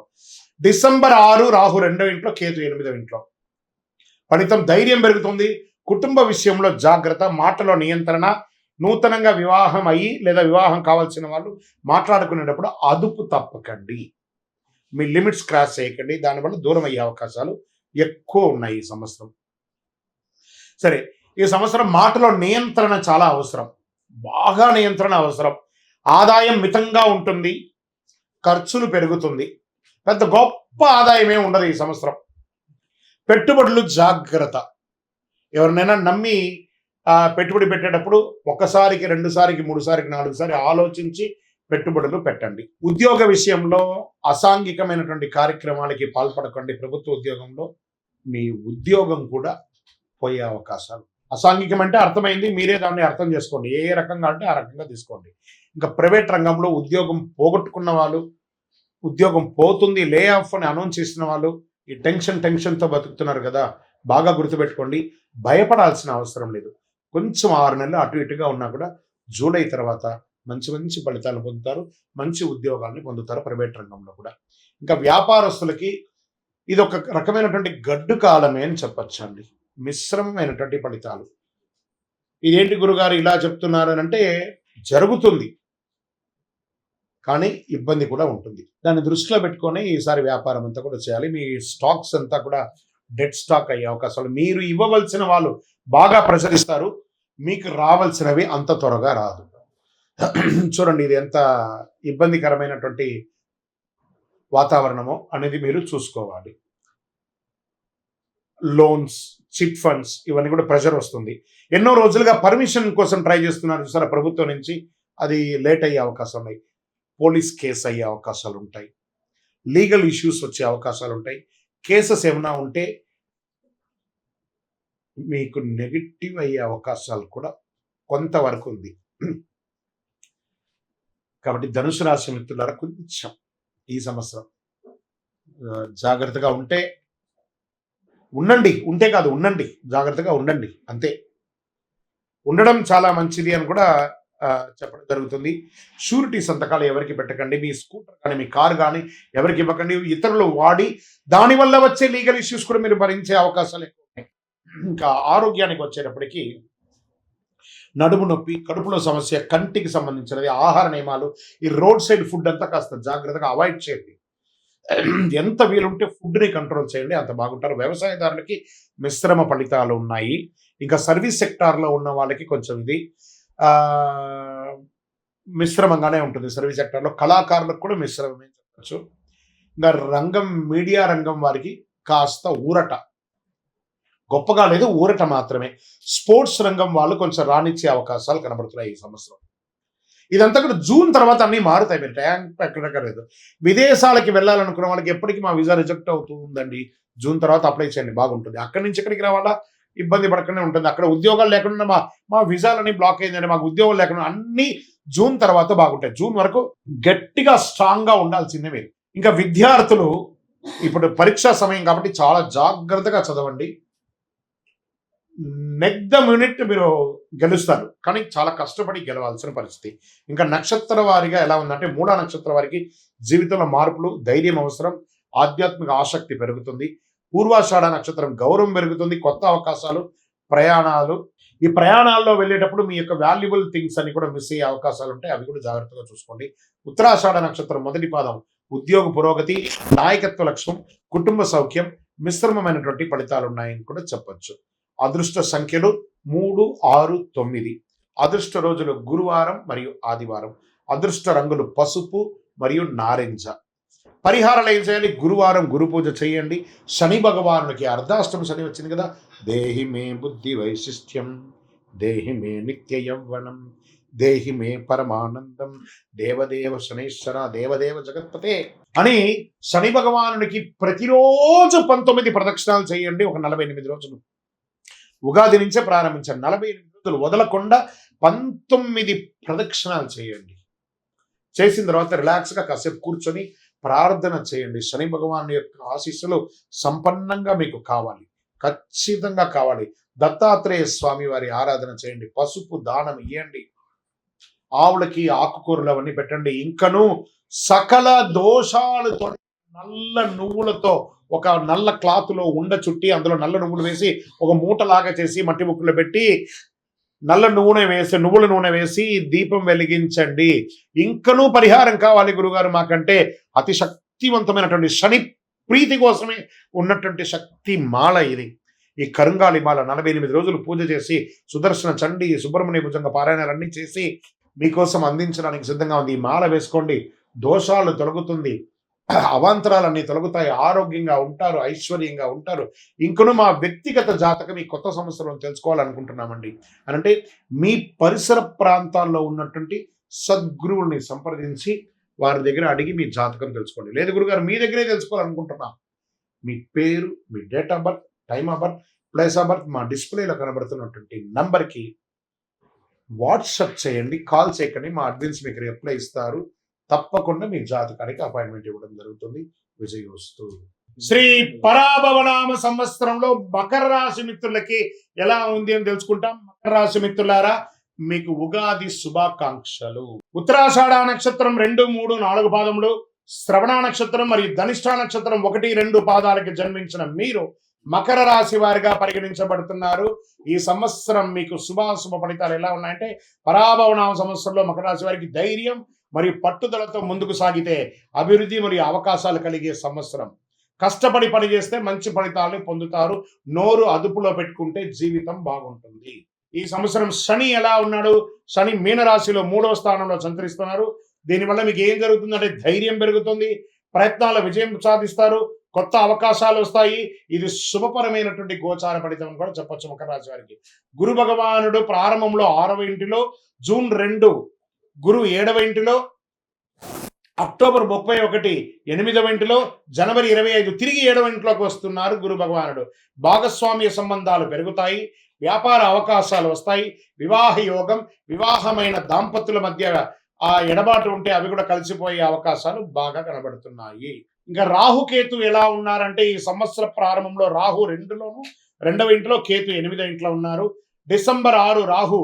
డిసెంబర్ 6 రాహు 2వ ఇంట్లో, కేతు 8వ ఇంట్లో. ఫలితం ధైర్యం పెరుగుతుంది, కుటుంబ విషయంలో జాగ్రత్త, మాటలో నియంత్రణ, నూతనంగా వివాహం అయ్యి లేదా వివాహం కావాల్సిన వాళ్ళు మాట్లాడుకునేటప్పుడు అదుపు తప్పకండి, మీ లిమిట్స్ క్రాస్ చేయకండి. దానివల్ల దూరం అయ్యే అవకాశాలు ఎక్కువ ఉన్నాయి ఈ సంవత్సరం. సరే, ఈ సంవత్సరం మాటలో నియంత్రణ చాలా అవసరం, బాగా నియంత్రణ అవసరం. ఆదాయం మితంగా ఉంటుంది, ఖర్చులు పెరుగుతుంది, పెద్ద గొప్ప ఆదాయం ఏమి ఉండదు ఈ సంవత్సరం. పెట్టుబడులు జాగ్రత్త. ఎవరినైనా నమ్మి పెట్టుబడి పెట్టేటప్పుడు 1సారికి 2సారికి 3సారికి 4సారి ఆలోచించి పెట్టుబడులు పెట్టండి. ఉద్యోగ విషయంలో అసాంఘికమైనటువంటి కార్యక్రమాలకి పాల్పడకండి. ప్రభుత్వ ఉద్యోగంలో మీ ఉద్యోగం కూడా పోయే అవకాశాలు. అసాంఘికం అంటే అర్థమైంది. మీరే దాన్ని అర్థం చేసుకోండి. ఏ రకంగా అంటే ఆ రకంగా తీసుకోండి. ఇంకా ప్రైవేట్ రంగంలో ఉద్యోగం పోగొట్టుకున్న వాళ్ళు, ఉద్యోగం పోతుంది, లే ఆఫ్ అని అనౌన్స్ చేసిన వాళ్ళు ఈ టెన్షన్‌తో బతుకుతున్నారు కదా! బాగా గుర్తుపెట్టుకోండి. భయపడాల్సిన అవసరం లేదు. కొంచెం 6 నెలలు అటు ఇటుగా ఉన్నా కూడా జూలై తర్వాత మంచి మంచి ఫలితాలు పొందుతారు. మంచి ఉద్యోగాల్ని పొందుతారు ప్రైవేట్ రంగంలో కూడా. ఇంకా వ్యాపారస్తులకి ఇదొక రకమైనటువంటి గడ్డు కాలమే అని చెప్పొచ్చండి. మిశ్రమమైనటువంటి ఫలితాలు. ఇదేంటి గురుగారు ఇలా చెప్తున్నారు అనంటే జరుగుతుంది. కానీ ఇబ్బంది కూడా ఉంటుంది. దాన్ని దృష్టిలో పెట్టుకొని ఈసారి వ్యాపారం అంతా కూడా చేయాలి. మీ స్టాక్స్ అంతా కూడా డెడ్ స్టాక్ అయ్యే అవకాశాలు. మీరు ఇవ్వవలసిన వాళ్ళు బాగా ప్రసరిస్తారు. మీకు రావాల్సినవి అంత త్వరగా రాదు. చూడండి ఇది ఎంత ఇబ్బందికరమైనటువంటి వాతావరణమో అనేది మీరు చూసుకోవాలి. లోన్స్, చిట్ ఫండ్స్ ఇవన్నీ కూడా ప్రెషర్ వస్తుంది. ఎన్నో రోజులుగా పర్మిషన్ కోసం ట్రై చేస్తున్నారు చూసారా ప్రభుత్వం నుంచి, అది లేట్ అయ్యే అవకాశం ఉన్నాయి. పోలీస్ కేసు అయ్యే అవకాశాలు ఉంటాయి. లీగల్ ఇష్యూస్ వచ్చే అవకాశాలు ఉంటాయి. కేసెస్ ఏమైనా ఉంటే మీకు నెగటివ్ అయ్యే అవకాశాలు కూడా కొంతవరకు ఉంది. కాబట్టి ధనుసు రాశి మిత్రులారా కొంచెం ఈ సంవత్సరం జాగ్రత్తగా ఉండండి, జాగ్రత్తగా ఉండండి అంతే. ఉండడం చాలా మంచిది అని కూడా చెప్పడం జరుగుతుంది. షూరిటీ సంతకాలు ఎవరికి పెట్టకండి. మీ స్కూటర్ కానీ మీ కారు కానీ ఎవరికి ఇవ్వకండి. ఇతరులు వాడి దానివల్ల వచ్చే లీగల్ ఇష్యూస్ కూడా మీరు భరించే అవకాశాలు ఎక్కువ ఉన్నాయి. ఇంకా ఆరోగ్యానికి వచ్చేటప్పటికి నడుము నొప్పి, కడుపులో సమస్య, కంటికి సంబంధించినది, ఆహార నియమాలు, ఈ రోడ్ సైడ్ ఫుడ్ అంతా కాస్త జాగ్రత్తగా అవాయిడ్ చేయండి. ఎంత వీలుంటే ఫుడ్ని కంట్రోల్ చేయండి, అంత బాగుంటారు. వ్యవసాయదారులకి మిశ్రమ ఫలితాలు ఉన్నాయి. ఇంకా సర్వీస్ సెక్టార్లో ఉన్న వాళ్ళకి కొంచెం ఇది మిశ్రమంగానే ఉంటుంది. సర్వీస్ సెక్టార్లో కళాకారులకు కూడా మిశ్రమమే చెప్పచ్చు. ఇంకా మీడియా రంగం వారికి కాస్త ఊరట, గొప్పగా లేదు, ఊరట మాత్రమే. స్పోర్ట్స్ రంగం వాళ్ళు కొంచెం రాణించే అవకాశాలు కనబడుతున్నాయి ఈ సంవత్సరం. ఇదంతా కూడా జూన్ తర్వాత అన్నీ మారుతాయి. మీరు ట్యాంక్ ఎక్కడక్కర్లేదు. విదేశాలకి వెళ్ళాలనుకున్న వాళ్ళకి ఎప్పటికీ మా వీసా రిజెక్ట్ అవుతుందండి. జూన్ తర్వాత అప్లై చేయండి, బాగుంటుంది. అక్కడి నుంచి ఇక్కడికి రావాలా ఇబ్బంది పడకుండా ఉంటుంది. అక్కడ ఉద్యోగాలు లేకుండా మా వీసాలని బ్లాక్ అయిందండి, మాకు ఉద్యోగాలు లేకుండా, అన్ని జూన్ తర్వాత బాగుంటాయి. జూన్ వరకు గట్టిగా స్ట్రాంగ్గా ఉండాల్సిందే మీరు. ఇంకా విద్యార్థులు ఇప్పుడు పరీక్షా సమయం కాబట్టి చాలా జాగ్రత్తగా చదవండి. నెక్స్ట్ ద మినిట్ మీరు గెలుస్తారు, కానీ చాలా కష్టపడి గెలవాల్సిన పరిస్థితి. ఇంకా నక్షత్ర వారిగా ఎలా ఉందంటే, మూడా నక్షత్ర వారికి జీవితంలో మార్పులు, ధైర్యం అవసరం, ఆధ్యాత్మిక ఆసక్తి పెరుగుతుంది. పూర్వాషాఢ నక్షత్రం గౌరవం పెరుగుతుంది, కొత్త అవకాశాలు, ప్రయాణాలు. ఈ ప్రయాణాల్లో వెళ్ళేటప్పుడు మీ యొక్క వాల్యుబుల్ థింగ్స్ అని కూడా మిస్ అయ్యే అవకాశాలు ఉంటాయి, అవి కూడా జాగ్రత్తగా చూసుకోండి. ఉత్తరాషాఢ నక్షత్రం మొదటి పాదం ఉద్యోగ పురోగతి, నాయకత్వ లక్ష్యం, కుటుంబ సౌఖ్యం, మిశ్రమమైనటువంటి ఫలితాలు ఉన్నాయని కూడా చెప్పొచ్చు. అదృష్ట సంఖ్యలు 3, 6, 9. అదృష్ట రోజులు గురువారం మరియు ఆదివారం. అదృష్ట రంగులు పసుపు మరియు నారింజ. పరిహారాలు ఏం చేయాలి? గురువారం గురు పూజ చేయండి. శని భగవానునికి అర్ధాష్టమ శని వచ్చింది కదా, దేహి మే బుద్ధి వైశిష్ట్యం, దేహి మే నిత్య యవ్వనం, దేహి మే పరమానందం, దేవదేవ శనేశ్వర, దేవదేవ జగత్పతే అని శని భగవానునికి ప్రతిరోజు 19 ప్రదక్షిణాలు చేయండి. ఒక 48 రోజులు, ఉగాది నుంచే ప్రారంభించండి. 48 రోజులు వదలకుండా 19 ప్రదక్షిణాలు చేయండి. చేసిన తర్వాత రిలాక్స్గా కాసేపు కూర్చొని ప్రార్థన చేయండి. శని భగవాన్ యొక్క ఆశీస్సులు సంపన్నంగా మీకు కావాలి, ఖచ్చితంగా కావాలి. దత్తాత్రేయ స్వామి వారి ఆరాధన చేయండి. పసుపు దానం ఇవ్వండి. ఆవులకి ఆకుకూరలు అవన్నీ పెట్టండి. ఇంకను సకల దోషాలతో నల్ల నువ్వులతో ఒక నల్ల క్లాత్లో ఉండ చుట్టి అందులో నల్ల నువ్వులు వేసి ఒక మూటలాగా చేసి మట్టి ముక్కులో పెట్టి నువ్వుల నూనె వేసి దీపం వెలిగించండి. ఇంకనూ పరిహారం కావాలి గురుగారు మాకంటే, అతి శక్తివంతమైనటువంటి శని ప్రీతి కోసమే ఉన్నటువంటి శక్తి మాల ఇది. ఈ కరుంగాలి మాల 48 రోజులు పూజ చేసి సుదర్శన చండి, సుబ్రహ్మణ్య భుజంగ పారాయణాలన్నీ చేసి మీకోసం అందించడానికి సిద్ధంగా ఉంది. ఈ మాల వేసుకోండి, దోషాలు తొలగుతుంది, అవాంతరాలన్నీ తొలగుతాయి, ఆరోగ్యంగా ఉంటారు, ఐశ్వర్యంగా ఉంటారు. ఇంకను మా వ్యక్తిగత జాతకం ఈ కొత్త సంవత్సరం తెలుసుకోవాలనుకుంటున్నామండి అంటే మీ పరిసర ప్రాంతాల్లో ఉన్నటువంటి సద్గురువుల్ని సంప్రదించి వారి దగ్గర అడిగి మీ జాతకం తెలుసుకోండి. లేదు గురుగారు మీ దగ్గరే తెలుసుకోవాలనుకుంటున్నా, మీ పేరు, మీ date of birth, time of birth, place of birth మా డిస్ప్లేలో కనబడుతున్నటువంటి నంబర్కి వాట్సాప్ చేయండి, కాల్ చేయకండి. మా అడ్మిన్స్ మీకు రిప్లై ఇస్తారు. తప్పకుండా మీ జాతకానికి అపాయింట్మెంట్ ఇవ్వడం జరుగుతుంది. విజయోస్తు. శ్రీ పరాభవనామ సంవత్సరంలో మకర రాశి మిత్రులకి ఎలా ఉంది అని తెలుసుకుంటాం. మకర రాశి మిత్రులారా, మీకు ఉగాది శుభాకాంక్షలు. ఉత్తరాషాఢ నక్షత్రం 2, 3, 4 పాదములు, శ్రవణ నక్షత్రం మరియు ధనిష్ఠ నక్షత్రం 1, 2 పాదాలకి జన్మించిన మీరు మకర రాశి వారిగా పరిగణించబడుతున్నారు. ఈ సంవత్సరం మీకు శుభాశుభ ఫలితాలు ఎలా ఉన్నాయంటే, పరాభవనామ సంవత్సరంలో మకర రాశి వారికి ధైర్యం మరియు పట్టుదలతో ముందుకు సాగితే అభివృద్ధి మరియు అవకాశాలు కలిగే సంవత్సరం. కష్టపడి పని చేస్తే మంచి ఫలితాలను పొందుతారు. నోరు అదుపులో పెట్టుకుంటే జీవితం బాగుంటుంది. ఈ సంవత్సరం శని ఎలా ఉన్నాడు? శని మీనరాశిలో 3వ స్థానంలో సంచరిస్తున్నారు. దీనివల్ల మీకు ఏం జరుగుతుందంటే ధైర్యం పెరుగుతుంది, ప్రయత్నాల విజయం సాధిస్తారు, కొత్త అవకాశాలు వస్తాయి. ఇది శుభపరమైనటువంటి గోచార ఫలితం అని కూడా చెప్పొచ్చు మకర రాశి వారికి. గురు భగవానుడు ప్రారంభంలో 6వ ఇంటిలో, జూన్ 2 గురు 7వ ఇంటిలో, అక్టోబర్ 31 8వ ఇంటిలో, జనవరి 25 తిరిగి 7వ ఇంట్లోకి వస్తున్నారు గురు భగవానుడు. భాగస్వామ్య సంబంధాలు పెరుగుతాయి, వ్యాపార అవకాశాలు వస్తాయి, వివాహ యోగం, వివాహమైన దాంపత్యుల మధ్య ఆ ఎడబాటు ఉంటే అవి కూడా కలిసిపోయే అవకాశాలు బాగా కనబడుతున్నాయి. ఇంకా రాహుకేతు ఎలా ఉన్నారంటే, ఈ సంవత్సర ప్రారంభంలో రాహు 2వ ఇంట్లో, కేతు 8వ ఇంట్లో ఉన్నారు. డిసెంబర్ 6 రాహు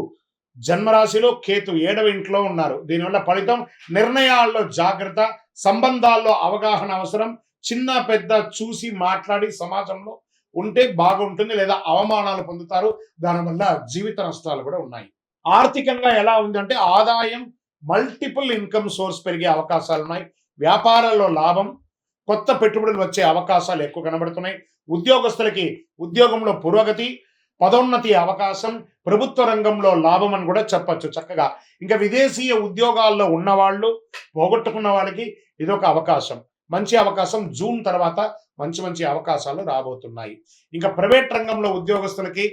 జన్మరాశిలో, కేతు 7వ ఇంట్లో ఉన్నారు. దీనివల్ల ఫలితం నిర్ణయాల్లో జాగ్రత్త, సంబంధాల్లో అవగాహన అవసరం. చిన్న పెద్ద చూసి మాట్లాడి సమాజంలో ఉంటే బాగుంటుంది, లేదా అవమానాలు పొందుతారు. దానివల్ల జీవిత నష్టాలు కూడా ఉన్నాయి. ఆర్థికంగా ఎలా ఉందంటే, ఆదాయం, మల్టిపుల్ ఇన్కమ్ సోర్స్ పెరిగే అవకాశాలు ఉన్నాయి. వ్యాపారాల్లో లాభం, కొత్త పెట్టుబడులు వచ్చే అవకాశాలు ఎక్కువ కనబడుతున్నాయి. ఉద్యోగస్తులకి ఉద్యోగంలో పురోగతి, పదోన్నతి అవకాశం, ప్రభుత్వ రంగంలో లాభం అని కూడా చెప్పచ్చు చక్కగా. ఇంకా విదేశీయ ఉద్యోగాల్లో ఉన్నవాళ్ళు, పోగొట్టుకున్న వాళ్ళకి ఇదొక అవకాశం, మంచి అవకాశం. జూన్ తర్వాత మంచి అవకాశాలు రాబోతున్నాయి. ఇంకా ప్రైవేట్ రంగంలో ఉద్యోగస్తులకి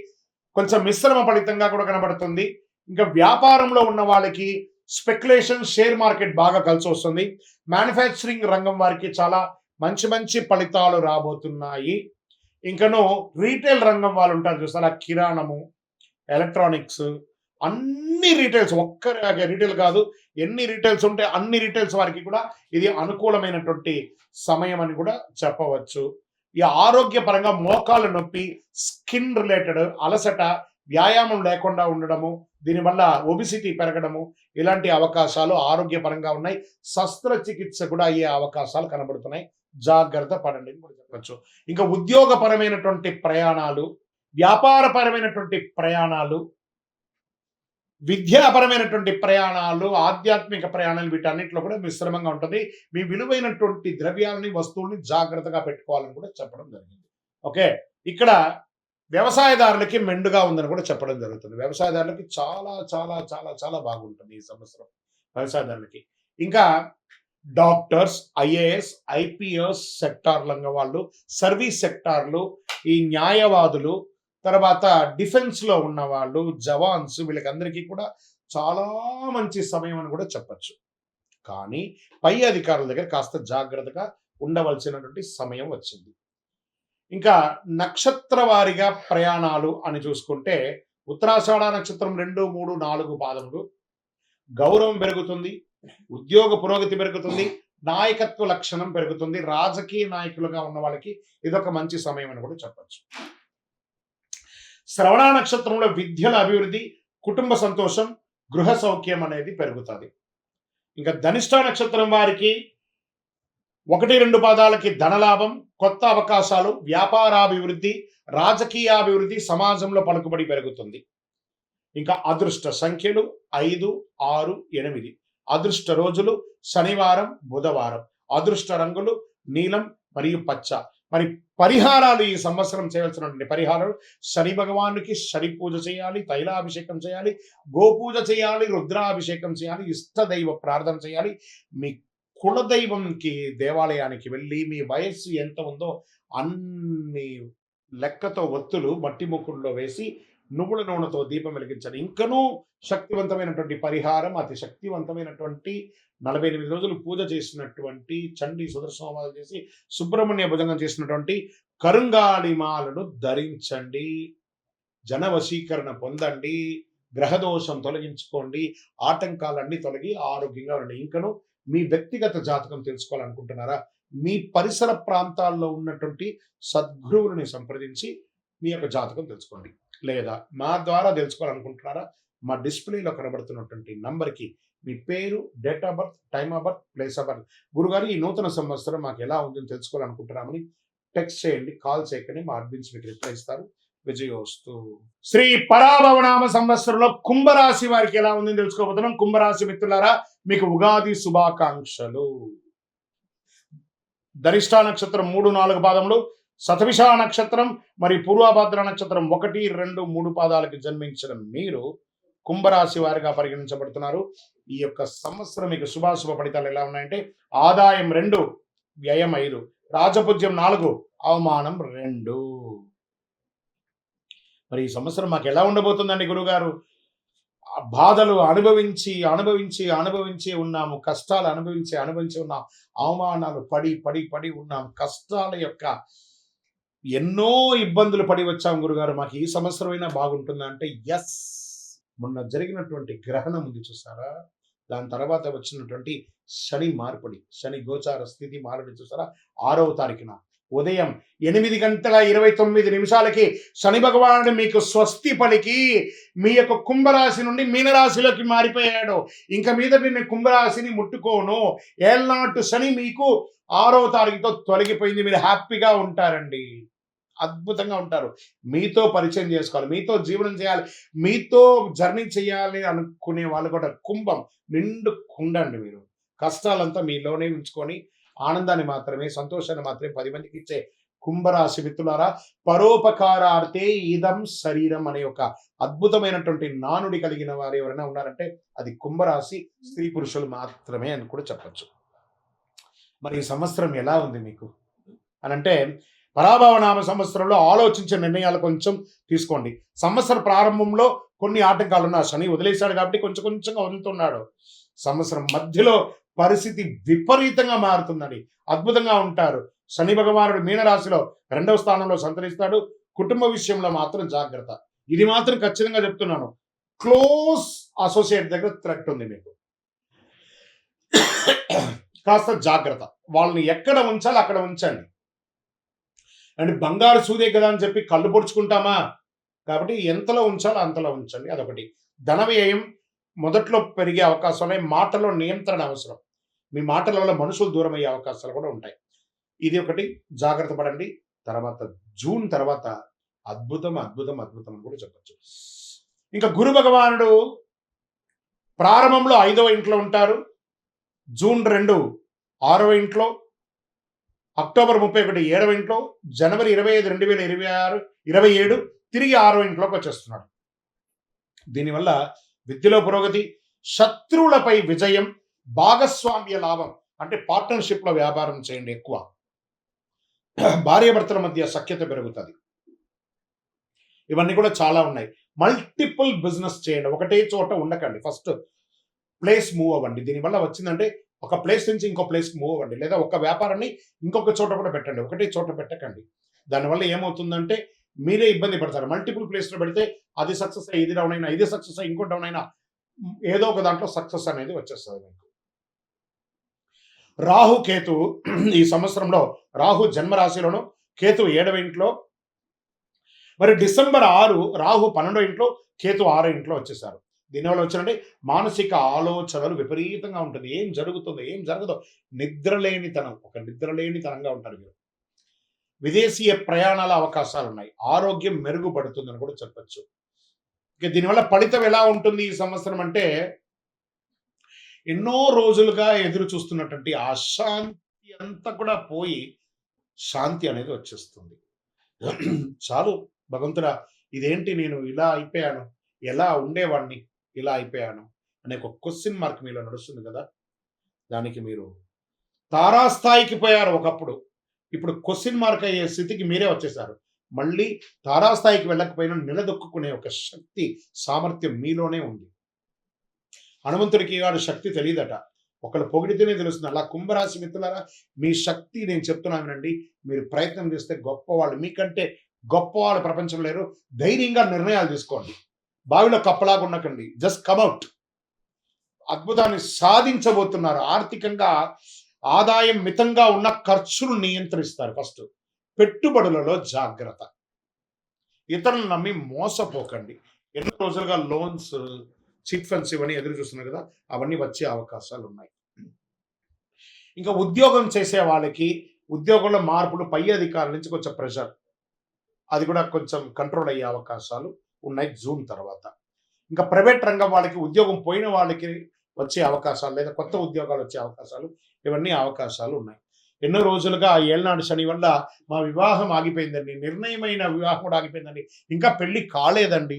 కొంచెం మిశ్రమ ఫలితంగా కూడా కనబడుతుంది. ఇంకా వ్యాపారంలో ఉన్న వాళ్ళకి స్పెక్యులేషన్, షేర్ మార్కెట్ బాగా కలిసి వస్తుంది. మ్యానుఫ్యాక్చరింగ్ రంగం వారికి చాలా మంచి ఫలితాలు రాబోతున్నాయి. ఇంకను రీటైల్ రంగం వాళ్ళు ఉంటారు చూస్తారా, కిరాణము, ఎలక్ట్రానిక్స్, అన్ని రీటైల్స్, ఒక్క రీటైల్ కాదు, ఎన్ని రీటైల్స్ ఉంటే అన్ని రీటైల్స్ వారికి కూడా ఇది అనుకూలమైనటువంటి సమయం అని కూడా చెప్పవచ్చు. ఈ ఆరోగ్యపరంగా మోకాలు నొప్పి, స్కిన్ రిలేటెడ్ అలసట, వ్యాయామం లేకుండా ఉండడము, దీనివల్ల ఒబిసిటీ పెరగడము, ఇలాంటి అవకాశాలు ఆరోగ్యపరంగా ఉన్నాయి. శస్త్రచికిత్స కూడా అయ్యే అవకాశాలు కనబడుతున్నాయి. జాగ్రత్త పడండి అని కూడా చెప్పచ్చు. ఇంకా ఉద్యోగపరమైనటువంటి ప్రయాణాలు, వ్యాపారపరమైనటువంటి ప్రయాణాలు, విద్యాపరమైనటువంటి ప్రయాణాలు, ఆధ్యాత్మిక ప్రయాణాలు, వీటన్నిటిలో కూడా మిశ్రమంగా ఉంటుంది. మీ విలువైనటువంటి ద్రవ్యాలని, వస్తువుల్ని జాగ్రత్తగా పెట్టుకోవాలని కూడా చెప్పడం జరిగింది. ఓకే, ఇక్కడ వ్యవసాయదారులకి మెండుగా ఉందని కూడా చెప్పడం జరుగుతుంది. వ్యవసాయదారులకి చాలా చాలా చాలా చాలా బాగుంటుంది ఈ సంవత్సరం వ్యవసాయదారులకి. ఇంకా డాక్టర్స్, ఐఏఎస్, ఐపీఎస్ సెక్టార్లంగా వాళ్ళు, సర్వీస్ సెక్టార్లు, ఈ న్యాయవాదులు, తర్వాత డిఫెన్స్ లో ఉన్న వాళ్ళు, జవాన్స్, వీళ్ళకందరికీ కూడా చాలా మంచి సమయం అని కూడా చెప్పచ్చు. కానీ పై అధికారుల దగ్గర కాస్త జాగ్రత్తగా ఉండవలసినటువంటి సమయం వచ్చింది. ఇంకా నక్షత్ర వారిగా ప్రయాణాలు అని చూసుకుంటే, ఉత్తరాషాఢ నక్షత్రం 2, 3, 4 పాదములు, గౌరవం పెరుగుతుంది, ఉద్యోగ పురోగతి పెరుగుతుంది, నాయకత్వ లక్షణం పెరుగుతుంది. రాజకీయ నాయకులుగా ఉన్న వాళ్ళకి ఇదొక మంచి సమయం అని కూడా చెప్పచ్చు. శ్రవణ నక్షత్రంలో విద్యల అభివృద్ధి, కుటుంబ సంతోషం, గృహ సౌఖ్యం అనేది పెరుగుతుంది. ఇంకా ధనిష్ఠ నక్షత్రం వారికి 1, 2 పాదాలకి ధనలాభం, కొత్త అవకాశాలు, వ్యాపారాభివృద్ధి, రాజకీయాభివృద్ధి, సమాజంలో పలుకుబడి పెరుగుతుంది. ఇంకా అదృష్ట సంఖ్యలు 5, 6, 8. అదృష్ట రోజులు శనివారం, బుధవారం. అదృష్ట రంగులు నీలం మరియు పచ్చ. మరి పరిహారాలు, ఈ సంవత్సరం చేయవలసినటువంటి పరిహారాలు: శని భగవానుకి శని పూజ చేయాలి, తైలాభిషేకం చేయాలి, గోపూజ చేయాలి, రుద్రాభిషేకం చేయాలి, ఇష్టదైవ ప్రార్థన చేయాలి. మీ కులదైవంకి దేవాలయానికి వెళ్ళి మీ వయస్సు ఎంత ఉందో అన్ని లెక్కతో ఒత్తులు మట్టి ముక్కుల్లో వేసి నువ్వుల నూనెతో దీపం వెలిగించండి. ఇంకనూ శక్తివంతమైనటువంటి పరిహారం, అతి శక్తివంతమైనటువంటి 48 రోజులు పూజ చేసినటువంటి చండీ సుదర్శన హోమాలు చేసి సుబ్రహ్మణ్య భుజంగం చేసినటువంటి కరుంగాళిమాలను ధరించండి. జన వశీకరణ పొందండి. గ్రహదోషం తొలగించుకోండి. ఆటంకాలన్నీ తొలగి ఆరోగ్యంగా ఉండండి. ఇంకను మీ వ్యక్తిగత జాతకం తెలుసుకోవాలనుకుంటున్నారా? మీ పరిసర ప్రాంతాల్లో ఉన్నటువంటి సద్గురువుని సంప్రదించి మీ యొక్క జాతకం తెలుసుకోండి. లేదా మా ద్వారా తెలుసుకోవాలనుకుంటున్నారా? మా డిస్ప్లేలో కనబడుతున్నటువంటి నంబర్కి మీ పేరు, date of birth, time of birth, place of birth, గురుగారు ఈ నూతన సంవత్సరం మాకు ఎలా ఉందని తెలుసుకోవాలనుకుంటున్నామని టెక్స్ట్ చేయండి, కాల్ చేయకండి. మా అడ్మిన్స్ మీకు రిప్లై ఇస్తారు. విజయోస్తు. శ్రీ పరాభవనామ సంవత్సరంలో కుంభరాశి వారికి ఎలా ఉందని తెలుసుకోబోతున్నాం. కుంభరాశి మిత్రులారా, మీకు ఉగాది శుభాకాంక్షలు. ధనిష్ట నక్షత్రం 3, 4 పాదములు, శతభిష నక్షత్రం మరియు పూర్వభద్ర నక్షత్రం 1, 2, 3 పాదాలకు జన్మించిన మీరు కుంభరాశి వారిగా పరిగణించబడుతున్నారు. ఈ యొక్క సంవత్సరం మీకు శుభాశుభ ఫలితాలు ఎలా ఉన్నాయంటే ఆదాయం 2, వ్యయం 5, రాజపూజ్యం 4, అవమానం 2. మరి ఈ సంవత్సరం మాకు ఎలా ఉండబోతుందండి గురుగారు? బాధలు అనుభవించి అనుభవించి అనుభవించి ఉన్నాము. కష్టాలు అనుభవించి అనుభవించి ఉన్నాం. అవమానాలు పడి పడి పడి ఉన్నాం. కష్టాల యొక్క ఎన్నో ఇబ్బందులు పడి వచ్చాం గురుగారు. మాకు ఈ సంవత్సరం అయినా బాగుంటుందా అంటే ఎస్. మొన్న జరిగినటువంటి గ్రహణం ఉంది చూసారా, దాని తర్వాత వచ్చినటువంటి శని మార్పిడి, శని గోచార స్థితి మారడి చూసారా, 6వ తారీఖున ఉదయం 8:29 శని భగవానుడు మీకు స్వస్తి పలికి మీ యొక్క కుంభరాశి నుండి మీనరాశిలోకి మారిపోయాడు. ఇంకా మీద నేను కుంభరాశిని ముట్టుకోను. ఏళ్నాటు శని మీకు 6వ తారీఖుతో తొలగిపోయింది. మీరు హ్యాపీగా ఉంటారండి, అద్భుతంగా ఉంటారు. మీతో పరిచయం చేసుకోవాలి, మీతో జీవనం చేయాలి, మీతో జర్నీ చేయాలి అనుకునే వాళ్ళు కూడా కుంభం నిండు కుండండి. మీరు కష్టాలంతా మీలోనే ఉంచుకొని ఆనందాన్ని మాత్రమే, సంతోషాన్ని మాత్రమే 10 మందికి ఇచ్చే కుంభరాశి మిత్రులారా, పరోపకారార్థే ఇదం శరీరం అనే ఒక అద్భుతమైనటువంటి నానుడి కలిగిన వారు ఎవరైనా ఉన్నారంటే అది కుంభరాశి స్త్రీ పురుషులు మాత్రమే అని కూడా చెప్పచ్చు. మరి ఈ సంవత్సరం ఎలా ఉంది మీకు అనంటే, పరాభవనామ సంవత్సరంలో ఆలోచించే నిర్ణయాలు కొంచెం తీసుకోండి. సంవత్సర ప్రారంభంలో కొన్ని ఆటంకాలున్న శని వదిలేశాడు కాబట్టి కొంచెం కొంచెంగా వదులుతున్నాడు. సంవత్సరం మధ్యలో పరిస్థితి విపరీతంగా మారుతుందని, అద్భుతంగా ఉంటారు. శని భగవానుడు మీనరాశిలో 2వ స్థానంలో సంతరిస్తాడు. కుటుంబ విషయంలో మాత్రం జాగ్రత్త. ఇది మాత్రం ఖచ్చితంగా చెప్తున్నాను. క్లోజ్ అసోసియేట్ దగ్గర థ్రెట్ ఉంది మీకు, కాస్త జాగ్రత్త. వాళ్ళని ఎక్కడ ఉంచాలి అక్కడ ఉంచండి. అండ్ బంగారు సూదే కదా అని చెప్పి కళ్ళు పొడుచుకుంటామా? కాబట్టి ఎంతలో ఉంచాలో అంతలో ఉంచండి. అదొకటి. ధన వ్యయం మొదట్లో పెరిగే అవకాశాలు, మాటలో నియంత్రణ అవసరం. మీ మాటల వల్ల మనుషులు దూరం అయ్యే అవకాశాలు కూడా ఉంటాయి. ఇది ఒకటి, జాగ్రత్త పడండి. తర్వాత జూన్ తర్వాత అద్భుతం అద్భుతం అద్భుతం అని కూడా చెప్పచ్చు. ఇంకా గురు భగవానుడు ప్రారంభంలో 5వ ఇంట్లో ఉంటారు. జూన్ 2 6వ ఇంట్లో, అక్టోబర్ 31 7వ ఇంట్లో, జనవరి 25 2027 తిరిగి 6వ ఇంట్లోకి వచ్చేస్తున్నాడు. దీనివల్ల విద్యలో పురోగతి, శత్రువులపై విజయం, భాగస్వామ్య లాభం అంటే పార్ట్నర్షిప్లో వ్యాపారం చేయండి ఎక్కువ. భార్యాభర్తల మధ్య సఖ్యత పెరుగుతుంది. ఇవన్నీ కూడా చాలా ఉన్నాయి. మల్టిపుల్ బిజినెస్ చేయండి, ఒకటే చోట ఉండకండి. ఫస్ట్ ప్లేస్ మూవ్ అవ్వండి. దీనివల్ల వచ్చిందంటే ఒక ప్లేస్ నుంచి ఇంకో ప్లేస్కి మూవ్ అవ్వండి, లేదా ఒక వ్యాపారాన్ని ఇంకొక చోట కూడా పెట్టండి, ఒకటే చోట పెట్టకండి. దానివల్ల ఏమవుతుందంటే మీరే ఇబ్బంది పడతారు. మల్టిపుల్ ప్లేస్లో పెడితే అది సక్సెస్ అయ్యి ఇది డౌన్ అయినా, ఇది సక్సెస్ అయ్యి ఇంకో డౌన్ అయినా, ఏదో ఒక దాంట్లో సక్సెస్ అనేది వచ్చేస్తుంది మీకు. రాహు కేతు ఈ సంవత్సరంలో, రాహు జన్మరాశిలోను, కేతు 7వ ఇంట్లో. మరి డిసెంబర్ 6 రాహు 12వ ఇంట్లో, కేతు 6వ ఇంట్లో వచ్చేసారు. దీనివల్ల వచ్చినంటే మానసిక ఆలోచనలు విపరీతంగా ఉంటుంది. ఏం జరుగుతుందో ఏం జరగదో నిద్రలేనితనం, ఒక నిద్రలేనితనంగా ఉంటారు మీరు. విదేశీయ ప్రయాణాల అవకాశాలు ఉన్నాయి. ఆరోగ్యం మెరుగుపడుతుందని కూడా చెప్పచ్చు. ఇక దీనివల్ల ఫలితం ఎలా ఉంటుంది ఈ సంవత్సరం అంటే, ఎన్నో రోజులుగా ఎదురు చూస్తున్నటువంటి అశాంతి అంతా కూడా పోయి శాంతి అనేది వచ్చేస్తుంది. చాలు భగవంతుడా, ఇదేంటి నేను ఇలా అయిపోయాను, ఎలా ఉండేవాడిని ఇలా అయిపోయాను అనే ఒక క్వశ్చన్ మార్క్ మీలో నడుస్తుంది కదా. దానికి మీరు తారాస్థాయికి పోయారు ఒకప్పుడు, ఇప్పుడు క్వశ్చన్ మార్క్ అయ్యే స్థితికి మీరే వచ్చేసారు. మళ్ళీ తారాస్థాయికి వెళ్ళకపోయినా నిలదొక్కునే ఒక శక్తి, సామర్థ్యం మీలోనే ఉంది. హనుమంతుడికి వాడి శక్తి తెలియదట. ఒకళ్ళు పొగిడితేనే తెలుస్తుంది. అలా కుంభరాశి మిత్రులారా, మీ శక్తి నేను చెప్తున్నా వినండి. మీరు ప్రయత్నం చేస్తే గొప్పవాళ్ళు, మీకంటే గొప్పవాళ్ళు ప్రపంచంలో లేరు. ధైర్యంగా నిర్ణయాలు తీసుకోండి. బావిలో కప్పలాగా ఉండకండి. జస్ట్ కమ్అట్. అద్భుతాన్ని సాధించబోతున్నారు. ఆర్థికంగా ఆదాయం మితంగా ఉన్న ఖర్చులు నియంత్రిస్తారు. ఫస్ట్ పెట్టుబడులలో జాగ్రత్త. ఇతరులను నమ్మి మోసపోకండి. ఎన్నో రోజులుగా లోన్స్, చిట్ ఫండ్స్ ఇవన్నీ ఎదురు చూస్తున్నారు కదా, అవన్నీ వచ్చే అవకాశాలు ఉన్నాయి. ఇంకా ఉద్యోగం చేసే వాళ్ళకి ఉద్యోగంలో మార్పులు, పై అధికారుల నుంచి కొంచెం ప్రెషర్, అది కూడా కొంచెం కంట్రోల్ అయ్యే అవకాశాలు ఉన్నాయి జూన్ తర్వాత. ఇంకా ప్రైవేట్ రంగం వాళ్ళకి, ఉద్యోగం పోయిన వాళ్ళకి వచ్చే అవకాశాలు, లేదా కొత్త ఉద్యోగాలు వచ్చే అవకాశాలు, ఇవన్నీ అవకాశాలు ఉన్నాయి. ఎన్నో రోజులుగా ఏళ్ళనాడు శని వల్ల మా వివాహం ఆగిపోయిందండి, నిర్ణయమైన వివాహం కూడా ఆగిపోయిందండి, ఇంకా పెళ్లి కాలేదండి,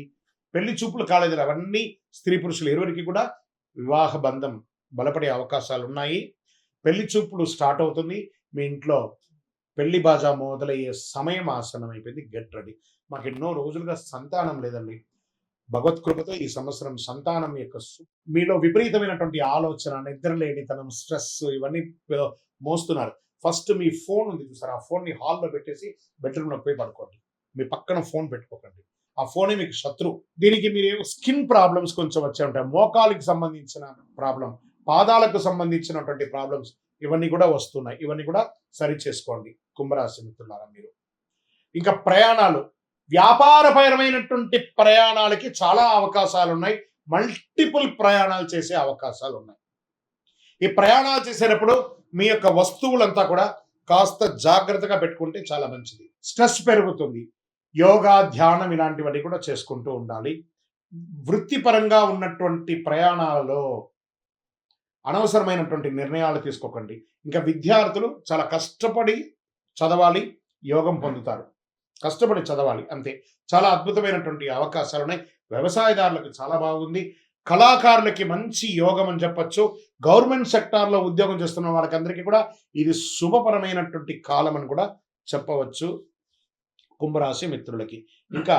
పెళ్లి చూపులు కాలేదండి, అవన్నీ స్త్రీ పురుషులు ఇరువురికి కూడా వివాహ బంధం బలపడే అవకాశాలు ఉన్నాయి. పెళ్లి చూపులు స్టార్ట్ అవుతుంది. మీ ఇంట్లో పెళ్లి బాజా మొదలయ్యే సమయం ఆసనం అయిపోయింది. Get ready. మాకు ఎన్నో రోజులుగా సంతానం లేదండి. భగవత్ కృపతో ఈ సంవత్సరం సంతానం యొక్క మీలో విపరీతమైనటువంటి ఆలోచన, నిద్రలేనితనం, స్ట్రెస్ ఇవన్నీ మోస్తున్నారు. ఫస్ట్ మీ ఫోన్ ఉంది చూసారు, ఆ ఫోన్ని హాల్లో పెట్టేసి బెడ్రూమ్లో పోయి పడుకోండి. మీ పక్కన ఫోన్ పెట్టుకోకండి. ఆ ఫోనే మీకు శత్రువు. దీనికి మీరు స్కిన్ ప్రాబ్లమ్స్ కొంచెం వచ్చే ఉంటాయి. మోకాలికి సంబంధించిన ప్రాబ్లం, పాదాలకు సంబంధించినటువంటి ప్రాబ్లమ్స్ ఇవన్నీ కూడా వస్తున్నాయి. ఇవన్నీ కూడా సరి చేసుకోండి కుంభరాశి మిత్రులారా మీరు. ఇంకా ప్రయాణాలు, వ్యాపారపరమైనటువంటి ప్రయాణాలకి చాలా అవకాశాలు ఉన్నాయి. మల్టిపుల్ ప్రయాణాలు చేసే అవకాశాలు ఉన్నాయి. ఈ ప్రయాణాలు చేసేటప్పుడు మీ యొక్క వస్తువులంతా కూడా కాస్త జాగ్రత్తగా పెట్టుకుంటే చాలా మంచిది. స్ట్రెస్ పెరుగుతుంది. యోగా, ధ్యానం ఇలాంటివన్నీ కూడా చేసుకుంటూ ఉండాలి. వృత్తిపరంగా ఉన్నటువంటి ప్రయాణాలలో అనవసరమైనటువంటి నిర్ణయాలు తీసుకోకండి. ఇంకా విద్యార్థులు చాలా కష్టపడి చదవాలి, యోగం పొందుతారు. కష్టపడి చదవాలి అంతే. చాలా అద్భుతమైనటువంటి అవకాశాలు ఉన్నాయి. వ్యవసాయదారులకు చాలా బాగుంది. కళాకారులకి మంచి యోగం అని చెప్పచ్చు. గవర్నమెంట్ సెక్టార్లో ఉద్యోగం చేస్తున్న వాళ్ళకందరికీ కూడా ఇది శుభపరమైనటువంటి కాలం అని కూడా చెప్పవచ్చు కుంభరాశి మిత్రులకి. ఇంకా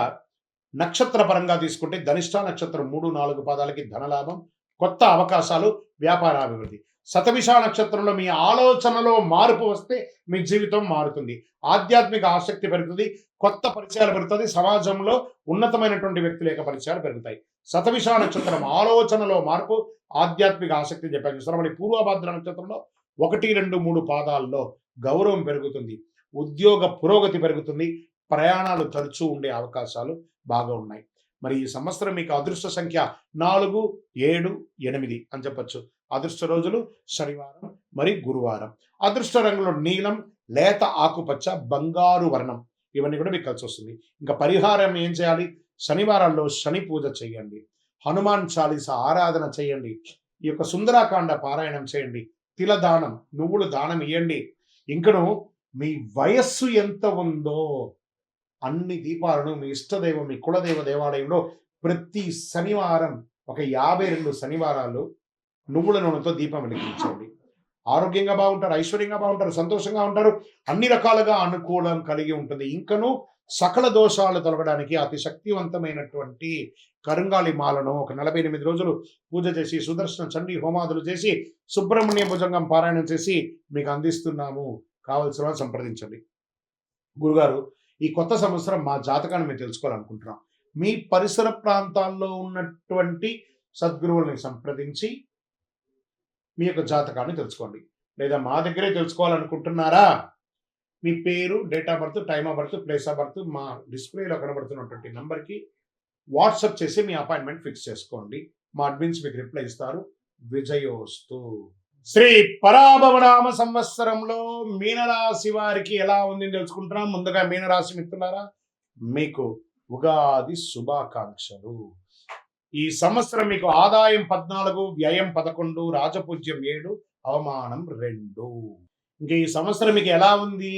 నక్షత్ర పరంగా తీసుకుంటే ధనిష్ట నక్షత్రం 3-4 పాదాలకి ధనలాభం, కొత్త అవకాశాలు, వ్యాపారాభివృద్ధి. శతభిష నక్షత్రంలో మీ ఆలోచనలో మార్పు వస్తే మీ జీవితం మారుతుంది. ఆధ్యాత్మిక ఆసక్తి పెరుగుతుంది, కొత్త పరిచయాలు పెరుగుతుంది, సమాజంలో ఉన్నతమైనటువంటి వ్యక్తుల యొక్క పరిచయాలు పెరుగుతాయి. శతభిష నక్షత్రం ఆలోచనలో మార్పు, ఆధ్యాత్మిక ఆసక్తి చెప్పాను చూస్తారా. మళ్ళీ పూర్వభద్ర నక్షత్రంలో 1, 2, 3 పాదాల్లో గౌరవం పెరుగుతుంది, ఉద్యోగ పురోగతి పెరుగుతుంది, ప్రయాణాలు తరచూ ఉండే అవకాశాలు బాగా ఉన్నాయి. మరి ఈ సంవత్సరం మీకు అదృష్ట సంఖ్య 4, 7, 8 అని చెప్పచ్చు. అదృష్ట రోజులు శనివారం మరి గురువారం. అదృష్ట రంగులు నీలం, లేత ఆకుపచ్చ, బంగారు వర్ణం ఇవన్నీ కూడా మీకు కలిసి వస్తుంది. ఇంకా పరిహారం ఏం చేయాలి? శనివారాల్లో శని పూజ చేయండి, హనుమాన్ చాలీస ఆరాధన చేయండి, ఈ యొక్క సుందరాకాండ పారాయణం చేయండి, తిల దానం, నువ్వులు దానం ఇవ్వండి. ఇంకను మీ వయస్సు ఎంత ఉందో అన్ని దీపాలను మీ ఇష్టదైవం, మీ కులదైవ దేవాలయంలో ప్రతి శనివారం ఒక 52 శనివారాలు నువ్వుల నూనెతో దీపం వెలిగించండి. ఆరోగ్యంగా బాగుంటారు, ఐశ్వర్యంగా బాగుంటారు, సంతోషంగా ఉంటారు, అన్ని రకాలుగా అనుకూలం కలిగి ఉంటుంది. ఇంకను సకల దోషాలు తొలగడానికి అతి శక్తివంతమైనటువంటి కరుంగాలి మాలను ఒక 48 రోజులు పూజ చేసి, సుదర్శన చండీ హోమాదులు చేసి, సుబ్రహ్మణ్య భుజంగం పారాయణం చేసి మీకు అందిస్తున్నాము. కావలసిన వాళ్ళు సంప్రదించండి. గురుగారు, ఈ కొత్త సంవత్సరం మా జాతకాన్ని మేము తెలుసుకోవాలనుకుంటున్నాం. మీ పరిసర ప్రాంతాల్లో ఉన్నటువంటి సద్గురువుల్ని సంప్రదించి మీ యొక్క జాతకాన్ని తెలుసుకోండి. లేదా మా దగ్గరే తెలుసుకోవాలనుకుంటున్నారా? మీ పేరు, date of birth, time of birth, place of birth మా డిస్ప్లేలో కనబడుతున్నటువంటి నంబర్కి వాట్సాప్ చేసి మీ అపాయింట్మెంట్ ఫిక్స్ చేసుకోండి. మా అడ్మిన్స్ మీకు రిప్లై ఇస్తారు. విజయోస్తు. శ్రీ పరాభవనామ సంవత్సరంలో మీనరాశి వారికి ఎలా ఉంది తెలుసుకుంటున్నాం. ముందుగా మీనరాశి మిత్రులారా, మీకు ఉగాది శుభాకాంక్షలు. ఈ సంవత్సరం మీకు ఆదాయం 14, వ్యయం 11, రాజపూజ్యం 7, అవమానం 2. ఇంకా ఈ సంవత్సరం మీకు ఎలా ఉంది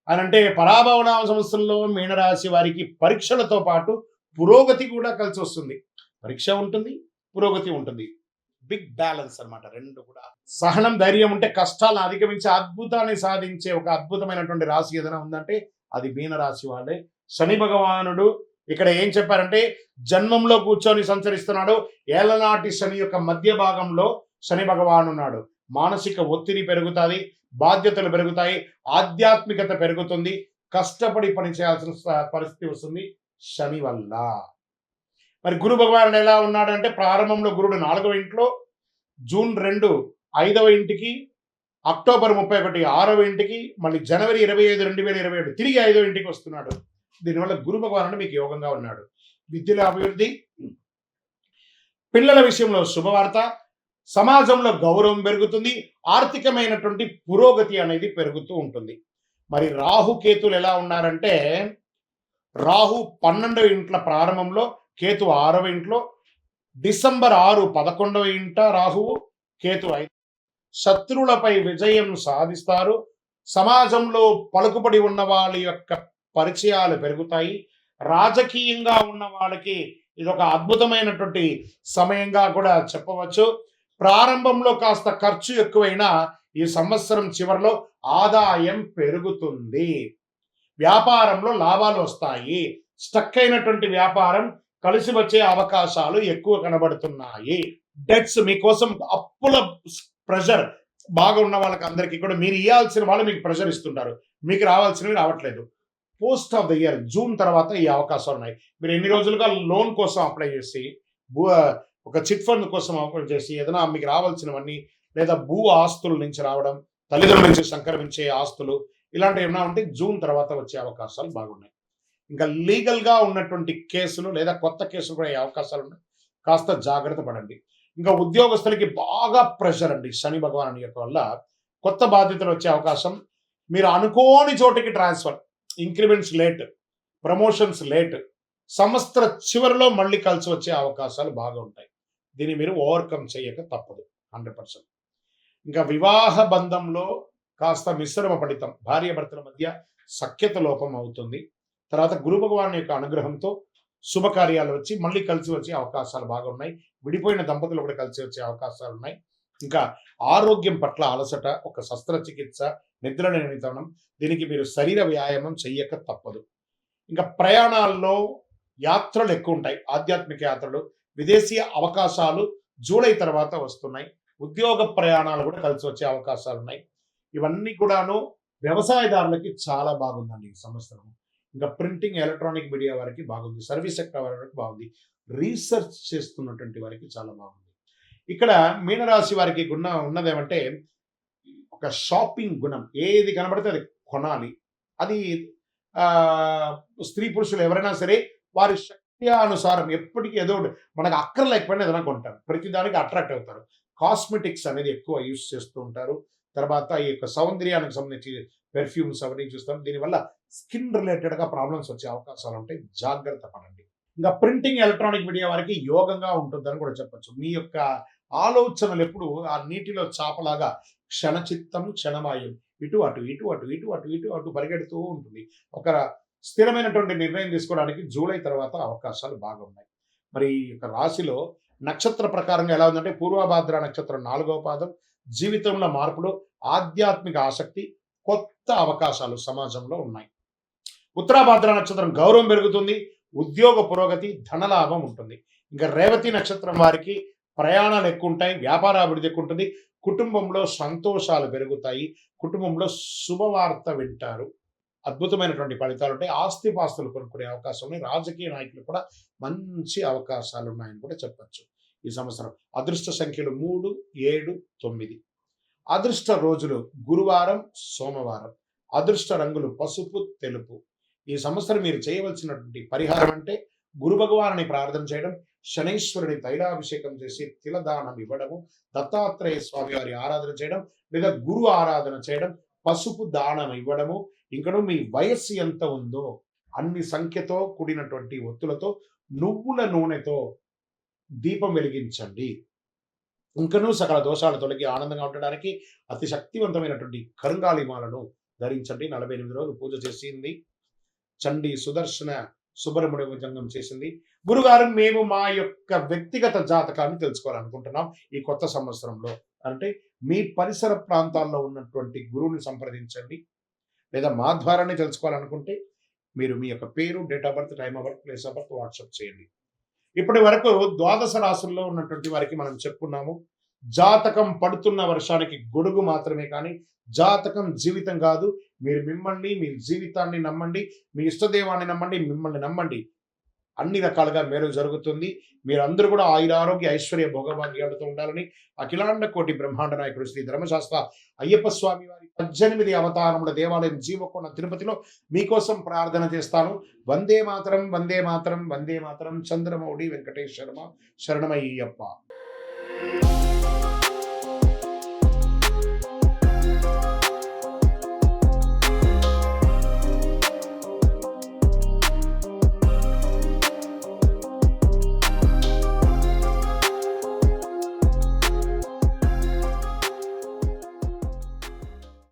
అని అంటే, పరాభవనామ సంవత్సరంలో మీనరాశి వారికి పరీక్షలతో పాటు పురోగతి కూడా కలిసి వస్తుంది. పరీక్ష ఉంటుంది, పురోగతి ఉంటుంది. బిగ్ బ్యాలెన్స్ అన్నమాట రెండు కూడా. సహనం, ధైర్యం ఉంటే కష్టాలను అధిగమించి అద్భుతాన్ని సాధించే ఒక అద్భుతమైనటువంటి రాశి ఏదైనా ఉందంటే అది మీనరాశి వాళ్ళే. శని భగవానుడు ఇక్కడ ఏం చెప్పారంటే జన్మంలో కూర్చొని సంచరిస్తున్నాడు. ఏళ్ళనాటి శని యొక్క మధ్య భాగంలో శని భగవాను ఉన్నాడు. మానసిక ఒత్తిడి పెరుగుతుంది, బాధ్యతలు పెరుగుతాయి, ఆధ్యాత్మికత పెరుగుతుంది, కష్టపడి పని చేయాల్సిన పరిస్థితి వస్తుంది శని వల్ల. మరి గురు భగవానుడు ఎలా ఉన్నాడంటే ప్రారంభంలో గురుడు 4వ ఇంట్లో, జూన్ 2 5వ ఇంటికి, అక్టోబర్ 31 6వ ఇంటికి, మళ్ళీ జనవరి 25 2027 తిరిగి 5వ ఇంటికి వస్తున్నాడు. దీనివల్ల గురు భగవానుడు మీకు యోగంగా ఉన్నాడు. విద్యలో అభివృద్ధి, పిల్లల విషయంలో శుభవార్త, సమాజంలో గౌరవం పెరుగుతుంది, ఆర్థికమైనటువంటి పురోగతి అనేది పెరుగుతూ ఉంటుంది. మరి రాహు కేతులు ఎలా ఉన్నారంటే రాహు 12వ ఇంట్ల ప్రారంభంలో, కేతు 6వ ఇంట్లో, డిసెంబర్ 6 11వ ఇంట రాహువు, కేతు 5. శత్రువులపై విజయం సాధిస్తారు. సమాజంలో పలుకుబడి ఉన్న వాళ్ళ యొక్క పరిచయాలు పెరుగుతాయి. రాజకీయంగా ఉన్న వాళ్ళకి ఇది ఒక అద్భుతమైనటువంటి సమయంగా కూడా చెప్పవచ్చు. ప్రారంభంలో కాస్త ఖర్చు ఎక్కువైనా ఈ సంవత్సరం చివరిలో ఆదాయం పెరుగుతుంది. వ్యాపారంలో లాభాలు వస్తాయి. స్టక్ అయినటువంటి వ్యాపారం కలిసి వచ్చే అవకాశాలు ఎక్కువ కనబడుతున్నాయి. డెట్స్ మీకోసం అప్పుల ప్రెషర్ బాగా ఉన్న వాళ్ళకి అందరికీ కూడా మీరు ఇవ్వాల్సిన వాళ్ళు మీకు ప్రెషర్ ఇస్తుంటారు, మీకు రావాల్సినవి రావట్లేదు. Post of the year June తర్వాత ఈ అవకాశాలు ఉన్నాయి. మీరు ఎన్ని రోజులుగా లోన్ కోసం అప్లై చేసి, ఒక చిట్ ఫండ్ కోసం అప్లై చేసి, ఏదైనా మీకు రావాల్సినవన్నీ లేదా భూ ఆస్తుల నుంచి రావడం, తల్లిదండ్రుల నుంచి సంక్రమించే ఆస్తులు ఇలాంటివి ఏమైనా ఉంటే జూన్ తర్వాత వచ్చే అవకాశాలు బాగున్నాయి. ఇంకా లీగల్గా ఉన్నటువంటి కేసులు లేదా కొత్త కేసులు కూడా అయ్యే అవకాశాలు ఉన్నాయి. కాస్త జాగ్రత్త పడండి. ఇంకా ఉద్యోగస్తులకి బాగా ప్రెషర్ అండి శని భగవాను యొక్క వల్ల. కొత్త బాధ్యతలు వచ్చే అవకాశం, మీరు అనుకోని చోటికి transfer, increments late, promotions late, సంవత్సర చివరిలో మళ్ళీ కలిసి వచ్చే అవకాశాలు బాగా ఉంటాయి. దీన్ని మీరు ఓవర్కమ్ చేయక తప్పదు 100%. ఇంకా వివాహ బంధంలో కాస్త మిశ్రమ ఫలితం, భార్య భర్తల మధ్య సఖ్యత లోపం అవుతుంది. తర్వాత గురు భగవాన్ యొక్క అనుగ్రహంతో శుభకార్యాలు వచ్చి మళ్ళీ కలిసి వచ్చే అవకాశాలు బాగా ఉన్నాయి. విడిపోయిన దంపతులు కూడా కలిసి వచ్చే అవకాశాలు ఉన్నాయి. ఇంకా ఆరోగ్యం పట్ల అలసట, ఒక శస్త్రచికిత్స, నిద్ర నిమితనం, దీనికి మీరు శరీర వ్యాయామం చెయ్యక తప్పదు. ఇంకా ప్రయాణాల్లో యాత్రలు ఎక్కువ ఉంటాయి, ఆధ్యాత్మిక యాత్రలు, విదేశీ అవకాశాలు జూలై తర్వాత వస్తున్నాయి. ఉద్యోగ ప్రయాణాలు కూడా కలిసి వచ్చే అవకాశాలు ఉన్నాయి. ఇవన్నీ కూడాను వ్యవసాయదారులకి చాలా బాగుందండి ఈ సంవత్సరం. ఇంకా ప్రింటింగ్, ఎలక్ట్రానిక్ మీడియా వారికి బాగుంది, సర్వీస్ సెక్టర్ వారికి బాగుంది, రీసెర్చ్ చేస్తున్నటువంటి వారికి చాలా బాగుంది. ఇక్కడ మీనరాశి వారికి ఉన్నదేమంటే ఒక షాపింగ్ గుణం, ఏది కనబడితే అది కొనాలి. అది స్త్రీ పురుషులు ఎవరైనా సరే వారి శక్తి అనుసారం ఎప్పటికీ ఏదో మనకు అక్కర లేకపోయినా ఏదైనా కొంటారు, ప్రతిదానికి అట్రాక్ట్ అవుతారు. కాస్మెటిక్స్ అనేది ఎక్కువ యూస్ చేస్తూ ఉంటారు. తర్వాత ఈ యొక్క సౌందర్యానికి సంబంధించి పెర్ఫ్యూమ్స్ అవన్నీ చూస్తాం. దీనివల్ల స్కిన్ రిలేటెడ్గా ప్రాబ్లమ్స్ వచ్చే అవకాశాలు ఉంటాయి, జాగ్రత్త పడండి. ఇంకా ప్రింటింగ్, ఎలక్ట్రానిక్ మీడియా వారికి యోగంగా ఉంటుందని కూడా చెప్పచ్చు. మీ యొక్క ఆలోచనలు ఎప్పుడు ఆ నీటిలో చాపలాగా క్షణచిత్తం క్షణమాయం, ఇటు అటు ఇటు అటు ఇటు అటు ఇటు అటు పరిగెడుతూ ఉంటుంది. ఒక స్థిరమైనటువంటి నిర్ణయం తీసుకోవడానికి జూలై తర్వాత అవకాశాలు బాగా ఉన్నాయి. మరి ఈ యొక్క రాశిలో నక్షత్ర ప్రకారంగా ఎలా ఉందంటే పూర్వభాద్ర నక్షత్రం 4వ పాదం, జీవితంలో మార్పులు, ఆధ్యాత్మిక ఆసక్తి, కొత్త అవకాశాలు సమాజంలో ఉన్నాయి. ఉత్తరాభాద్ర నక్షత్రం గౌరవం పెరుగుతుంది, ఉద్యోగ పురోగతి, ధనలాభం ఉంటుంది. ఇంకా రేవతి నక్షత్రం వారికి ప్రయాణాలు ఎక్కువ ఉంటాయి, వ్యాపార అభివృద్ధి ఎక్కువ ఉంటుంది, కుటుంబంలో సంతోషాలు పెరుగుతాయి, కుటుంబంలో శుభవార్త వింటారు, అద్భుతమైనటువంటి ఫలితాలు ఉంటాయి. ఆస్తిపాస్తులు కొనుక్కునే అవకాశం ఉన్నాయి. రాజకీయ నాయకులు కూడా మంచి అవకాశాలు ఉన్నాయని కూడా చెప్పచ్చు ఈ సంవత్సరం. అదృష్ట సంఖ్యలు 3, 7, 9. అదృష్ట రోజులు గురువారం, సోమవారం. అదృష్ట రంగులు పసుపు, తెలుపు. ఈ సంవత్సరం మీరు చేయవలసినటువంటి పరిహారం అంటే గురు భగవానుని ప్రార్థన చేయడం, శనైశ్వరుని తైలాభిషేకం చేసి తిలదానం ఇవ్వడము, దత్తాత్రేయ స్వామి వారి ఆరాధన చేయడం లేదా గురు ఆరాధన చేయడం, పసుపు దానం ఇవ్వడము. ఇంకను మీ వయస్సు ఎంత ఉందో అన్ని సంఖ్యతో కూడినటువంటి ఒత్తులతో నువ్వుల నూనెతో దీపం వెలిగించండి. ఇంకనూ సకల దోషాలు తొలగి ఆనందంగా ఉండడానికి అతి శక్తివంతమైనటువంటి కరుంగాళిమాలను ధరించండి. 48 రోజులు పూజ చేసింది, చండి సుదర్శన సుబ్రహ్మణ్య భుజంగం చేసింది. గురుగారు, మేము మా యొక్క వ్యక్తిగత జాతకాన్ని తెలుసుకోవాలనుకుంటున్నాం ఈ కొత్త సంవత్సరంలో అంటే మీ పరిసర ప్రాంతాల్లో ఉన్నటువంటి గురువుని సంప్రదించండి, లేదా మా ద్వారానే తెలుసుకోవాలనుకుంటే మీరు మీ యొక్క పేరు, date of birth, time of birth, place of birth WhatsApp చేయండి. ఇప్పటి వరకు ద్వాదశ రాశుల్లో ఉన్నటువంటి వారికి మనం చెప్పుకున్నాము. జాతకం పడుతున్న వర్షానికి గొడుగు మాత్రమే కానీ జాతకం జీవితం కాదు. మీరు మిమ్మల్ని, మీ జీవితాన్ని నమ్మండి. మీ ఇష్టదైవాన్ని నమ్మండి. మిమ్మల్ని నమ్మండి. అన్ని రకాలుగా మేలు జరుగుతుంది. మీరందరూ కూడా ఆయురారోగ్య, ఐశ్వర్య, భోగభాగ్యాలతో ఉండాలని అఖిలాండ కోటి బ్రహ్మాండ నాయకుడు శ్రీ ధర్మశాస్త్ర అయ్యప్ప స్వామి వారి 18 అవతారముల దేవాలయం జీవకోణ తిరుపతిలో మీకోసం ప్రార్థన చేస్తాను. వందే మాతరం, వందే మాతరం, వందే మాతరం. చంద్రమౌళి వెంకటేశ్వరమ శరణమయ్యప్ప.